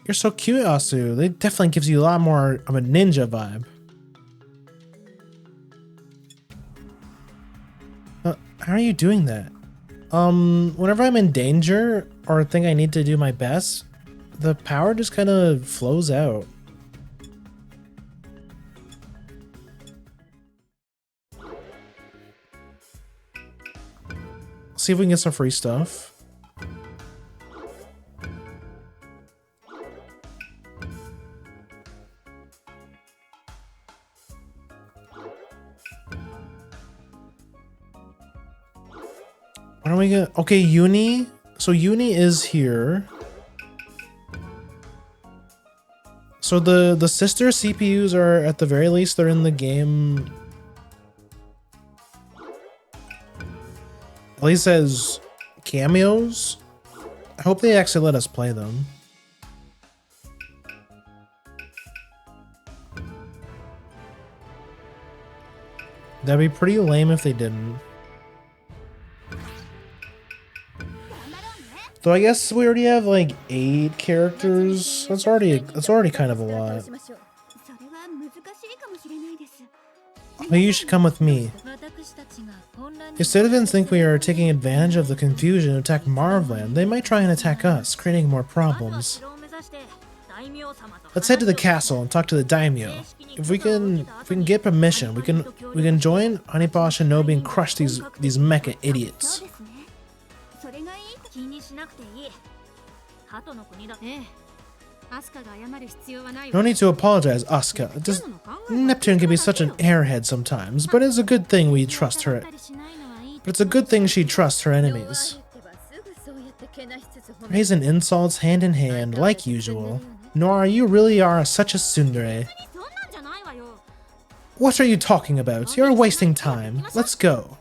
You're so cute, Asu. They definitely gives you a lot more of a ninja vibe. How are you doing that? Whenever I'm in danger or think I need to do my best, the power just kind of flows out. See if we can get some free stuff. What are we gonna? Okay, Uni. So Uni is here. So the sister CPUs are at the very least they're in the game. At least as cameos. I hope they actually let us play them. That'd be pretty lame if they didn't. Though I guess we already have like 8 characters. That's already kind of a lot. Oh, you should come with me. If citizens think we are taking advantage of the confusion and attack Marvland, they might try and attack us, creating more problems. Let's head to the castle and talk to the daimyo. If we can get permission, we can join Honeypaw Shinobi and crush these mecha idiots. No need to apologize, Asuka. Neptune can be such an airhead sometimes, but it's a good thing we trust her. But it's a good thing she trusts her enemies. Praise and insults hand in hand, like usual. Nora, you really are such a tsundere. What are you talking about? You're wasting time. Let's go.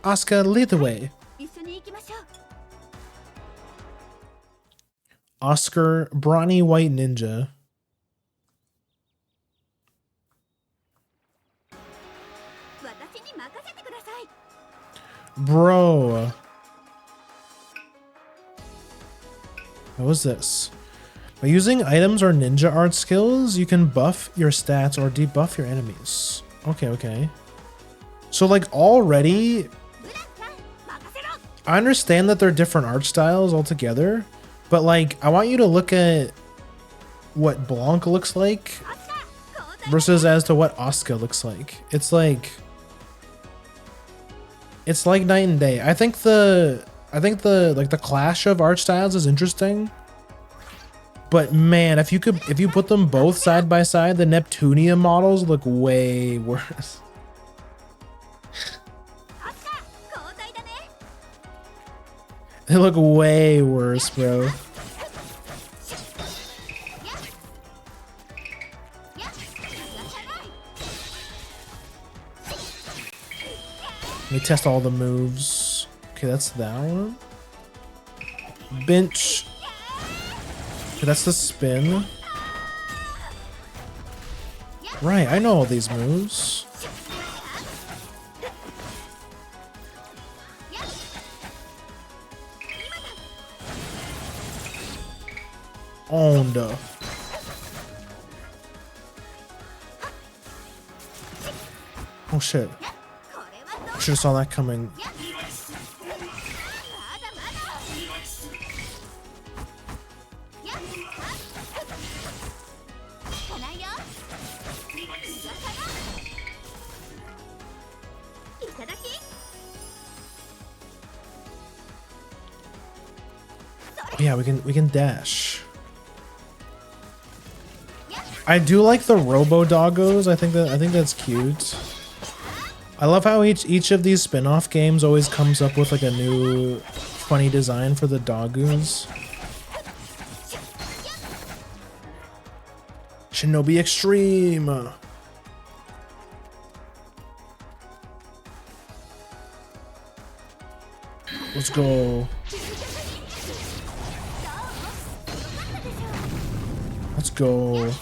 Asuka, lead the way. Oscar, brawny white ninja. Bro. What was this? By using items or ninja art skills, you can buff your stats or debuff your enemies. Okay. So like already, I understand that they're different art styles altogether, but like I want you to look at what Blanc looks like versus as to what Asuka looks like. It's like night and day. I think the clash of art styles is interesting. But man, if you put them both side by side, the Neptunia models look way worse. They look way worse, bro. Let me test all the moves. Okay, that's that one. Bench. Okay, that's the spin. Right, I know all these moves. Oh no. Oh shit. Should have saw that coming. Yeah, we can dash. I do like the Robo Doggos. I think that's cute. I love how each of these spin-off games always comes up with like a new funny design for the Doggos. Shinobi Extreme. Let's go. Let's go.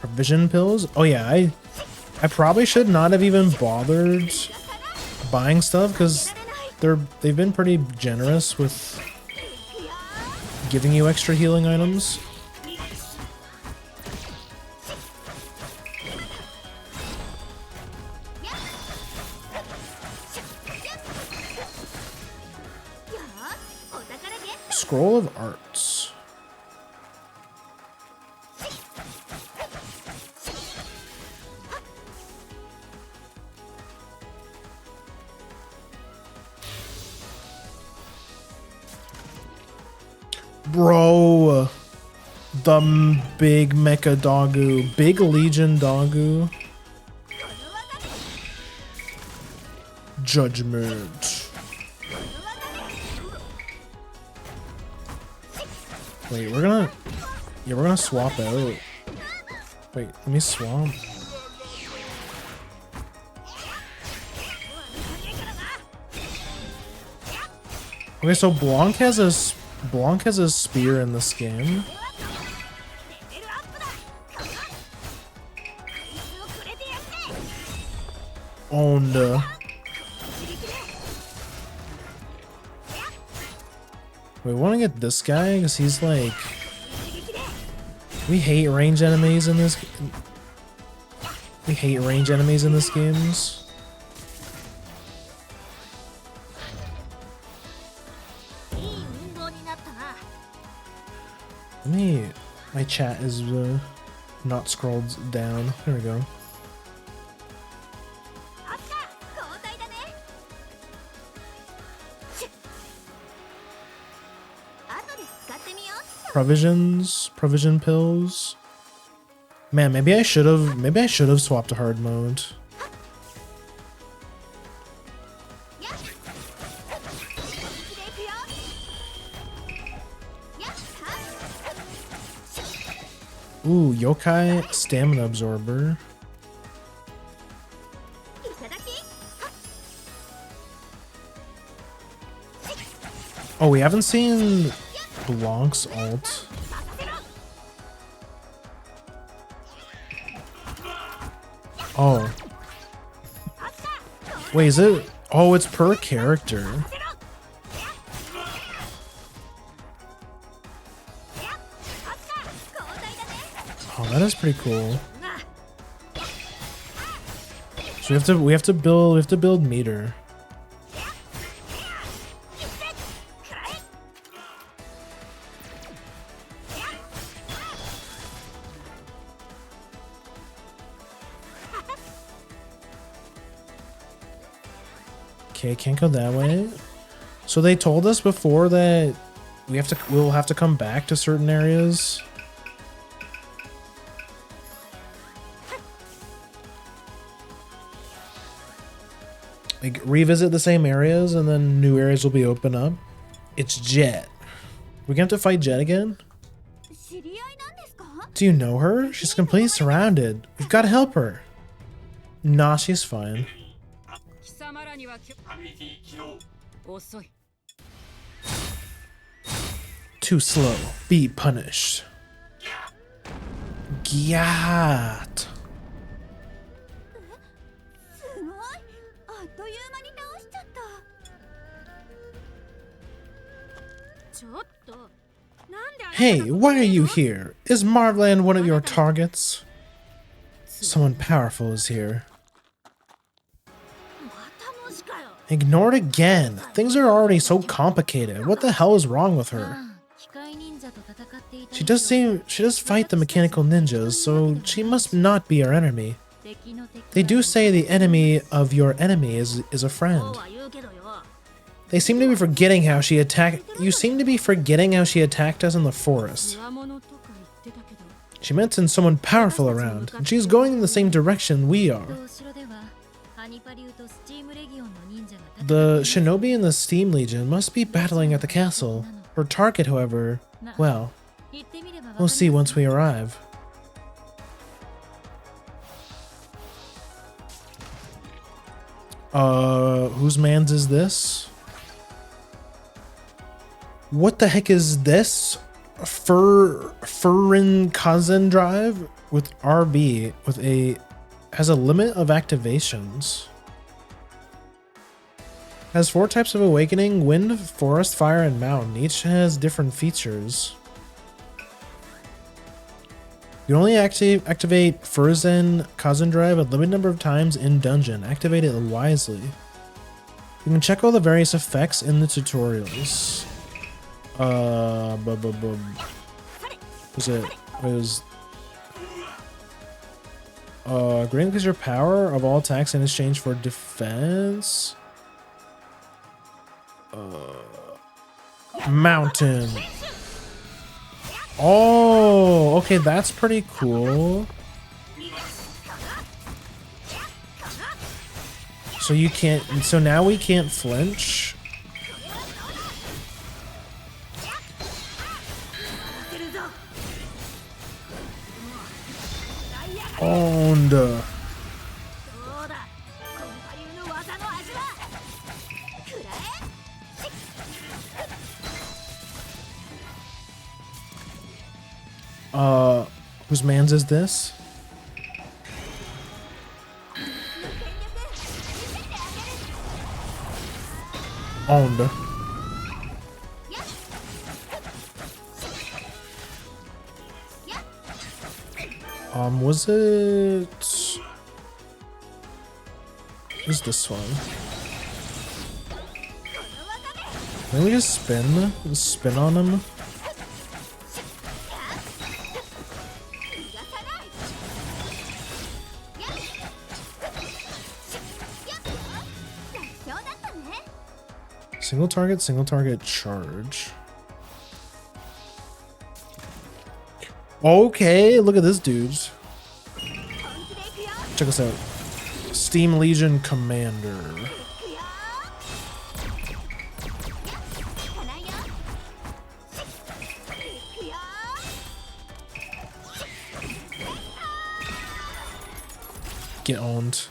Provision pills? Oh yeah, I probably should not have even bothered buying stuff because they've been pretty generous with giving you extra healing items. Scroll of Arts. Bro, the big mecha doggo, big legion doggo. Judgment. Wait, we're gonna swap out. Wait, let me swap. Okay, so Blanc has a spear in this game. Owned. We want to get this guy because he's like. We hate range enemies in this. We hate range enemies in this games. Let me. My chat is not scrolled down. There we go. Provision pills. Man, maybe I should have swapped to hard mode. Ooh, yokai stamina absorber. Oh, we haven't seen Blanc's ult. Oh. Wait, is it? Oh, it's per character. Oh, that is pretty cool. So we have to build meter. Okay, can't go that way. So they told us before that we'll have to come back to certain areas. Like revisit the same areas and then new areas will be open up. It's Jet. We're gonna have to fight Jet again? Do you know her? She's completely surrounded. We've got to help her. Nah, she's fine. Too slow. Be punished. Gyat. Hey, why are you here? Is Marvland one of your targets? Someone powerful is here. Ignored again. Things are already so complicated. What the hell is wrong with her? She does fight the mechanical ninjas, so she must not be our enemy. They do say the enemy of your enemy is a friend. They seem to be forgetting how she attacked. You seem to be forgetting how she attacked us in the forest. 弱者とか言ってたけど She mentioned someone powerful around, and she's going in the same direction we are. 後ろではハニパリウとスチームレギオンの忍者が戦って The shinobi and the Steam Legion must be battling at the castle. Her target, however, well, 言ってみればわかり we'll ます see once we arrive. Whose man's is this? What the heck is this? Furin Kazan drive with RB with has a limit of activations. Has 4 types of awakening: wind, forest, fire, and mountain. Each has different features. You can only activate Furzan Kazan Drive a limited number of times in dungeon. Activate it wisely. You can check all the various effects in the tutorials. Was it? It was. Greatly increase your power of all attacks in exchange for defense. Mountain. Oh, okay, that's pretty cool. So you can't. So now we can't flinch. Owned. どうだコンパリウの技の味はくらえ Whose man's is this? Owned. Was it? Who's this one? Can we just spin? Just spin on him? Single target charge. Okay, look at this dude. Check us out. Steam Legion Commander. Get owned.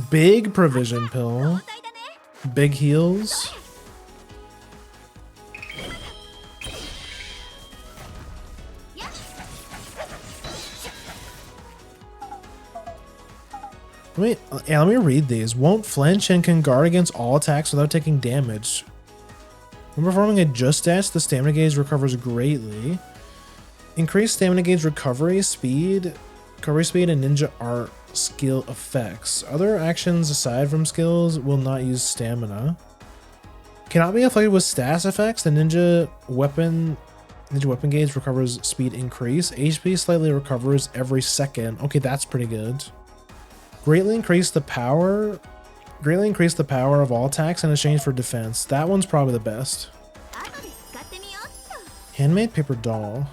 Big provision pill. Big heals. Let me read these. Won't flinch and can guard against all attacks without taking damage. When performing a just dash, the stamina gauge recovers greatly. Increased stamina gauge recovery speed, and ninja art skill effects. Other actions aside from skills will not use stamina. Cannot be afflicted with status effects. The ninja weapon gauge recovers speed increase. HP slightly recovers every second. Okay, that's pretty good. Greatly increase the power of all attacks in exchange for defense. That one's probably the best. Handmade paper doll.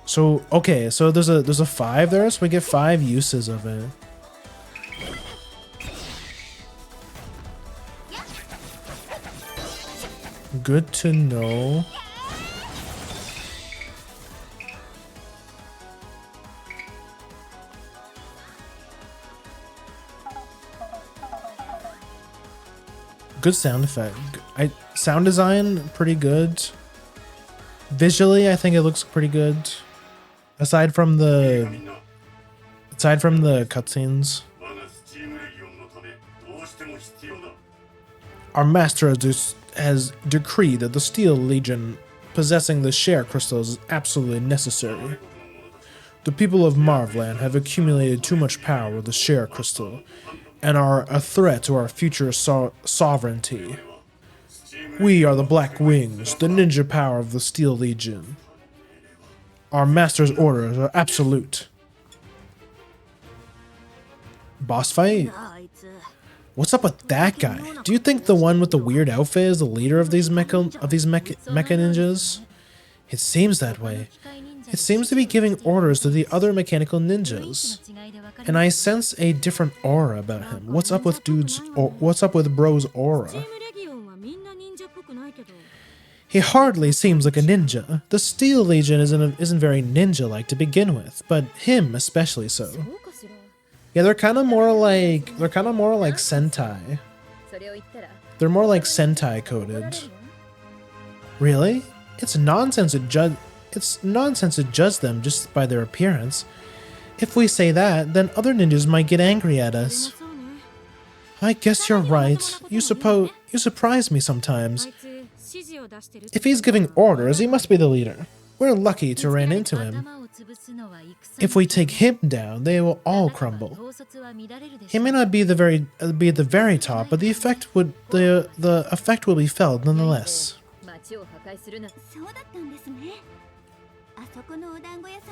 So okay, so there's a 5 there, so we get 5 uses of it. Good to know. Good sound effect. Sound design pretty good. Visually, I think it looks pretty good. Aside from the cutscenes. Our master has decreed that the Steel Legion possessing the share crystals is absolutely necessary. The people of Marvland have accumulated too much power with the share crystal and are a threat to our future sovereignty. We are the Black Wings, the ninja power of the Steel Legion. Our master's orders are absolute. Boss fight? What's up with that guy? Do you think the one with the weird outfit is the leader of these mecha ninjas? It seems that way. It seems to be giving orders to the other mechanical ninjas. And I sense a different aura about him. What's up with what's up with bro's aura? He hardly seems like a ninja. The Steel Legion isn't very ninja-like to begin with, but him especially so. Yeah, they're kind of more like Sentai. They're more like Sentai coded. Really? It's nonsense to judge them just by their appearance. If we say that, then other ninjas might get angry at us. I guess you're right. You surprise me sometimes. If he's giving orders, he must be the leader. We're lucky to run into him. If we take him down, they will all crumble. He may not be at the very top, but the effect will be felt nonetheless.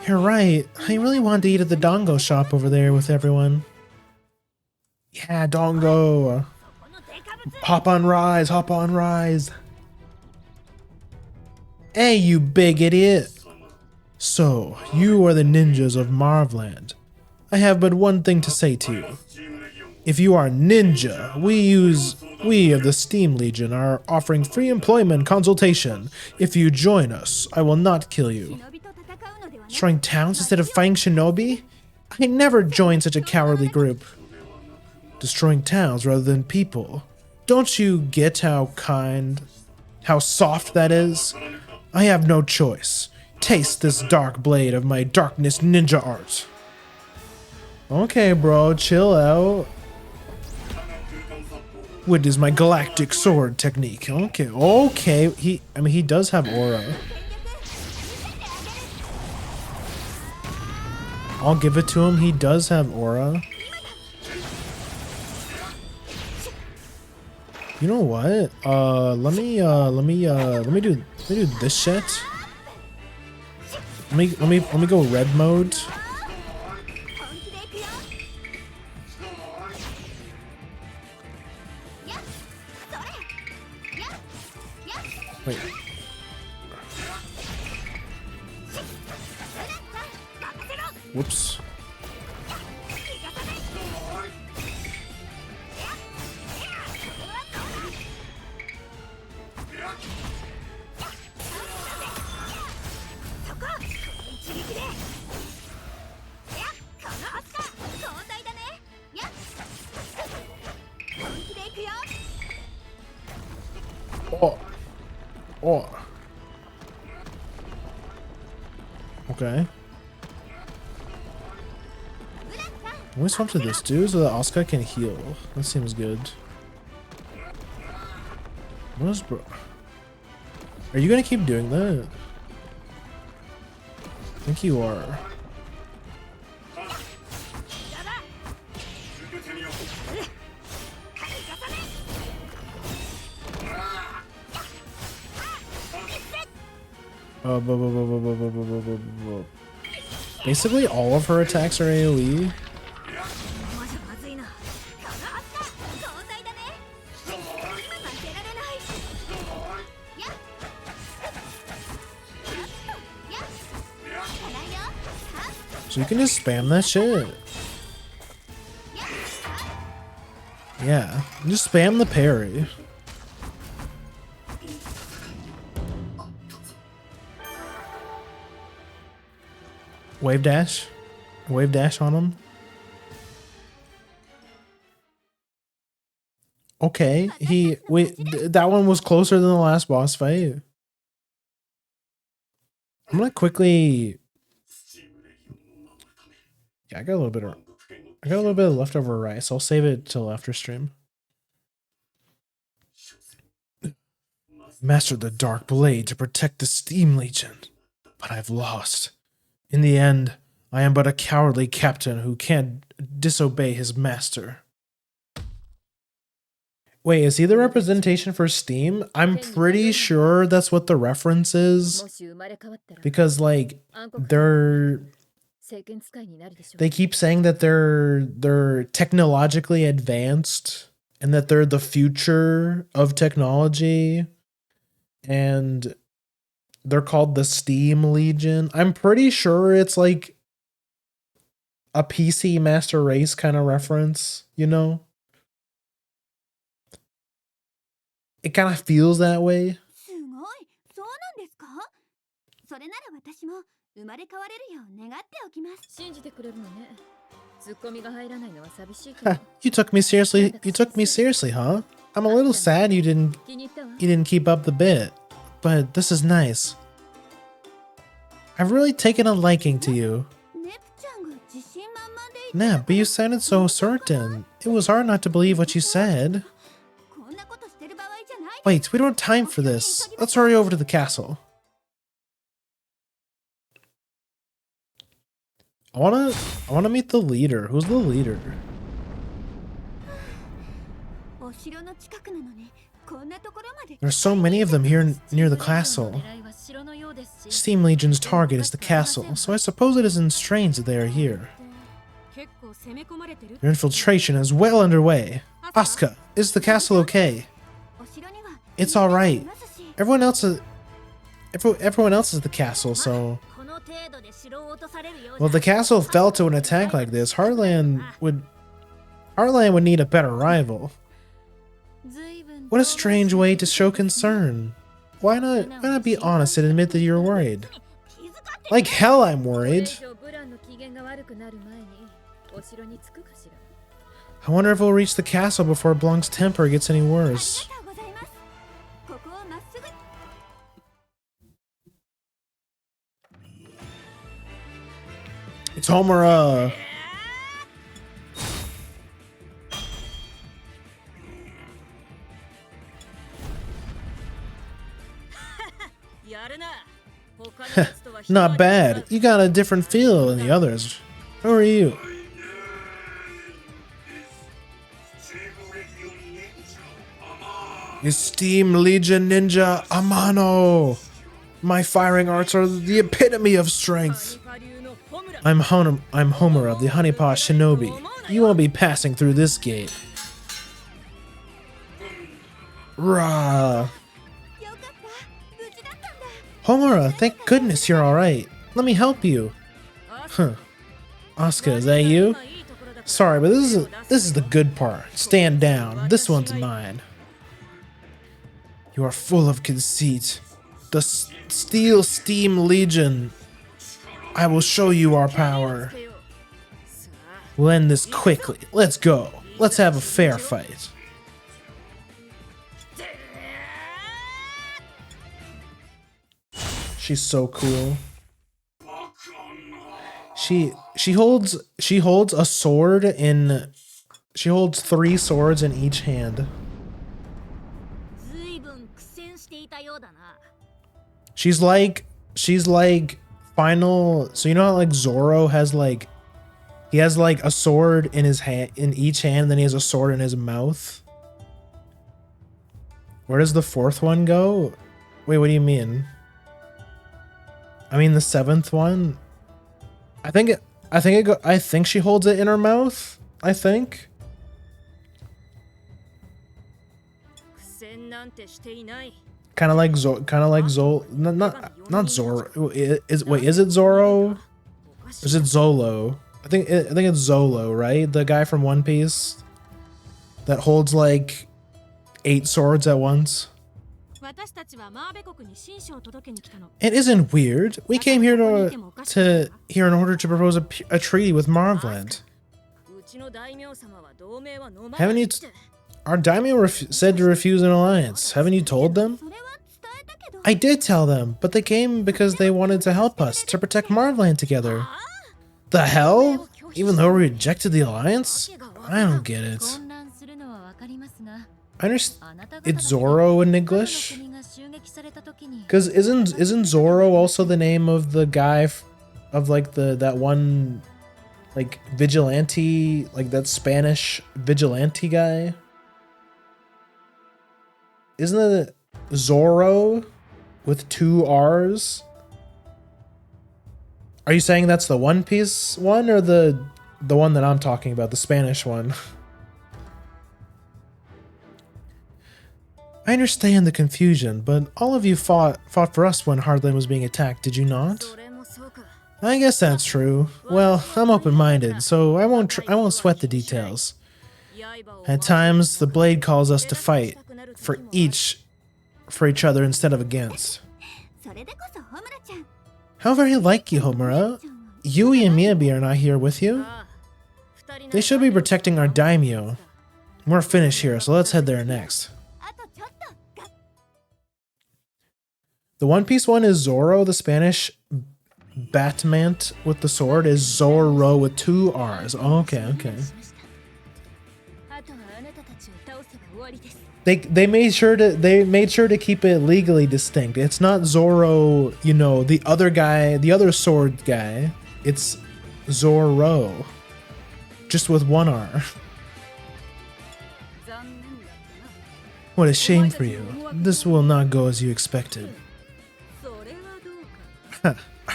You're right. I really wanted to eat at the Dongo shop over there with everyone. Yeah, Dongo. Hop on Rise, hop on Rise. Hey, you big idiot. So, you are the ninjas of Marvland. I have but one thing to say to you. If you are ninja, we of the Steam Legion are offering free employment consultation. If you join us, I will not kill you. Destroying towns instead of fighting shinobi? I never joined such a cowardly group. Destroying towns rather than people. Don't you get how soft that is? I have no choice. Taste this dark blade of my darkness ninja art. Okay, bro, chill out. What is my galactic sword technique? Okay. He does have aura. I'll give it to him. He does have aura. You know what? Let me do this shit. Let me go red mode. Wait. Whoops. Oh. Okay. Let me swap to this dude so that Asuka can heal. That seems good. What is bro? Are you gonna keep doing that? I think you are. Basically, all of her attacks are AoE. So you can just spam that shit. Yeah, just spam the parry. Wave dash on him. Okay, that one was closer than the last boss fight. I'm gonna quickly. Yeah, I got a little bit of leftover rice. I'll save it till after stream. mastered the Dark Blade to protect the Steam Legion, but I've lost. In the end, I am but a cowardly captain who can't disobey his master. Wait, is he the representation for Steam? I'm pretty sure that's what the reference is. Because, like, they keep saying that they're technologically advanced and that they're the future of technology. And they're called the Steam Legion. I'm pretty sure it's like a PC Master Race kind of reference, you know? It kind of feels that way. You took me seriously. You took me seriously, huh? I'm a little sad you didn't keep up the bit, but this is nice. I've really taken a liking to you. Nah, but you sounded so certain. It was hard not to believe what you said. Wait, we don't have time for this. Let's hurry over to the castle. I wanna meet the leader. Who's the leader? There's so many of them here near the castle. Steam Legion's target is the castle, so I suppose it isn't strange that they are here. Your infiltration is well underway. Asuka, is the castle okay? It's alright. Everyone else is at the castle, so... Well, if the castle fell to an attack like this, Heartland would need a better rival. What a strange way to show concern. Why not be honest and admit that you're worried? Like hell I'm worried. I wonder if we'll reach the castle before Blanc's temper gets any worse. It's Homura. Not bad. You got a different feel than the others. Who are you? Steam Legion Ninja Amano. My firing arts are the epitome of strength. I'm Homura, the Honeypot Shinobi. You won't be passing through this gate. Rah. Homura, thank goodness you're alright. Let me help you. Huh. Asuka, is that you? Sorry, but this is the good part. Stand down. This one's mine. You are full of conceit. The Steel Steam Legion. I will show you our power. We'll end this quickly. Let's go. Let's have a fair fight. She's so cool. She holds a sword in. She holds 3 swords in each hand. She's like final. So you know how like Zoro has like, he has like a sword in his hand, in each hand, and then he has a sword in his mouth. Where does the 4th one go? Wait, what do you mean? I mean the 7th one. I think she holds it in her mouth. I think. Kind of like Zolo. Not Zoro. Is it Zoro? Is it Zolo? I think it's Zolo, right? The guy from One Piece that holds like 8 swords at once. It isn't weird. We came here in order to propose a treaty with Marvland. Haven't you? Our daimyo said to refuse an alliance. Haven't you told them? I did tell them, but they came because they wanted to help us to protect Marvland together. The hell? Even though we rejected the alliance? I don't get it. I understand. It's Zoro in English? Because isn't Zoro also the name of the guy of like that one like vigilante, like that Spanish vigilante guy? Isn't it Zorro with 2 R's? Are you saying that's the One Piece one or the one that I'm talking about, the Spanish one? I understand the confusion, but all of you fought for us when Hardland was being attacked, did you not? I guess that's true. Well, I'm open-minded, so I won't sweat the details. At times, the blade calls us to fight for each other instead of against. How very like you, Homura. Yui and Miyabi are not here with you. They should be protecting our daimyo. We're finished here, so let's head there next. The One Piece one is Zoro. The Spanish Batman with the sword is Zorro with 2 R's. Oh, okay. They made sure to keep it legally distinct. It's not Zoro, you know, the other guy, the other sword guy. It's Zorro, just with 1 R. What a shame for you. This will not go as you expected.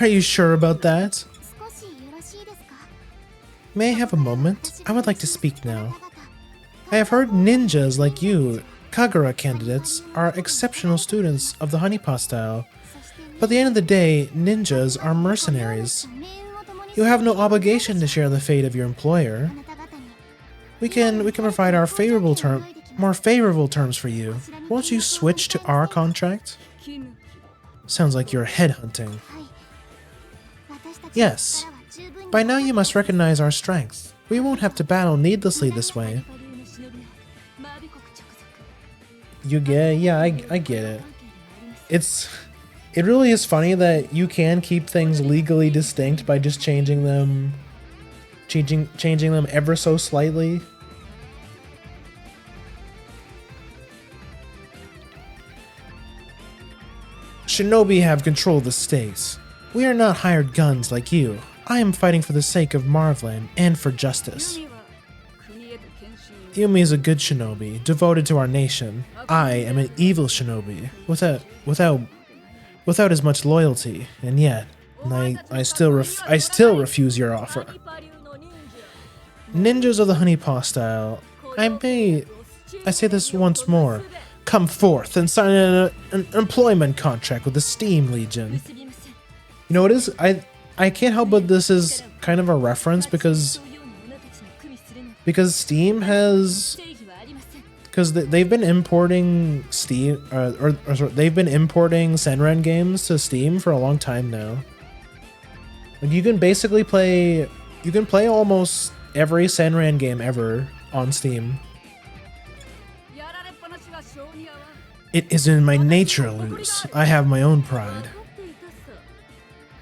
Are you sure about that? May I have a moment? I would like to speak now. I have heard ninjas like you, Kagura candidates, are exceptional students of the honeypot style. But at the end of the day, ninjas are mercenaries. You have no obligation to share the fate of your employer. We can provide our more favorable terms for you. Won't you switch to our contract? Sounds like you're headhunting. Yes. By now you must recognize our strength. We won't have to battle needlessly this way. You get it? Yeah, I get it. It really is funny that you can keep things legally distinct by just changing them ever so slightly. Shinobi have control of the stakes. We are not hired guns like you. I am fighting for the sake of Marvland and for justice. Yumi is a good shinobi, devoted to our nation. I am an evil shinobi, without as much loyalty, and yet, I still refuse your offer. Ninjas of the honeypot style, I say this once more. Come forth and sign an employment contract with the Steam Legion. You know what it is? I can't help but this is kind of a reference because Steam has, because they've been importing Steam they've been importing Senran games to Steam for a long time now. Like you can basically play almost every Senran game ever on Steam. It is in my nature to lose. I have my own pride.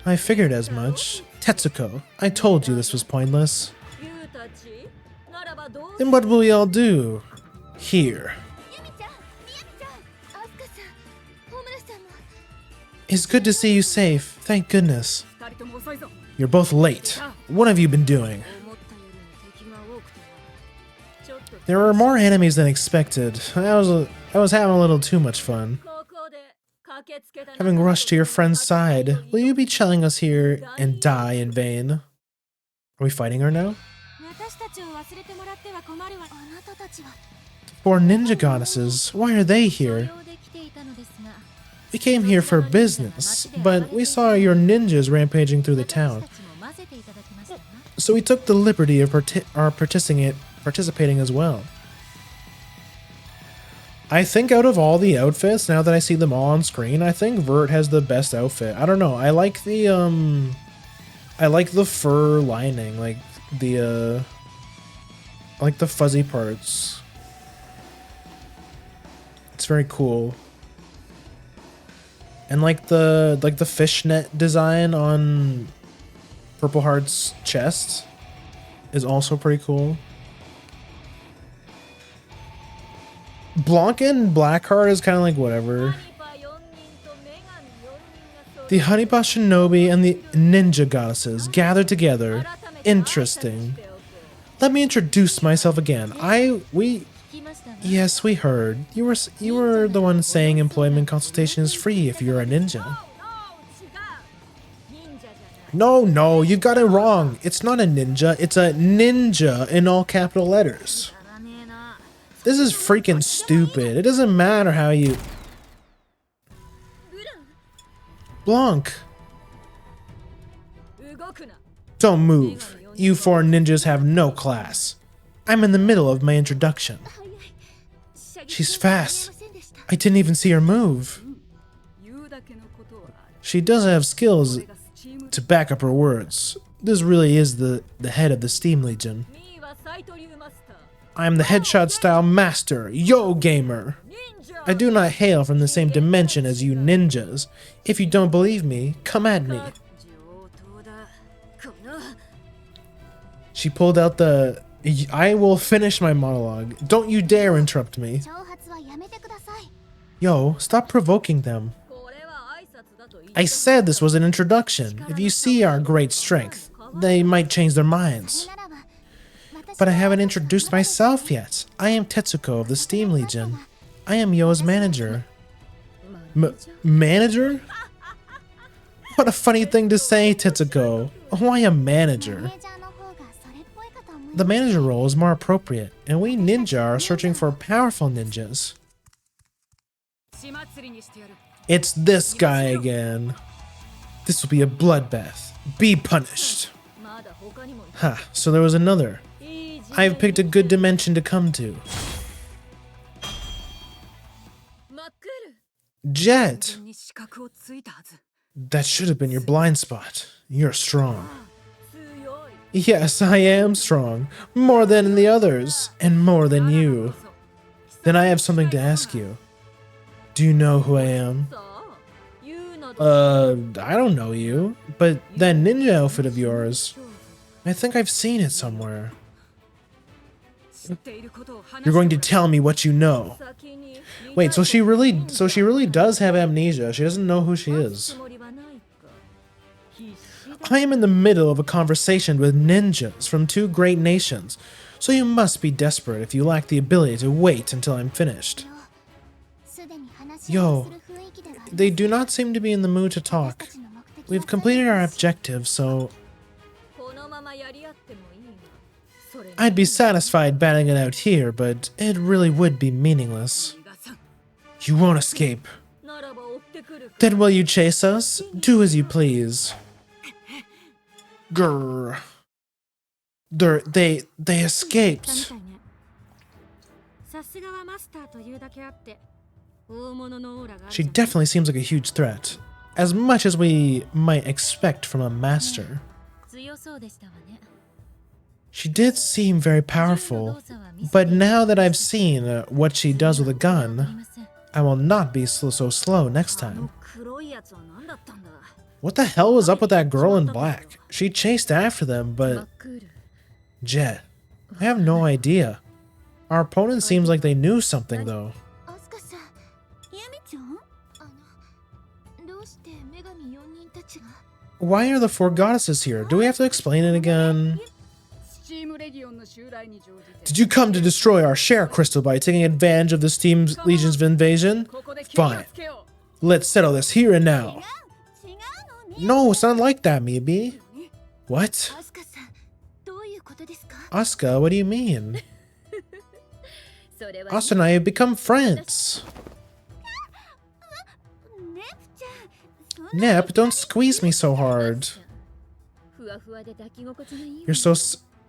I figured as much. Tetsuko, I told you this was pointless. Then what will we all do? Here. It's good to see you safe, thank goodness. You're both late. What have you been doing? There were more enemies than expected. I was having a little too much fun. Having rushed to your friend's side, will you be chilling us here and die in vain? Are we fighting her now? Four ninja goddesses, why are they here? We came here for business, but we saw your ninjas rampaging through the town. So we took the liberty of participating as well. I think out of all the outfits, now that I see them all on screen, I think Vert has the best outfit. I don't know. I like the fur lining, like the fuzzy parts. It's very cool. And like the fishnet design on Purple Heart's chest is also pretty cool. Blanca and Blackheart is kind of like whatever. The Honeypot Shinobi and the Ninja Goddesses gather together. Interesting. Let me introduce myself again. Yes, we heard. You were the one saying employment consultation is free if you're a ninja. No, you got it wrong. It's not a ninja, it's a ninja in all capital letters. This is freaking stupid. It doesn't matter how you... Blanc. Don't move. You four ninjas have no class. I'm in the middle of my introduction. She's fast. I didn't even see her move. She does have skills to back up her words. This really is the head of the Steam Legion. I'm the headshot style master, Yo Gamer. I do not hail from the same dimension as you ninjas. If you don't believe me, come at me. She pulled out the... I will finish my monologue. Don't you dare interrupt me. Yo, stop provoking them. I said this was an introduction. If you see our great strength, they might change their minds. But I haven't introduced myself yet. I am Tetsuko of the Steam Legion. I am Yo's manager. Manager? What a funny thing to say, Tetsuko. Why a manager? The manager role is more appropriate, and we ninja are searching for powerful ninjas. It's this guy again. This will be a bloodbath. Be punished. Ha, so there was another. I have picked a good dimension to come to. Jet! That should have been your blind spot. You're strong. Yes, I am strong. More than the others, and more than you. Then I have something to ask you. Do you know who I am? I don't know you, but that ninja outfit of yours, I think I've seen it somewhere. You're going to tell me what you know. Wait, so she really does have amnesia. She doesn't know who she is. I am in the middle of a conversation with ninjas from two great nations, so you must be desperate if you lack the ability to wait until I'm finished. Yo, they do not seem to be in the mood to talk. We've completed our objective, so... I'd be satisfied batting it out here, but it really would be meaningless. You won't escape. Then will you chase us? Do as you please. Grrr. They escaped. She definitely seems like a huge threat. As much as we might expect from a master. She did seem very powerful, but now that I've seen what she does with a gun, I will not be so slow next time. What the hell was up with that girl in black? She chased after them, but... Jet, I have no idea. Our opponent seems like they knew something, though. Why are the four goddesses here? Do we have to explain it again? Did you come to destroy our share crystal by taking advantage of the Steam Legion's invasion? Fine. Let's settle this here and now. No, it's not like that, Mibi. What? Asuka, what do you mean? Asuka and I have become friends. Nep, don't squeeze me so hard.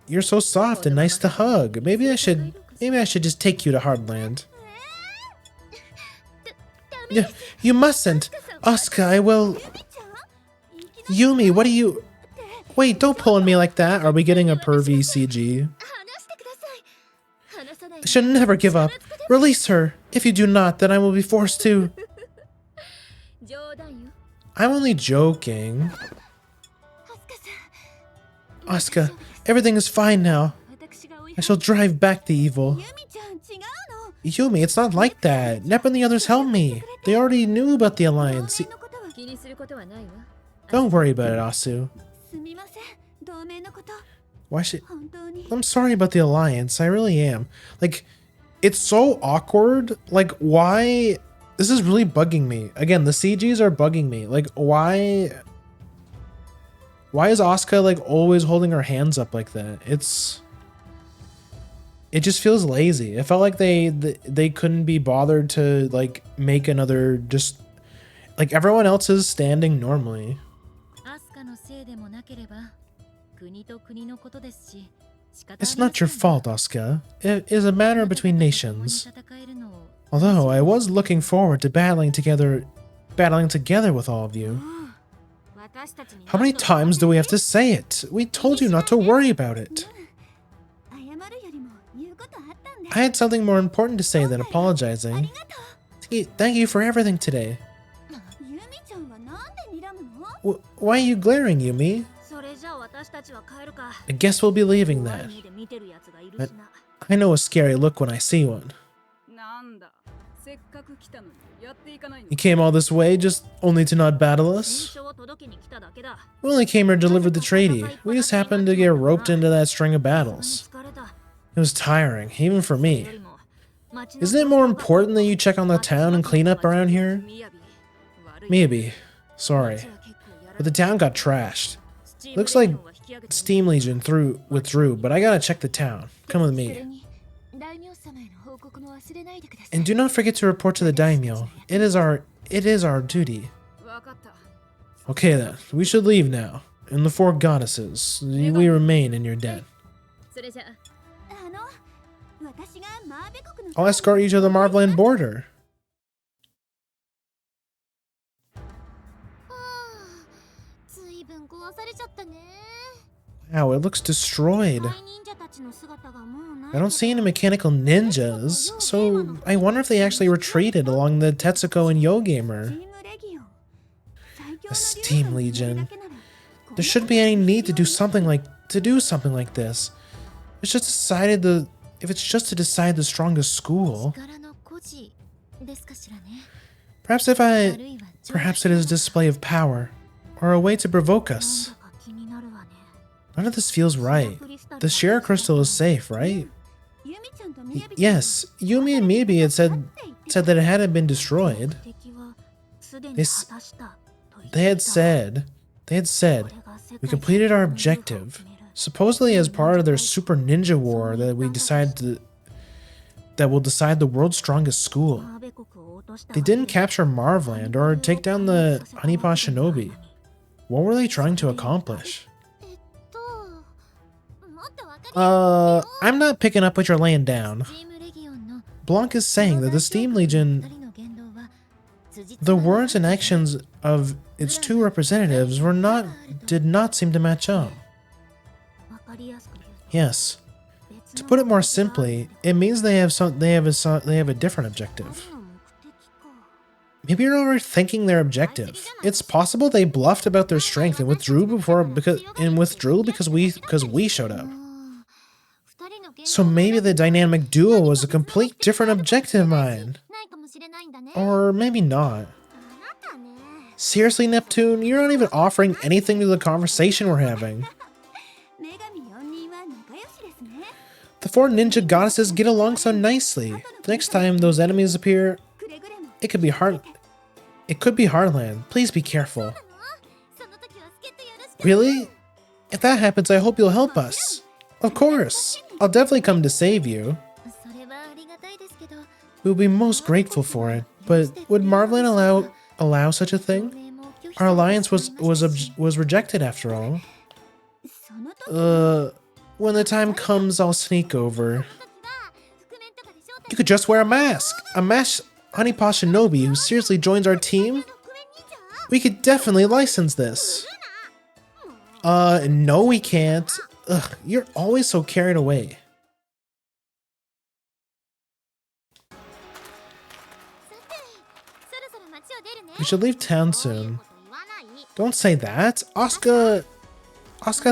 You're so soft and nice to hug. Maybe I should just take you to Hardland. You mustn't. Asuka, I will... Yumi, what are you... Wait, don't pull on me like that. Are we getting a pervy CG? I should never give up. Release her. If you do not, then I will be forced to... I'm only joking. Asuka, everything is fine now. I shall drive back the evil. Yumi, it's not like that. Nep and the others helped me. They already knew about the alliance. 気にすることはないわ。 Don't worry about it, Asu. すみません同盟のこと Why should... 本当に I'm sorry about the alliance. I really am. Like, it's so awkward. Like, why... This is really bugging me. Again, the CGs are bugging me. Like, why... Why is Asuka, like, always holding her hands up like that? It just feels lazy. It felt like they couldn't be bothered to, like, make another just... Like, everyone else is standing normally. アスカのせいでもなければ、国と国のことですし、仕方ありま It's せんよ not your fault, Asuka. It is a matter between 共に nations. 戦えるのを Although I was looking forward to battling together with all of you. 私たちに How many times do we have to say it? We told you not to worry about it. 謝るよりも言うことあったんで I had something more important to say than あ apologizing. りがと Thank you for everything today. うユミちゃんはなんで睨むの Why are you glaring, Yumi? それじゃあ私たちは帰るか I guess we'll be leaving 怖い that. 目で見てるやつがいるしな I know a scary look when I see one. なんだせっかく来たのにやっていかないの You came all this way just only to not battle 戦 us? 勝を届けに来ただけだ We only came here to deliver the treaty. We just happened to get roped into that string of そんなに battles. 疲れた It was tiring, even for よ me. りも街の Isn't it more important that you check on the town and clean up around here? Maybe. Sorry. But the town got trashed. Looks like Steam Legion withdrew, but I gotta check the town. Come with そ me. れに大名様への報告も忘れないでください And do not forget to report to the daimyo. It is our duty. わかった Okay then, we should leave now. And the four goddesses, we remain in your debt. それじゃあ私がマーベ国の I'll escort you to the Marvland border. ずいぶん壊されちゃったね Wow, it looks destroyed. 大忍者たちの姿がもうない I don't see any mechanical ninjas, so I wonder if they actually retreated along the Tetsuko and Yo Gamer. チームレギオン最強 The の Steam 竜が Legion. 見えるだけなら There shouldn't be any need to do something like this. It's just to decide the strongest school. 力の誇示ですかしらね。 Perhaps あるいは perhaps it is a display of power, or a way to provoke なん us. だか気になるわね None of this feels right. The Share Crystal is safe, right? ユミちゃんとミヤビ Yes, Yumi and Miyabi had said that it hadn't been destroyed. 敵はすでに They 果たしたと言って They い had た said, これが世 we 界 completed our のルールを objective. 決める Supposedly as part of their super ninja war that will decide the world's strongest school. マーベ国を落とした They didn't capture Marvland or take down the Honeypaw Shinobi. What were they trying to accomplish? えっともっとわかりやすく I'm not picking up what you're laying down. チームレギオンの Blanc is saying that the Steam 二 Legion, 人の言動は辻褄 the が words and actions of its two representatives did not seem to match up. わかりやすく言うと Yes. 別 To の put it more 目的がある simply, it means they have a different objective. 何の目的か Maybe you're overthinking their objective. It's possible they bluffed about their strength and withdrew because we showed up. 二人の言動 So maybe the dynamic duo was a complete different objective of mine. ないかもしれないんだね Or maybe not. あなたね Seriously, Neptune, you're not even offering anything to the conversation we're having. 女神四人は仲良しですね The four ninja goddesses get along so nicely. The next time those enemies appear, くれぐれも it could be Heartland. Please be careful. その時は助っ人よろしく Really? If that happens, I hope you'll help us. Of course. I'll definitely come to save you. それはありがたいですけど We would be most grateful for it. But would Marvland allow such a 同 thing? 盟も拒否 Our され alliance てしまいましたし was rejected after all. その時 When the time comes, I'll sneak over. 僕たちが覆面とかで招待 You could just wear a mask. A masked Honeypaw Shinobi who seriously joins our team? の覆面忍者 We could definitely license this. No we can't. Ugh, you're always so carried away. さてそろそろ街を出るね We should leave town そういう soon. こと言わない Don't say that. Asuka,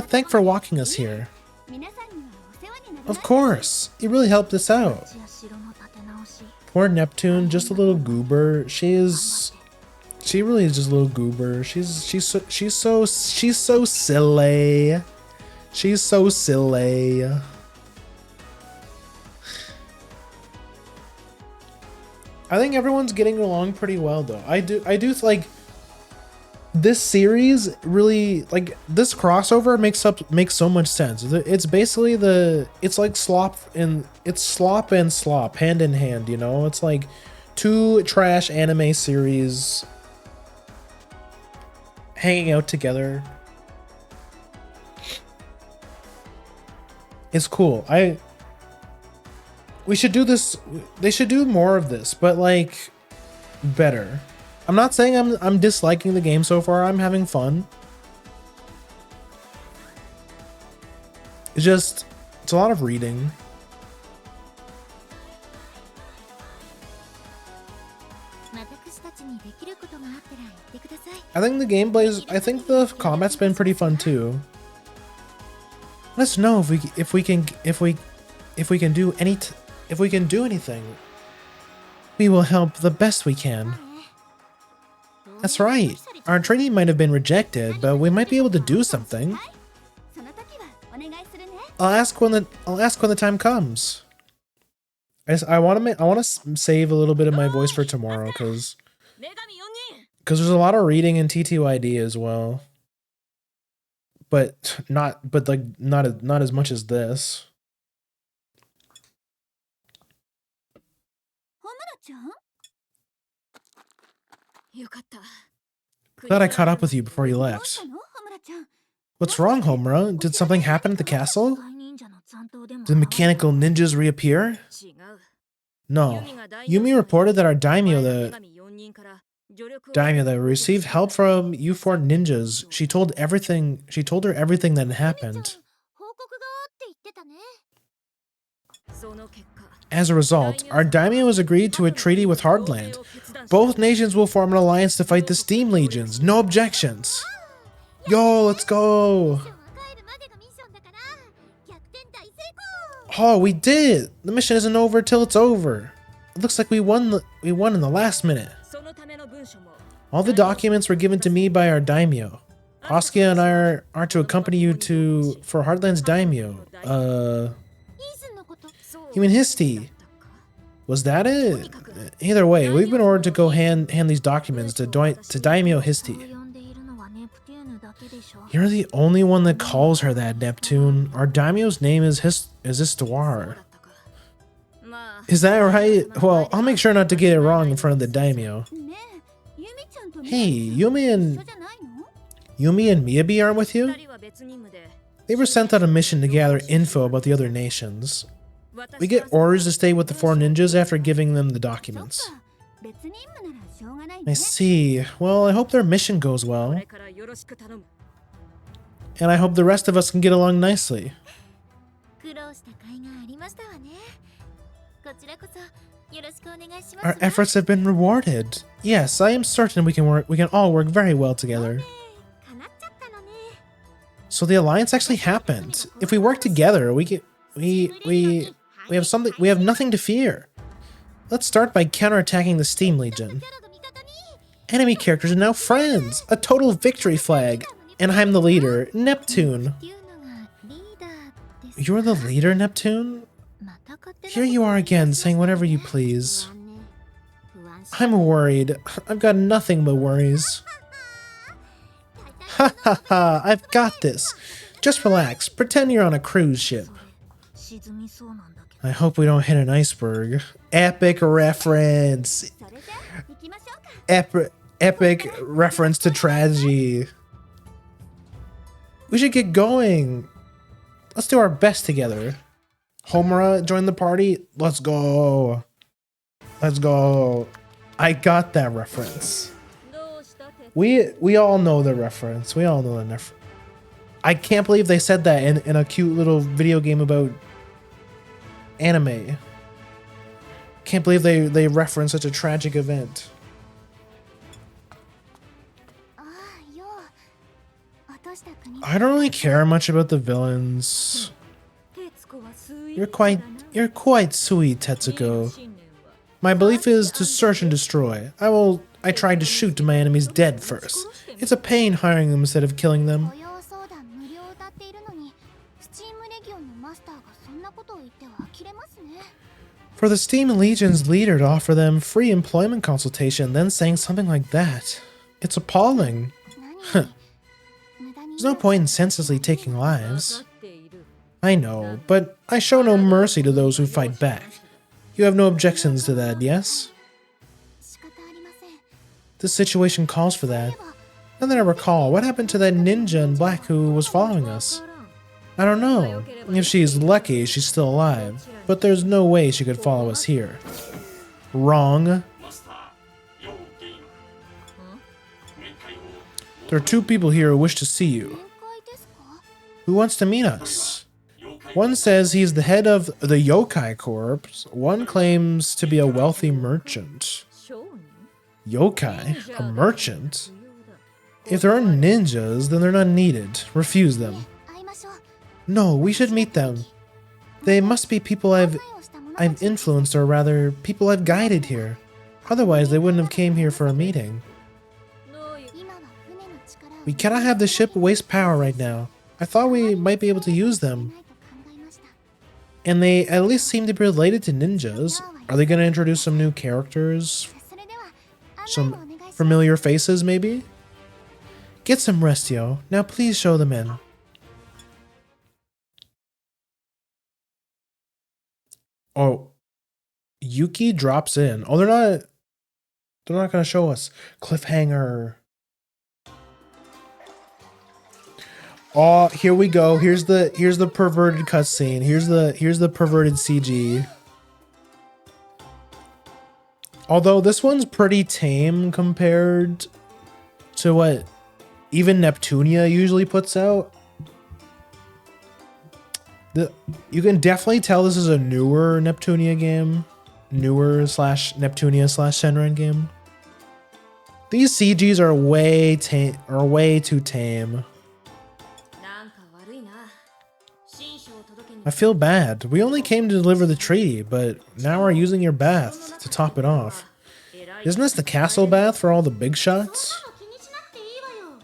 thank for walking us here. 皆さんにはお世話になりま Of す course. You really helped us out. 町や城の建て直し Poor Neptune, just a little goober. She really is just a little goober. She's so silly. She's so silly. I think everyone's getting along pretty well though. I do like this series really, like this crossover makes so much sense. It's basically it's like slop and slop hand in hand, you know? It's like two trash anime series hanging out together. It's cool. We should do this. They should do more of this, but like better. I'm not saying I'm disliking the game so far. I'm having fun. It's a lot of reading. I think the gameplay's. I think the combat's been pretty fun too. Let us know if we can do anything. We will help the best we can. That's right. Our training might have been rejected, but we might be able to do something. I'll ask when the time comes. I want to save a little bit of my voice for tomorrow because there's a lot of reading in TTYD as well. But not as much as this. Glad I caught up with you before you left. What's wrong, Homura? Did something happen at the castle? Did mechanical ninjas reappear? No. Yumi reported that our daimyo that received help from you four ninjas. She told her everything that happened. As a result, our daimyo has agreed to a treaty with Hardland. Both nations will form an alliance to fight the Steam Legions. No objections. Yo, let's go. Oh, we did. The mission isn't over till it's over. It looks like we won in the last minute. All the documents were given to me by our daimyo. Oskia and I are to accompany you for Hardland's daimyo. You mean Histi? Was that it? Either way, we've been ordered to go hand these documents to Daimyo Histi. You're the only one that calls her that, Neptune. Our daimyo's name is Istuar. Is that right? Well, I'll make sure not to get it wrong in front of the daimyo. Hey, Yumi and Miyabi aren't with you? They were sent on a mission to gather info about the other nations. We get orders to stay with the four ninjas after giving them the documents. I see. Well, I hope their mission goes well. And I hope the rest of us can get along nicely. Our efforts have been rewarded. Yes, I am certain we can all work very well together. So the alliance actually happened. If we work together, we have nothing to fear. Let's start by counterattacking the Steam Legion. Enemy characters are now friends. A total victory flag. And I'm the leader, Neptune. You're the leader, Neptune? Here you are again, saying whatever you please. I'm worried. I've got nothing but worries. Ha ha ha, I've got this. Just relax. Pretend you're on a cruise ship. I hope we don't hit an iceberg. Epic reference. Epic reference to tragedy. We should get going. Let's do our best together. Homura joined the party. Let's go. Let's go. I got that reference. We all know the reference. We all know the reference. I can't believe they said that in a cute little video game about anime. Can't believe they reference such a tragic event. I don't really care much about the villains. You're quite sweet, Tetsuko. My belief is to search and destroy. I tried to shoot my enemies dead first. It's a pain hiring them instead of killing them. 雇用相談無料を謳っているのにスチームレギオンのマスターがそんなことを言っては呆れますね。 For the Steam Legion's leader to offer them free employment consultation, then saying something like that. It's appalling. 何より無駄に There's no point in senselessly taking lives. っている。 I know, but I show no mercy to those who fight back. You have no objections to that, yes? 仕方ありません。 This situation calls for that. Now that I recall, what happened to that ninja in black who was following us? I don't know. If she's lucky, she's still alive. But there's no way she could follow us here. Wrong. There are two people here who wish to see you. 面会ですか？ Who wants to meet us? One says he's the head of the Yokai Corps. One claims to be a wealthy merchant. 商人 Yokai? A merchant? If there are ninjas, then they're not needed. Refuse them. 会いましょう。 No, we should meet them. They must be people I've 関与した者たち I've influenced, or rather, people I've guided here. Otherwise, they wouldn't have came here for a meeting. どういう今は船の力を We cannot have the ship waste power right now. I thought we might be able to use な them. いと考えました。 And they at least seem to be related to ninjas. Are they going to introduce some new characters? それでは案内 Some をお願いします。 familiar faces, maybe? Get some rest, yo. Now please show them in. Oh. Yuki drops in. Oh, they're not gonna show us. Cliffhanger. Oh, here we go. Here's the perverted cutscene. Here's the perverted CG. Although this one's pretty tame compared to what even Neptunia usually puts out. You can definitely tell this is a newer Neptunia game. Newer / Neptunia / Senran game. These CGs are way too tame. なんか悪いな。新書を届けに I feel bad. We only came to deliver the treaty, but now we're using your bath to top it off. Isn't this the castle bath for all the big shots? 気にしなくていいわよ。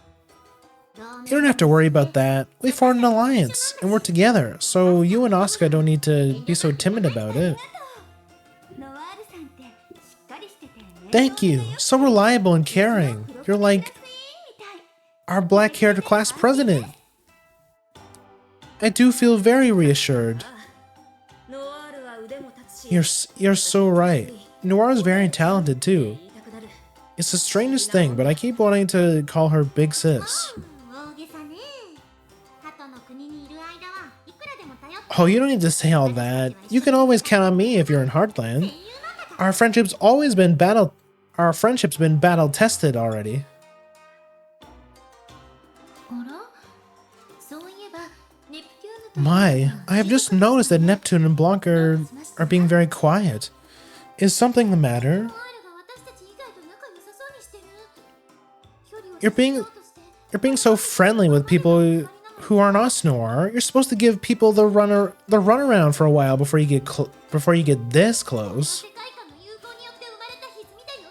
どうも You don't have to worry about that. We formed an alliance, and we're together, so you and Asuka don't need to be so timid about it. ノワールさんってしっかりしててね。 Thank you. So reliable and caring. You're like みたい。 our black-haired class president. I do feel very reassured. ノワールは腕も立つし You're so right. Noir's very talented too. 言いたくなる It's the strangest thing, but I keep wanting to call her Big Sis. 大げさね。鳩の国にいる間はいくらでも頼って Oh, you don't need to say all that. You can always count on me if you're in Heartland. Our friendship's been battle tested already. あら？そういえばネプテューヌと My, I have just noticed that Neptune and Blanc are being very quiet. Is something the matter? ノワールが私たち以外と仲良さそうにしてる。距離を You're being 縮めようとして You're being so friendly with people who aren't us, Noir. You're supposed to give people the runaround for a while before you get this close. 世界観の融合によって生まれた歪みだよ。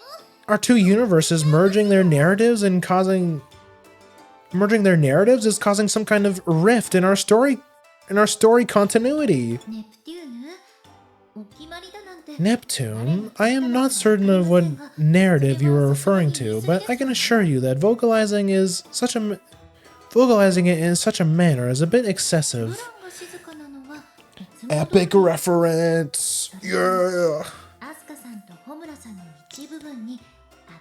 Our two universes merging their narratives is causing some kind of rift in our story continuity. ネプテューヌ？お決まりだなんて。 Neptune, I am not certain of what narrative you are referring to, but I can assure you that vocalizing it in such a manner is a bit excessive. 普段が静かなのは別の Epic reference! Yeah! アスカさんとホムラさんの一部分に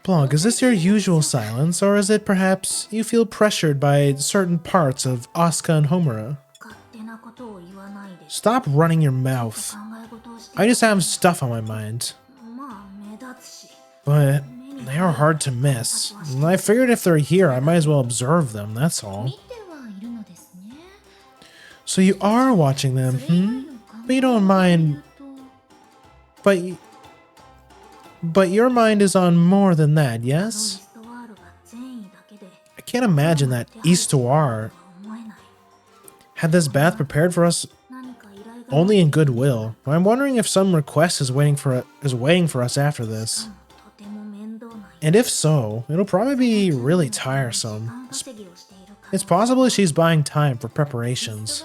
Blanc, is this your usual silence, or is it perhaps you feel pressured by certain parts of Asuka and Homura? 勝手なことを言わないで Stop running your mouth. 考え事をして I just have stuff on my mind. まあ目立つし But they are hard to miss. And I figured if they're here, I might as well observe them, that's all. 見てはいるのですね。 So you are watching them, それ以外 hmm? の考 But you え don't 方を mind. 言うと But your mind is on more than that, イ yes? ストワールが善意だけで I can't imagine that Eastoir 思えない。 had this bath prepared for us 何か依頼が only in goodwill. I'm wondering if some request is waiting for us after this. とても面倒な And if so, it'll probably be really tiresome. 稼ぎをしているから It's possible she's buying time for preparations.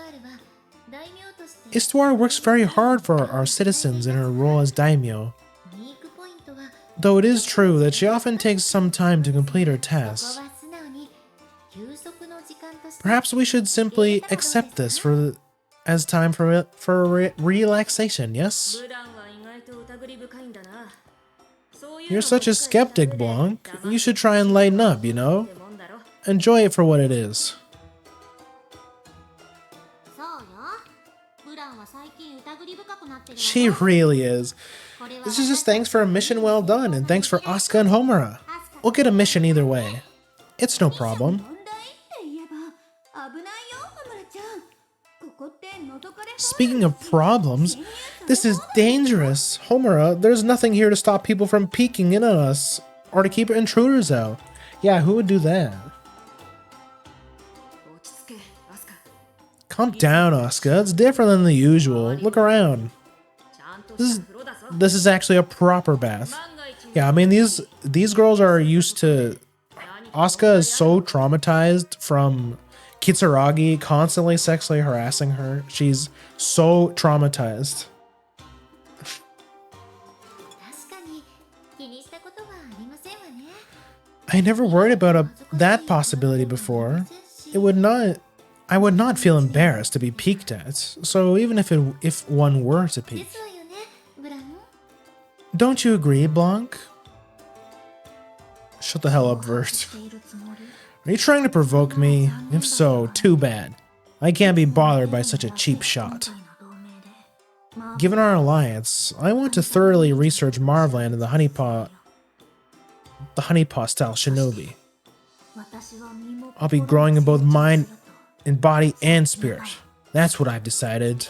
Istuar works very hard for our citizens in her role as daimyo, ウィークポイントは though it is true that she often takes some time to complete her ここ tasks. は素直に休息の時間として Perhaps we should simply accept this as time for relaxation, yes? ブランは意外と疑り深いんだな。そういう You're の such a skeptic, Blanc. You should try and lighten up, you know? ってもんだろ。 Enjoy it for what it is. そうよブランは最近疑り深くなってるわ She really is. これは This is just thanks for a mission well done, and thanks for Asuka and Homura. We'll get a mission either way. It's no problem. 問題って言えば危ないよホムラちゃんここって覗かれ Speaking of problems, this is dangerous. Homura, there's nothing here to stop people from peeking in on us or to keep intruders out. Yeah, who would do that? 落ち着け、アスカ。 Calm down, Asuka. It's different than the usual. Look around. ちゃんと This し is た風呂だぞ。 this is actually a proper bath. 万が一に Yeah, I mean these girls are used to. Asuka is so traumatized from Kitsuragi constantly sexually harassing her. She's so traumatized. 確かに気にしたことはありませんわね I never worried about that possibility before. I would not feel embarrassed to be peeked at. So even if one were to で peek. すわよねブラン Don't you agree, Blanc? Shut the hell up, Vert. しているつもり Are you trying to provoke me? If so, too bad. I can't be bothered by such a cheap shot. 今回の同盟でまあ Given our alliance, I want to thoroughly research Marvland and the honeypaw style shinobi. 私は身も I'll be growing in both mind and body and spirit. That's what I've decided.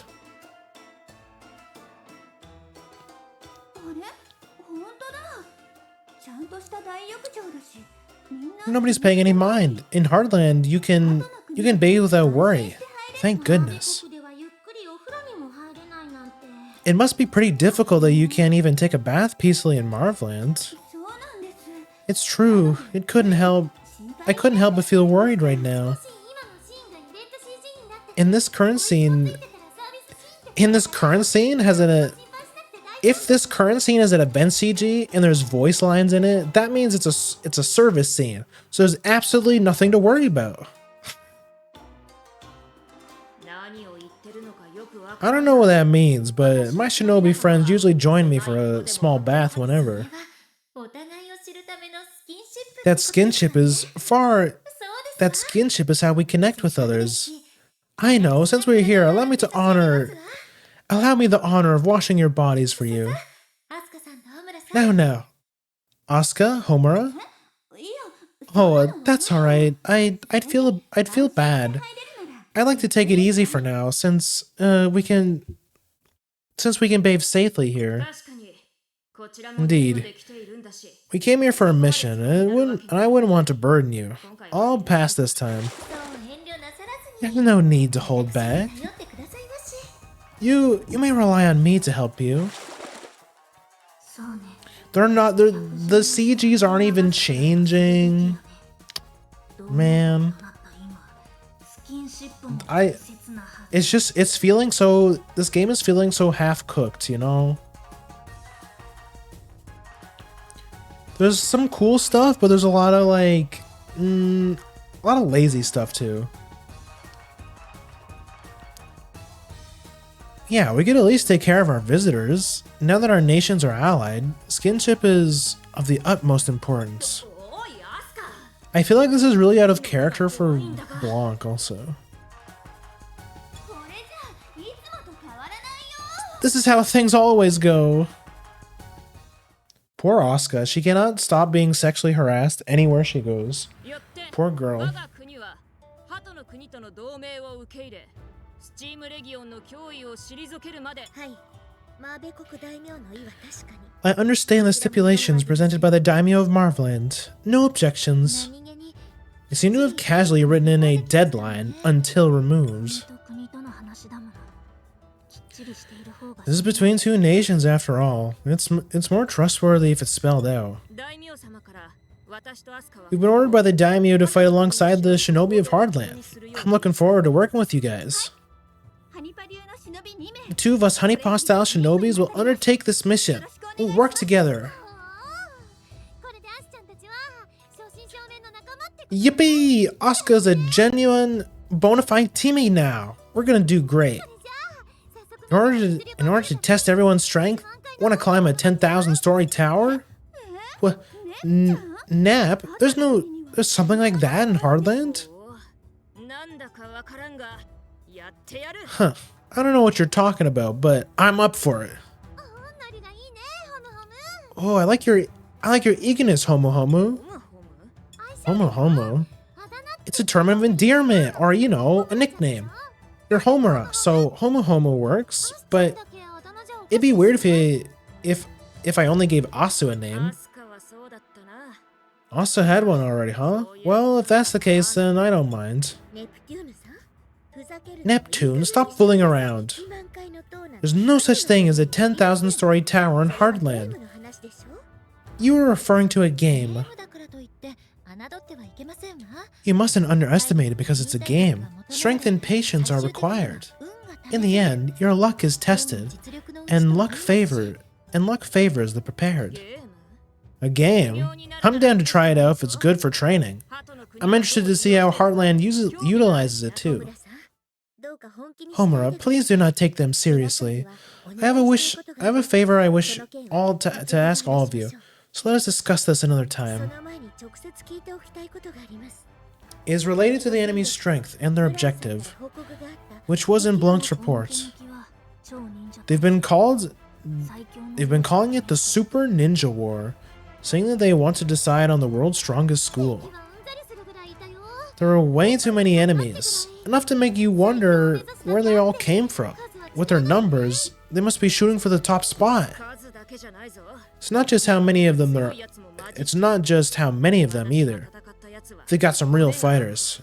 あれ本当だちゃんとした大浴場だしみんな Nobody's paying any mind. In Heartland, you can bathe without worry. Thank goodness. ではゆっくりお風呂にも入れないなんて It must be pretty difficult that you can't even take a bath peacefully in Marvland. そうなんです It's true. I couldn't help but feel worried right now. 今のシーンがイベント CG になって In this current scene, たらサービスシーンって in this current scene has an if this current scene is an event CG and there's voice lines in it, that means it's a service scene. So there's absolutely nothing to worry about. 何を言ってるのかよくわか I don't know what that means, but my shinobi friends usually join me for a small bath whenever. お互いを知るためのスキンシップ That skinship isそうです that skinship is how we connect with others. I know, since we're here, allow me the honor of washing your bodies for you. アスカさんとホムラさん Now. Asuka, Homura? いや Oh, that's alright. I'd feel bad. 入れるなら I'd like to take it easy for now, since we can bathe safely here. 確かにこちらも Indeed. できているんだし We came here for a mission, and I wouldn't want to burden you. I'll pass this time. そう遠慮なさらず There's no need to hold back. に頼ってくださいまし You may rely on me to help you. そうね The CGs aren't even changing. Man, あなた今スキンシップも I- 大切なはず this game is feeling so half-cooked, you know? There's some cool stuff, but there's a lot of lazy stuff too. Yeah, we could at least take care of our visitors. Now that our nations are allied, skinship is of the utmost importance. おいアスカ I feel like this is really out of character for Blanc also. これじゃいつもと変わらないよ This is how things always go. Poor Asuka, she cannot stop being sexually harassed anywhere she goes. よって Poor girl. 我が国は鳩の国との同盟を受け入れスチームレギオンの脅威を退けるまではいマーベ国大名の意は確かに I understand the stipulations presented by the daimyo of Marvland. No objections. 何気に You seem to have casually written in a deadline until removed. 国と国との話だものきっちり This is between two nations after all. It's more trustworthy if it's spelled out. 大名様から私とアスカは We've been ordered by the daimyo to fight alongside the shinobi of Hardland. I'm looking forward to working with you guys. ハニパ流の忍び2名 The two of us honeypaw-style shinobis will undertake this mission. We'll work together. これでアスちゃんたちは正真正銘の仲間って Yippee! Asuka's a genuine, bona fide teammate now. We're gonna do great. じゃあ早速 In order to test everyone's strength, want to climb a 10,000-story tower? What? Nap? There's something like that in Hardland? なんだかわからんがやってやる Huh. I don't know what you're talking about, but I'm up for it. ノリがいいねホムホム Oh, I like your eagerness, Homo Homo. ホムホム Homo Homo? あだ名って It's a term of endearment, or you know, a nickname. You're Homura, so Homo Homo works, but だけあだ名じゃおかしい it'd be weird if I only gave Asu a ア name. スカはそうだったな Asa had one already, huh? Well, if that's the case, then I don't mind. ネプテューヌさんふざける Neptune, stop fooling around. 1万回の塔なんて There's no such thing as a 10,000-story tower in ゲー Hardland. ムの話でしょ You were referring to a ゲー game. ムだからといって侮ってはいけませんわ You mustn't underestimate it because it's a game. Strength and patience are required. In the end, your luck is tested, and luck favors the prepared. ゲーム A game? I'm down to try it out if it's good for training. 鳩の国 I'm interested to see how Heartland utilizes it too. どうか本気にしてあげ Homura, て please do not take them seriously. I have a favor I wish all to ask all of you. So let us discuss this another そ time. の前に直接聞いておきたいことがあります It is related to the enemy's strength and their objective, 報告があった which was in Blunt's report. They've been calling it the Super Ninja War, saying that they want to decide on the world's strongest school. うんざりするぐらいいたよ There are way too many enemies, enough to make you wonder where they all came from. With their numbers, they must be shooting for the top spot. 数だけじゃないぞ It's not just how many of them there. やつもマジ It's not just how many of them either. 戦ったやつは They got some real fighters.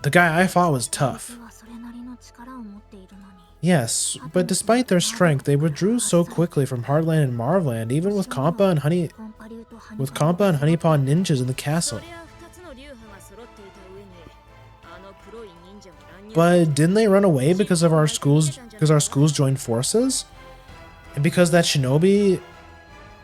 The guy I fought was tough. はそれなりの力を持っているのに Yes, but despite their strength, they withdrew so quickly from Hardland and Marvland, even with Kampa and コンパ流とハニ with Kampa and Honeypaw ninjas in the castle. そりゃ2つの流派が揃っていた上にあの黒い忍者も乱入 But didn't they run away because our schools joined forces? And because that shinobi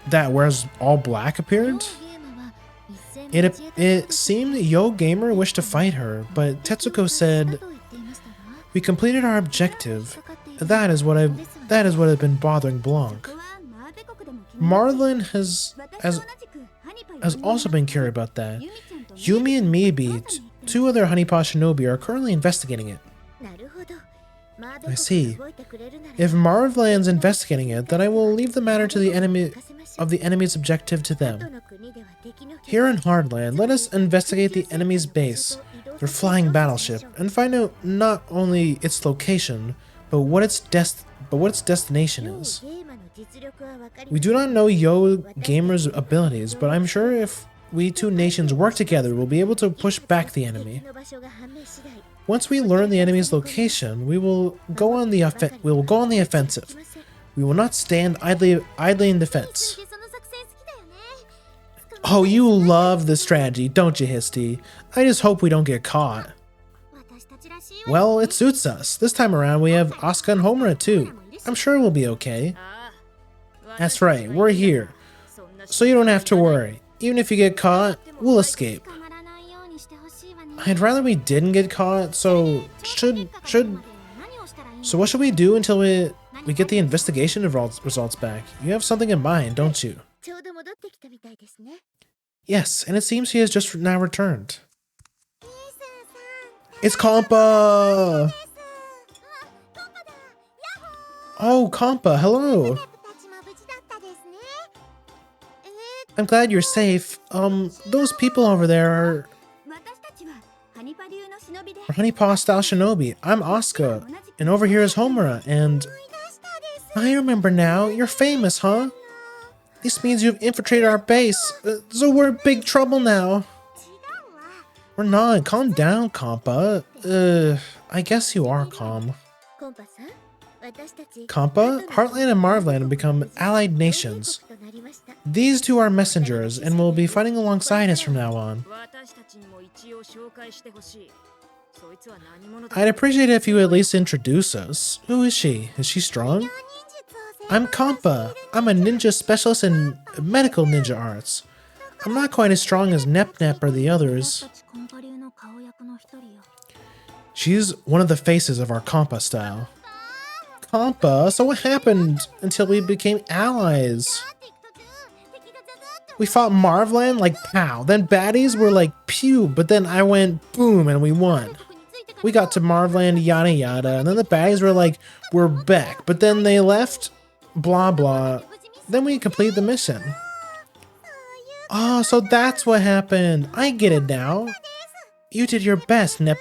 that wears all black appeared? ゲームは一戦 It seemed Yo Gamer wished to fight her, but Tetsuko said, と言っていましたが "We completed our objective." That is what had been bothering Blanc. ここはマーベ国でも気になって Marlin has 私と同じくハニパ has also been curious about that. ユミちゃんと Yumi and Mibi, two other Honeypaw shinobi, are currently investigating it. なるほどマーベ I 国 see. が動いてくれるなら If Marvland's investigating it, then I will leave the matter to the enemy of the enemy's objective to ど them. の国では敵の Here in Hardland, let us investigate the enemy's base, their flying battleship, and find out not only its location, but what its destination is. ゲームの実力は分かり We do not know Yo Gamer's abilities, but I'm sure if we two nations work together, we'll be able to push back the enemy. 敵の場所が判明次第 Once we learn the enemy's location, we will go on the offensive. We will not stand idly in defense. その作戦好きだよね Oh, you love the strategy, don't you, Histy? I just hope we don't get caught. 私たちらしいわ Well, it suits us. This time around, we have Asuka and Homura too. I'm sure we'll be okay. ああ That's right, we're here. そんな So you don't have to worry. Even if you get caught, we'll escape. 捕まらないようにしてほしいわね I'd rather we didn't get caught, so so what should we do until we get the investigation results back? You have something in mind, don't you? ちょうど戻ってきたみたいですね Yes, and it seems he has just now returned. It's Kampa! Oh, Kampa, hello! たちも無事だったですね I'm glad you're safe. Those people over there are 私たちはハニパ流の忍びで Honeypaw style shinobi. I'm Asuka, and over here is Homura, and 思い出したです I remember now. You're famous, huh? This means you've infiltrated our base, so we're in big trouble now. 違うわ We're not. Calm down, Kampa. I guess you are calm. コンパさん Kampa, Heartland, and Marvland have become allied nations. These two are messengers and will be fighting alongside us from now on. 私たちにも一応紹介してほしい。そいつは何者だ？ I'd appreciate it if you at least introduce us. Who is she? Is she strong? I'm Kampa. I'm a ninja specialist in medical ninja arts. I'm not quite as strong as Nep or the others. コンパ流の顔役の一人よ。 She's one of the faces of our Kampa style. Kampa? So what happened until we became allies? We fought Marvland like pow. Then baddies were like pew, but then I went boom and we won. We got to Marvland, yada yada, and then the baddies were like, we're back. But then they left, blah blah. Then we completed the mission. Oh, so that's what happened. I get it now. You did your best, Nep.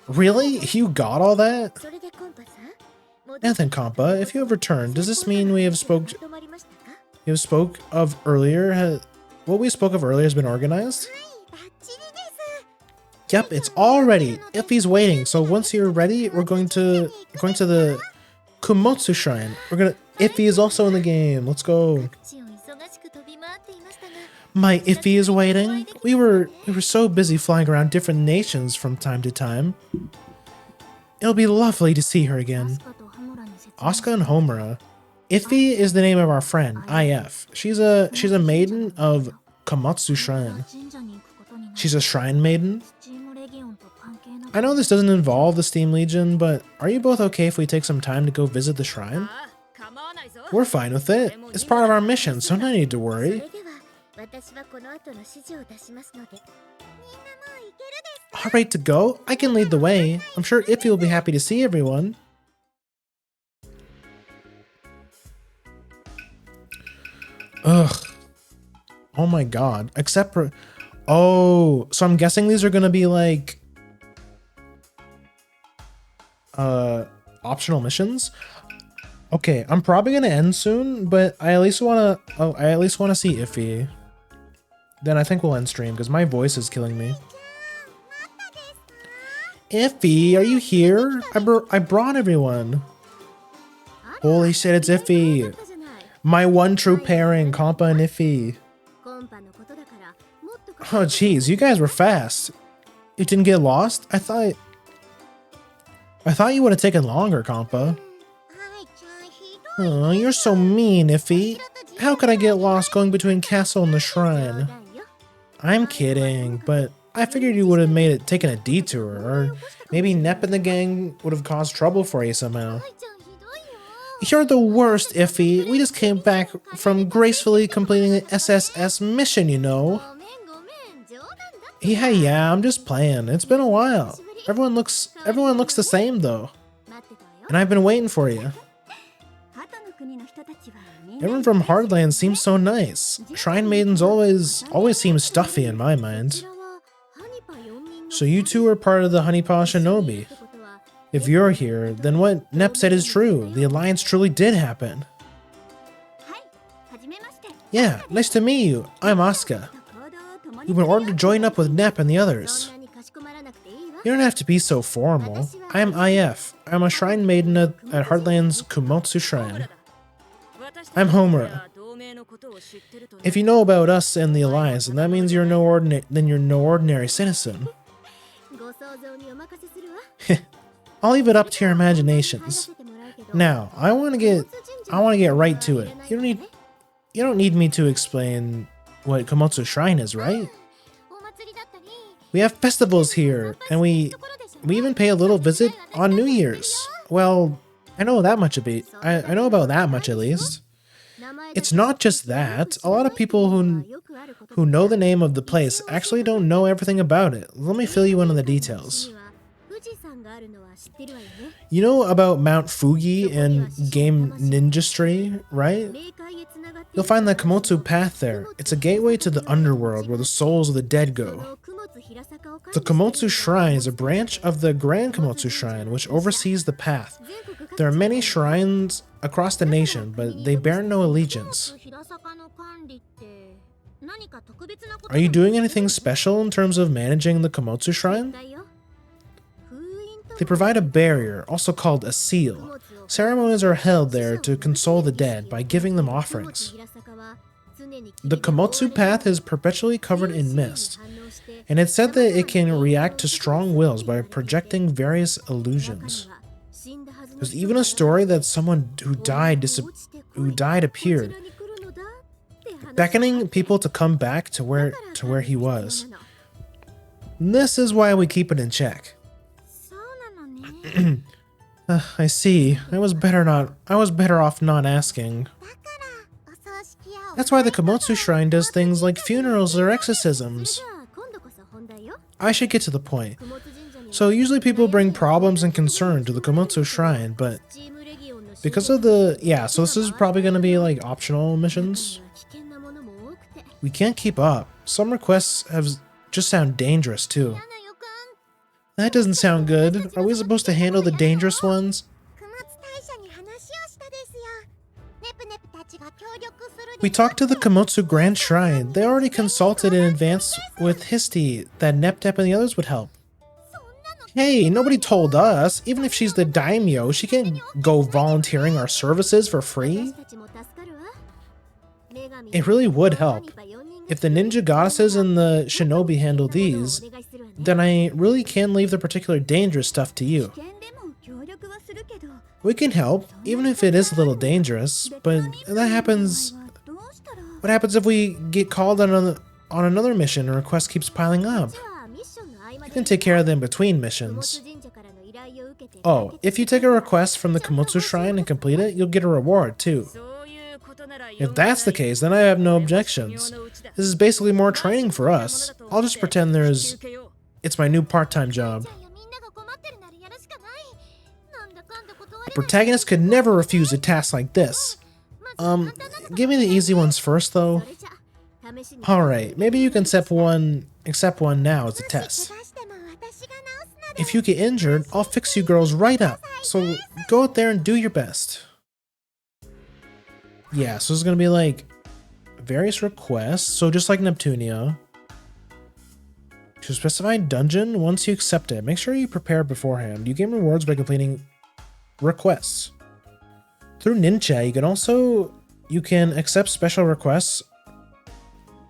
Really? You got all that? それでコンパさん。 Nathan Kampa, if you have returned, does this mean we have spoke 止まりましたか？ you have spoke of earlier what we spoke of earlier has been organized? バッチリです。 Yep, it's all ready. Ify's waiting, so once you're ready, we're going to the Kumotsu Shrine. Ify is also in the game. Let's go. 口を忙しく飛び回っていましたが、 My Ify is waiting. We were so busy flying around different nations from time to time. It'll be lovely to see her again. スカとハモラに説明。 Asuka and Homura. Ify is the name of our friend, IF. She's a maiden of Komatsu Shrine. 神社に行くことになり、 She's a shrine maiden. スチームレギオンと関係なく I know this doesn't involve the Steam Legion, but are you both okay if we take some time to go visit the shrine? ああ、構わないぞ。 We're fine with it. It's part of our mission, so no need to そ worry. れでは私はこの後の指示を出しますので、みんなもう行けるです Alright to go? I can lead the way. I'm sure Ify will be happy to see everyone. Ugh. Oh my god. Except for... Oh, so I'm guessing these are gonna be like... optional missions? Okay, I'm probably gonna end soon, but I at least wanna... Oh, I at least wanna see Ify. Then I think we'll end stream, because my voice is killing me. Ify, are you here? I brought everyone. Holy shit, it's Ify. じゃない。 My one true pairing, Kampa and Ify. コンパのことだからもっと Oh jeez, you guys were fast. You didn't get lost? I thought you would have taken longer, Kampa. はいちゃんひどい Oh, you're so mean, Ify. How could I get lost going between castle and the 冗 shrine? 談よ。 I'm kidding, but I figured you would have made it taken a detour, or maybe Nep and the gang would have caused trouble for you somehow. はいちゃんひどいよ。 You're the worst, Ify. We just came back from gracefully completing the SSS mission, you know. ごめんごめん冗談だ。 Yeah, I'm just playing. It's been a while. Everyone looks the same though. 待ってたわよ。 And I've been waiting for you. 鳩の国の人たちはみんな Everyone from Hardland seems so nice. Shrine maidens always seem stuffy in my こ mind. ちらはハニパ4人の So you two are part of the Honeypaw Shinobi. ってことは If you're here, then what Nep said is true. The alliance truly did happen. はいはじめまして Yeah, nice to meet you. I'm Asuka. 行動を共に You've been ordered to join up with Nep and the そ others. んなにかしこまらなくていいわ You don't have to be so formal. I'm IF. I'm a shrine maiden at Heartland's Kumotsu ホムラ Shrine. だ。私た I'm ち Homura. は同盟のことを知ってるとね。 If you know about us and the alliance, then that means you're no ordinary citizen. ご想像にお任せするわ I'll leave it up to your 話 imaginations. せてもらうけど Now, I want to get right to it. You don't need me to explain what Komotsu Shrine is, right? お祭りだったり We have festivals here, and we even pay a little visit on New Year's. Well, I know that much a bit. I know about that much at least. 名前だ It's not just that. A lot of people who know the name of the place actually don't know everything about it. Let me fill you in on the details. 富士山があるのは知ってるわよね You know about Mount Fuji and Game Ninjastry, right? 霊界へつながって You'll find the Komotsu Path there. It's a gateway to the underworld where the souls of the dead そ go. の雲津平坂を管 The 理している Komotsu Shrine is a branch of the Grand Komotsu Shrine, which oversees the path. 全国各地 There are many shrines across the nation, but they bear no allegiance. 雲津平坂の管理って何か特別なこと Are you doing anything special in terms of managing the Komotsu Shrine? だよ封印と They provide a barrier, also called a seal. Ceremonies are held there to console the dead by giving them offerings. The Komotsu path is perpetually covered in mist, and it's said that it can react to strong wills by projecting various illusions. There's even a story that someone who died appeared, beckoning people to come back to where he was. This is why we keep it in check. I see. I was better off not asking. That's why the Komotsu Shrine does things like funerals or exorcisms. I should get to the point. So usually people bring problems and concern to the Komotsu Shrine, but because of so this is probably going to be like optional missions. We can't keep up. Some requests just sound dangerous too. That doesn't sound good. Are we supposed to handle the dangerous ones? We talked to the Komotsu Grand Shrine. They already consulted in advance with Histi that Nep and the others would help. Hey, nobody told us. Even if she's the daimyo, she can't go volunteering our services for free. It really would help. If the ninja goddesses and the shinobi handle these, then I really can leave the particular dangerous stuff to you. We can help, even if it is a little dangerous, but that happens. What happens if we get called on another mission and a request keeps piling up? You can take care of them between missions. Oh, if you take a request from the Komotsu Shrine and complete it, you'll get a reward too. If that's the case, then I have no objections. This is basically more training for us. I'll just pretend it's my new part-time job. A protagonist could never refuse a task like this. Give me the easy ones first, though. Alright, maybe you can accept one now as a test. If you get injured, I'll fix you girls right up. So go out there and do your best. Yeah, so it's gonna be like various requests. So just like Neptunia. To a specified dungeon, once you accept it, make sure you prepare beforehand. You gain rewards by completing requests. Through Ninja, you can accept special requests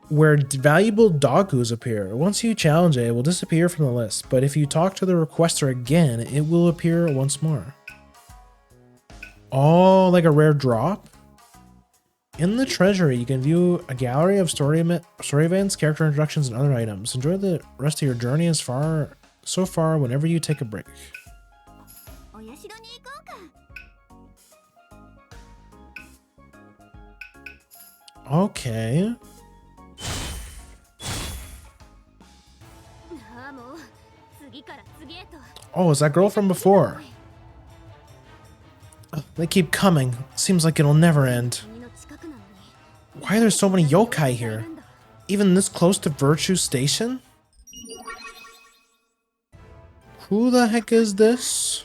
where valuable dogus appear. Once you challenge it will disappear from the list, but if you talk to the requester again, it will appear once more. Oh, like a rare drop? In the treasury, you can view a gallery of story events, character introductions, and other items. Enjoy the rest of your journey so far whenever you take a break. Okay. Oh, is that girl from before? They keep coming. Seems like it'll never end. Why are there so many yokai here? Even this close to Virtue Station? Who the heck is this?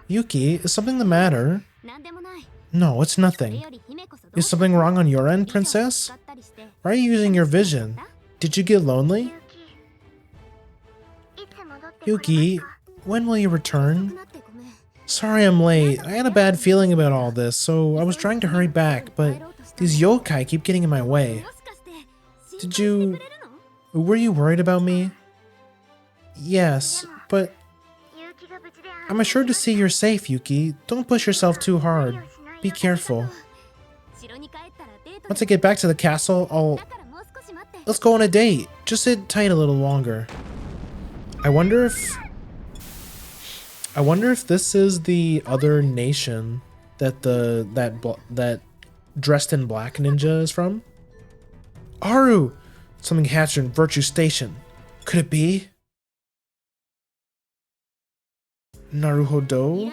Yuki, is something the matter? No, it's nothing. Is something wrong on your end, princess? Why are you using your vision? Did you get lonely? Yuki, when will you return? Sorry I'm late. I had a bad feeling about all this, so I was trying to hurry back, but these yokai keep getting in my way. Were you worried about me? Yes, but I'm assured to see you're safe, Yuki. Don't push yourself too hard. Be careful. Once I get back to the castle, let's go on a date. Just sit tight a little longer. I wonder if this is the other nation that that dressed in black ninja is from. Aru! Something hatched in Virtue Station. Could it be? Naruhodo?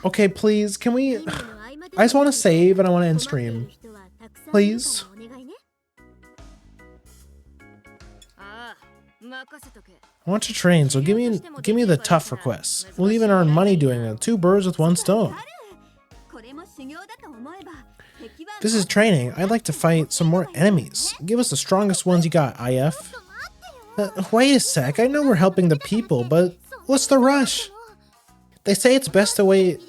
Okay, please, can we... I just want to save and I want to end stream. Please? I want to train, so give me the tough requests. We'll even earn money doing it. 2 birds with 1 stone. This is training. I'd like to fight some more enemies. Give us the strongest ones you got, IF. Wait a sec, I know we're helping the people, but what's the rush? They say it's best to wait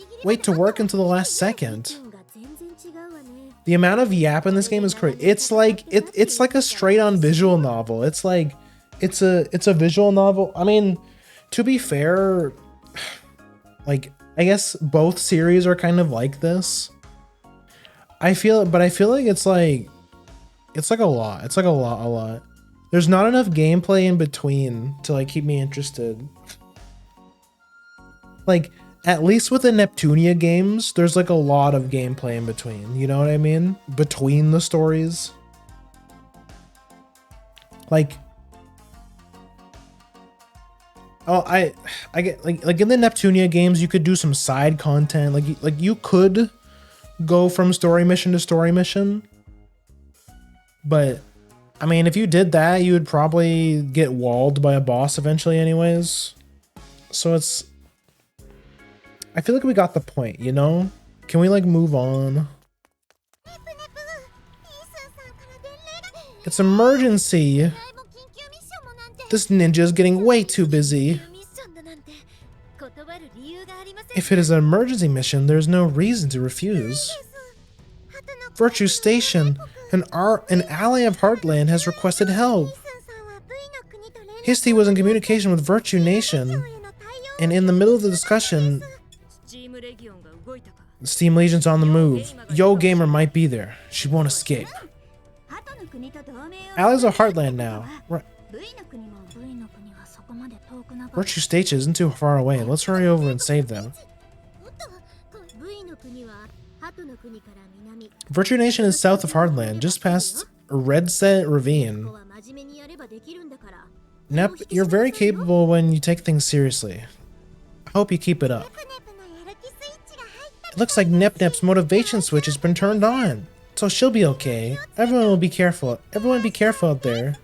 to work until the last second. The amount of yap in this game is crazy. It's like it's like a straight on visual novel. It's like it's a visual novel. I mean, to be fair, like I guess both series are kind of like this. I feel like it's like a lot. It's like a lot. There's not enough gameplay in between to like keep me interested. Like, at least with the Neptunia games, there's like a lot of gameplay in between. You know what I mean? Between the stories. Like, oh, I get like in the Neptunia games, you could do some side content. Like you could go from story mission to story mission, but I mean, if you did that, you would probably get walled by a boss eventually, anyways. So it's. I feel like we got the point, you know? Can we like move on? It's emergency! This ninja is getting way too busy. If it is an emergency mission, there's no reason to refuse. Virtue Station, an ally of Heartland, has requested help. Histy was in communication with Virtue Nation, and in the middle of the discussion, the Steam Legion's on the move. Yo Gamer might be there. She won't escape. Allies of Heartland now. Virtue Station isn't too far away. Let's hurry over and save them. Virtue Nation is south of Heartland, just past Redset Ravine. Nep, you're very capable when you take things seriously. I hope you keep it up. It looks like Nep's motivation switch has been turned on, so she'll be okay. Everyone will be careful. Everyone be careful out there.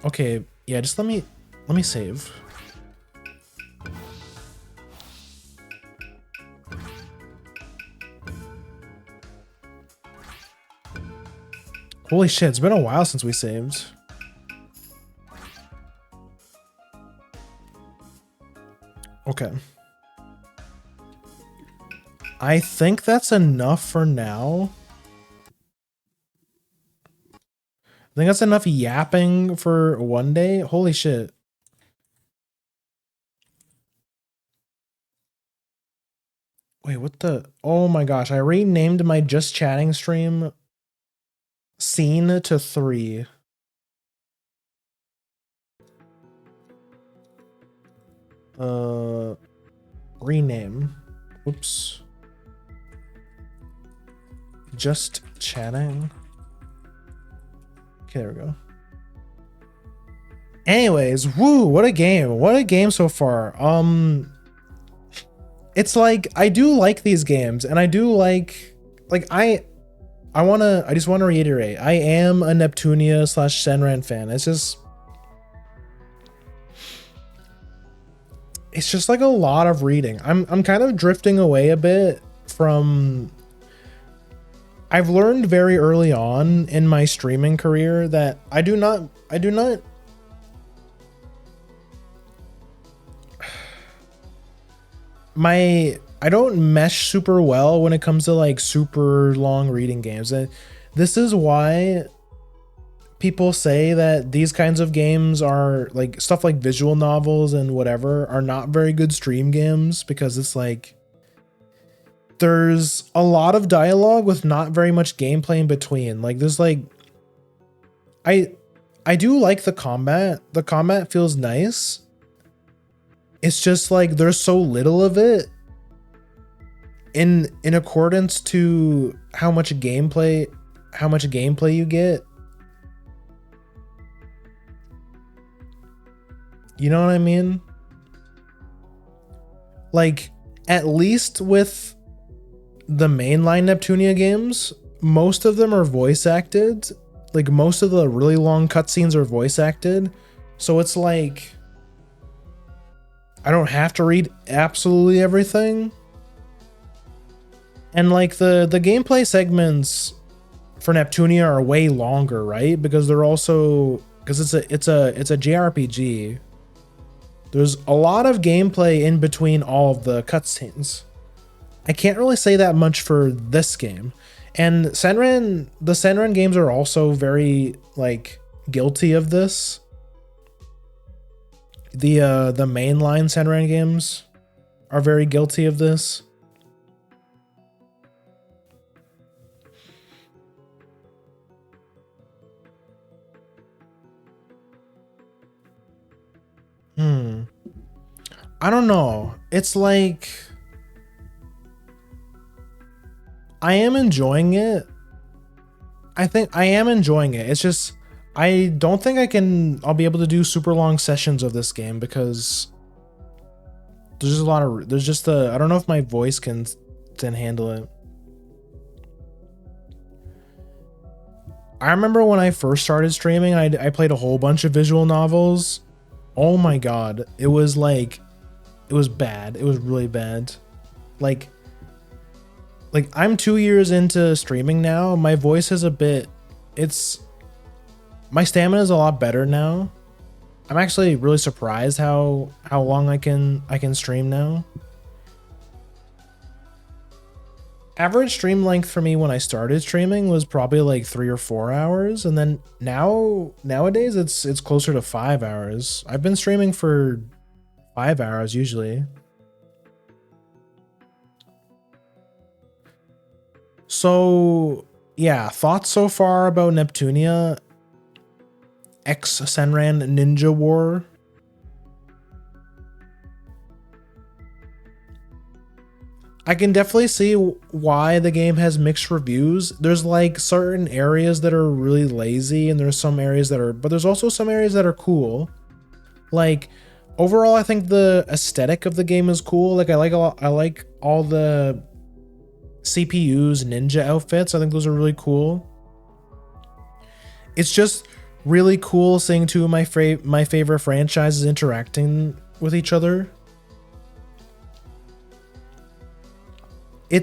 Okay, yeah, just let me save. Holy shit, it's been a while since we saved. Okay. I think that's enough for now. I think that's enough yapping for one day. Holy shit. Wait, what the? Oh my gosh, I renamed my Just Chatting stream scene to 3. Rename. Oops. Just Chatting. Okay, there we go. Anyways, woo, what a game. What a game so far. It's like I do like these games, and I do like I just want to reiterate, I am a Neptunia / Senran fan. It's just like a lot of reading. I'm kind of drifting away a bit from. I've learned very early on in my streaming career that I do not I don't mesh super well when it comes to like super long reading games. And this is why people say that these kinds of games are like stuff like visual novels and whatever are not very good stream games, because it's like there's a lot of dialogue with not very much gameplay in between. Like there's like I do like the combat. The combat feels nice. It's just like there's so little of it in accordance to how much gameplay you get. You know what I mean? Like, at least with the mainline Neptunia games, most of them are voice acted. Like, most of the really long cutscenes are voice acted. So it's like, I don't have to read absolutely everything. And like the gameplay segments for Neptunia are way longer, right? Because they're also, because it's a JRPG. There's a lot of gameplay in between all of the cutscenes. I can't really say that much for this game. And the Senran games are also very like guilty of this. The mainline Senran games are very guilty of this. I don't know. It's like I am enjoying it. I think I am enjoying it. It's just I don't think I'll be able to do super long sessions of this game because there's just a lot of I don't know if my voice can handle it. I remember when I first started streaming, I played a whole bunch of visual novels. Oh my god, it was bad. It was really bad. Like I'm 2 years into streaming now. My voice is my stamina is a lot better now. I'm actually really surprised how long I can stream now. Average stream length for me when I started streaming was probably like 3 or 4 hours, and then nowadays it's closer to 5 hours. I've been streaming for 5 hours usually. So yeah, thoughts so far about Neptunia X Senran Ninja War. I can definitely see why the game has mixed reviews. There's like certain areas that are really lazy, and there's some areas but there's also some areas that are cool. Like overall, I think the aesthetic of the game is cool. Like I like all the CPU's ninja outfits. I think those are really cool. It's just really cool seeing two of my favorite franchises interacting with each other. I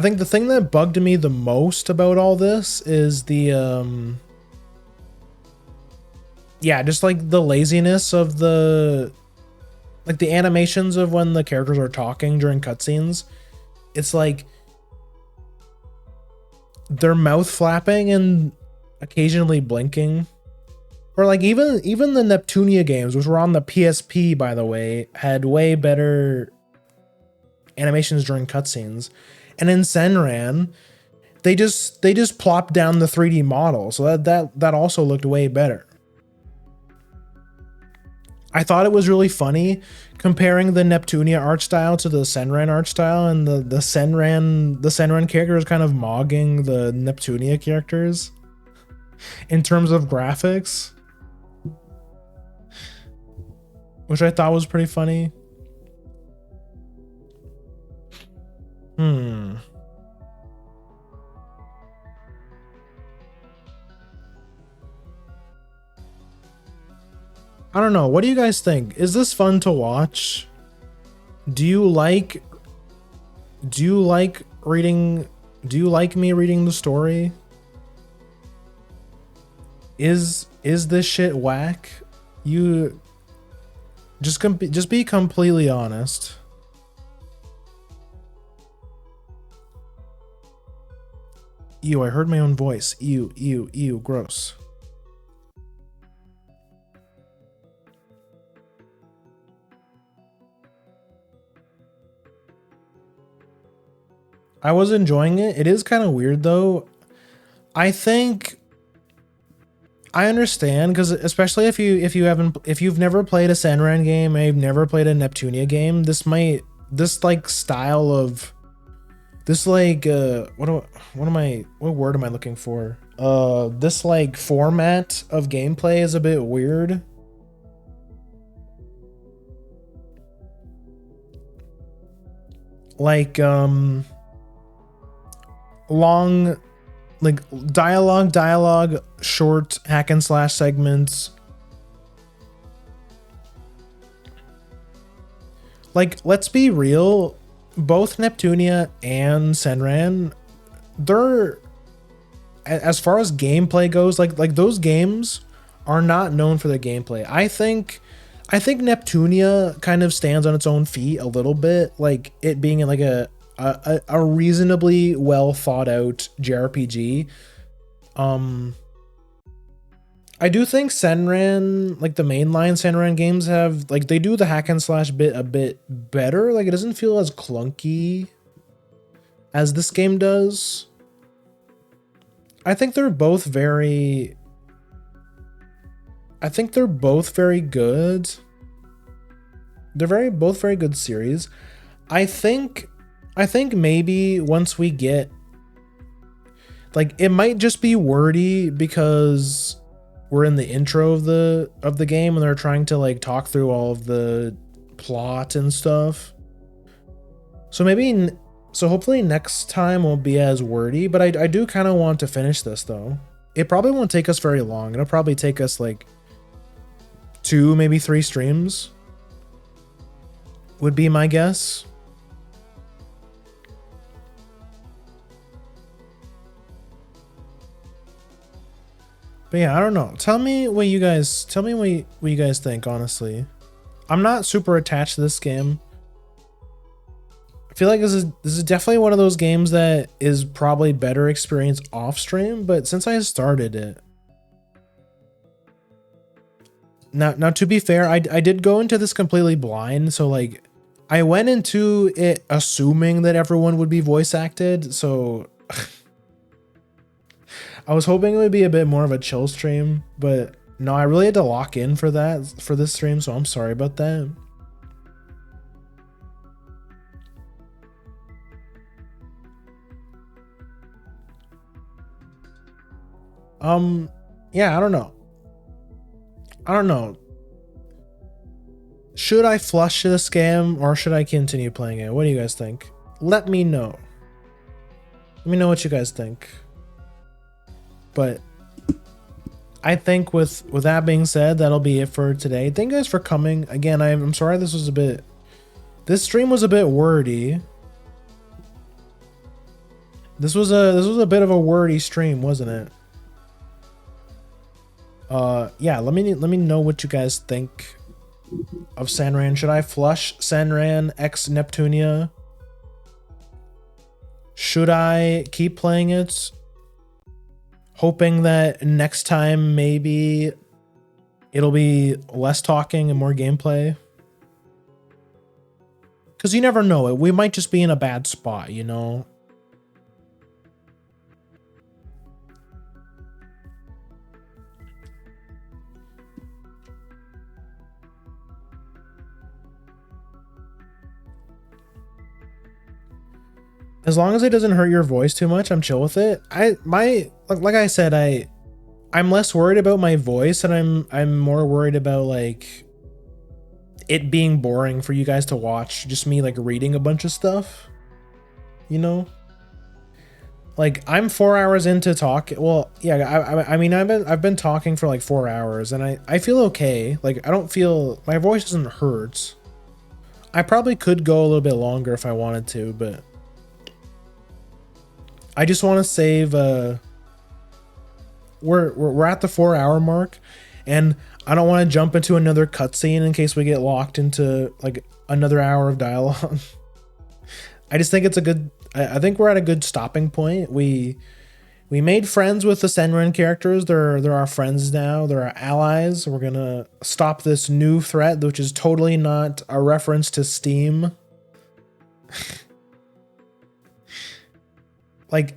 think the thing that bugged me the most about all this is the just like the laziness of the animations of when the characters are talking during cutscenes. It's like their mouth flapping and occasionally blinking. Or like even the Neptunia games, which were on the PSP by the way, had way better animations during cutscenes. And in Senran, they just plopped down the 3D model, so that also looked way better. I thought it was really funny comparing the Neptunia art style to the Senran art style, and the Senran characters kind of mogging the Neptunia characters in terms of graphics, which I thought was pretty funny. I don't know. What do you guys think? Is this fun to watch? Do you like reading? Do you like me reading the story? Is this shit whack? You just be completely honest. Ew, I heard my own voice. Ew, ew, ew, gross. I was enjoying it. It is kind of weird though. I think I understand, because especially if you've never played a Senran game, or you've never played a Neptunia game, this style of this what word am I looking for? This like format of gameplay is a bit weird. Like long, like dialogue, short hack and slash segments. Like, let's be real, both Neptunia and Senran, they're as far as gameplay goes, like those games are not known for their gameplay. I think Neptunia kind of stands on its own feet a little bit, like it being like a reasonably well thought out JRPG. I do think Senran, like the mainline Senran games have, like they do the hack and slash bit a bit better. Like it doesn't feel as clunky as this game does. I think they're both very good. They're both very good series. I think maybe once we get, like, it might just be wordy because we're in the intro of the game and they're trying to like talk through all of the plot and stuff. So hopefully next time won't be as wordy, but I do kind of want to finish this though. It probably won't take us very long. It'll probably take us like 2, maybe 3 streams would be my guess. But yeah, I don't know. Tell me what you guys think, honestly. I'm not super attached to this game. I feel like this is definitely one of those games that is probably better experience off stream, but since I started it. Now to be fair, I did go into this completely blind, so like I went into it assuming that everyone would be voice acted, so I was hoping it would be a bit more of a chill stream, but no, I really had to lock in for this stream, so I'm sorry about that. Yeah, I don't know. Should I flush this game or should I continue playing it? What do you guys think? Let me know. Let me know what you guys think. But I think with that being said, that'll be it for today. Thank you guys for coming. Again, I'm sorry this stream was a bit wordy. This was a bit of a wordy stream, wasn't it? Yeah, let me know what you guys think of Senran. Should I flush Senran X Neptunia? Should I keep playing it, hoping that next time maybe it'll be less talking and more gameplay? Because you never know, we might just be in a bad spot, you know? As long as it doesn't hurt your voice too much, I'm chill with it. Like I said, I'm less worried about my voice and I'm more worried about like it being boring for you guys to watch, just me like reading a bunch of stuff, you know? Like I'm 4 hours into talk. Well, yeah, I mean I've been talking for like 4 hours and I feel okay. Like I don't feel, my voice doesn't hurt. I probably could go a little bit longer if I wanted to, but I just want to save. We're at the 4 hour mark, and I don't want to jump into another cutscene in case we get locked into like another hour of dialogue. I just think it's a good. I think we're at a good stopping point. We made friends with the Senran characters. They're our friends now. They're our allies. We're gonna stop this new threat, which is totally not a reference to Steam. Like,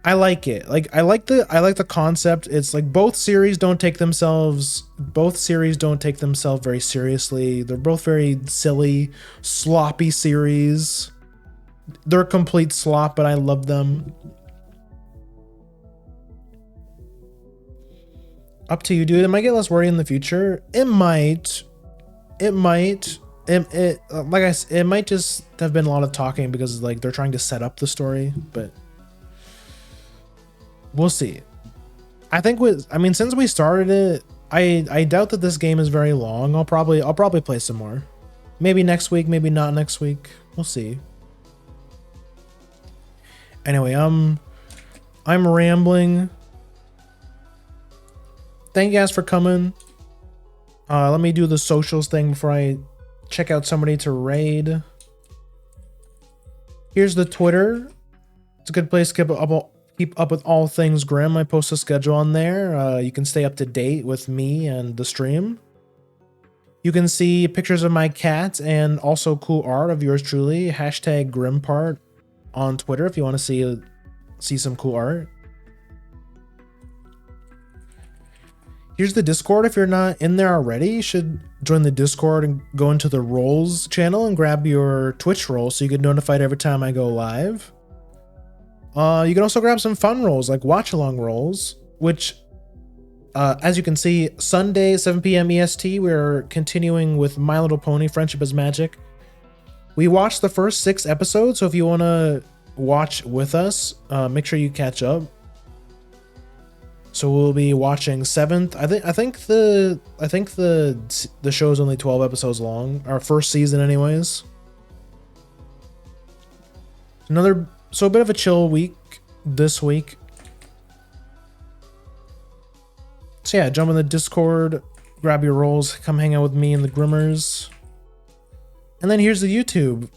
I like it. Like, I like the concept. It's like both series don't take themselves very seriously. They're both very silly, sloppy series. They're a complete slop, but I love them. Up to you, dude. It might get less wordy in the future. It might. Like I said, it might just have been a lot of talking because like they're trying to set up the story, but we'll see. I think since we started it, I doubt that this game is very long. I'll probably play some more. Maybe next week, maybe not next week. We'll see. Anyway, I'm rambling. Thank you guys for coming. Let me do the socials thing before I check out somebody to raid. Here's the Twitter. It's a good place to keep up with all things Grim. I post a schedule on there. You can stay up to date with me and the stream. You can see pictures of my cat and also cool art of yours truly. Hashtag Grimpart on Twitter if you want to see some cool art. Here's the Discord. If you're not in there already, you should join the Discord and go into the roles channel and grab your Twitch role so you get notified every time I go live. You can also grab some fun roles like watch along roles, which as you can see, Sunday 7 p.m. EST, we're continuing with My Little Pony Friendship is Magic. We watched the first 6 episodes, so if you want to watch with us, make sure you catch up. So we'll be watching 7th. I think the show is only 12 episodes long. Our first season, anyways. So a bit of a chill week this week. So yeah, jump in the Discord, grab your roles, come hang out with me and the Grimmers. And then here's the YouTube.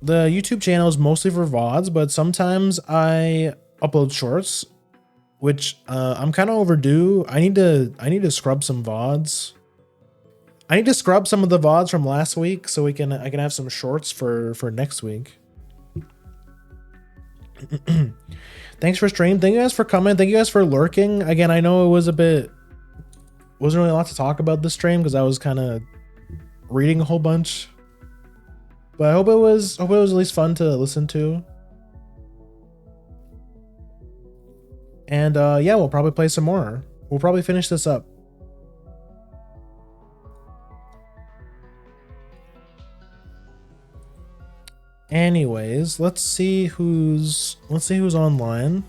The YouTube channel is mostly for VODs, but sometimes I upload shorts, which I'm kind of overdue. I need to scrub some VODs. I need to scrub some of the VODs from last week so I can have some shorts for next week. Thanks for stream. Thank you guys for coming. Thank you guys for lurking. Again, I know it wasn't really a lot to talk about this stream because I was kind of reading a whole bunch. But I hope it was at least fun to listen to. And yeah, we'll probably play some more. We'll probably finish this up. Anyways, let's see who's online.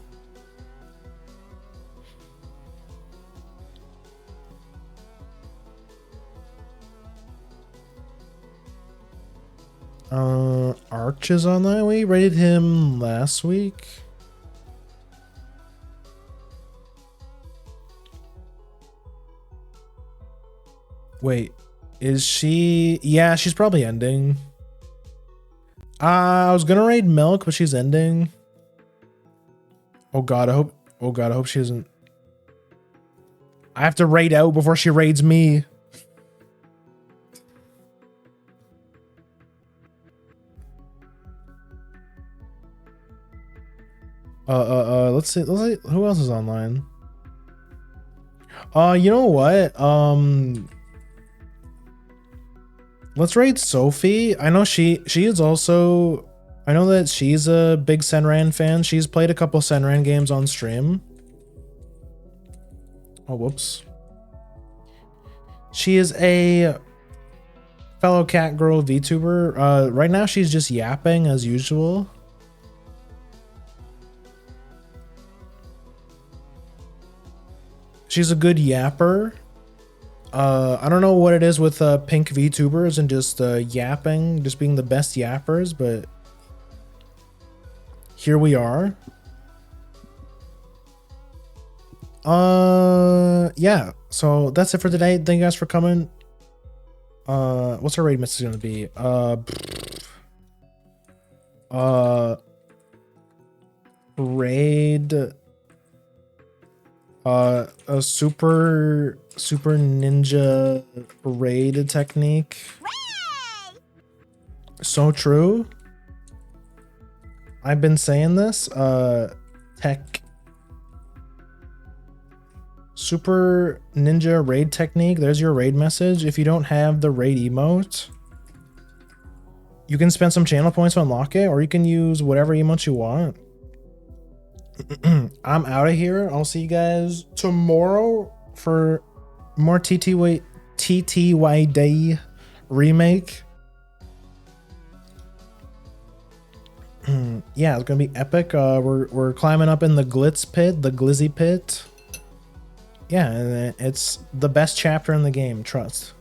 Arch is online. We rated him last week. Wait, is she? Yeah, she's probably ending. I was gonna raid Milk, but she's ending. Oh god, I hope she isn't. I have to raid out before she raids me. Let's see who else is online. You know what? Let's raid Sophie. I know she is also, I know that she's a big Senran fan. She's played a couple Senran games on stream. Oh, whoops. She is a fellow cat girl VTuber. Right now she's just yapping as usual. She's a good yapper. I don't know what it is with pink VTubers and just yapping, just being the best yappers, but here we are. Yeah, so that's it for today. Thank you guys for coming. What's our raid message gonna be? Raid a super ninja raid technique. So true. I've been saying this. Tech super ninja raid technique. There's your raid message. If you don't have the raid emote, you can spend some channel points to unlock it, or you can use whatever emote you want. I'm out of here. I'll see you guys tomorrow for more TTY Day remake. Yeah, it's gonna be epic. We're climbing up in the Glitz pit, the Glizzy pit. Yeah, and it's the best chapter in the game, trust.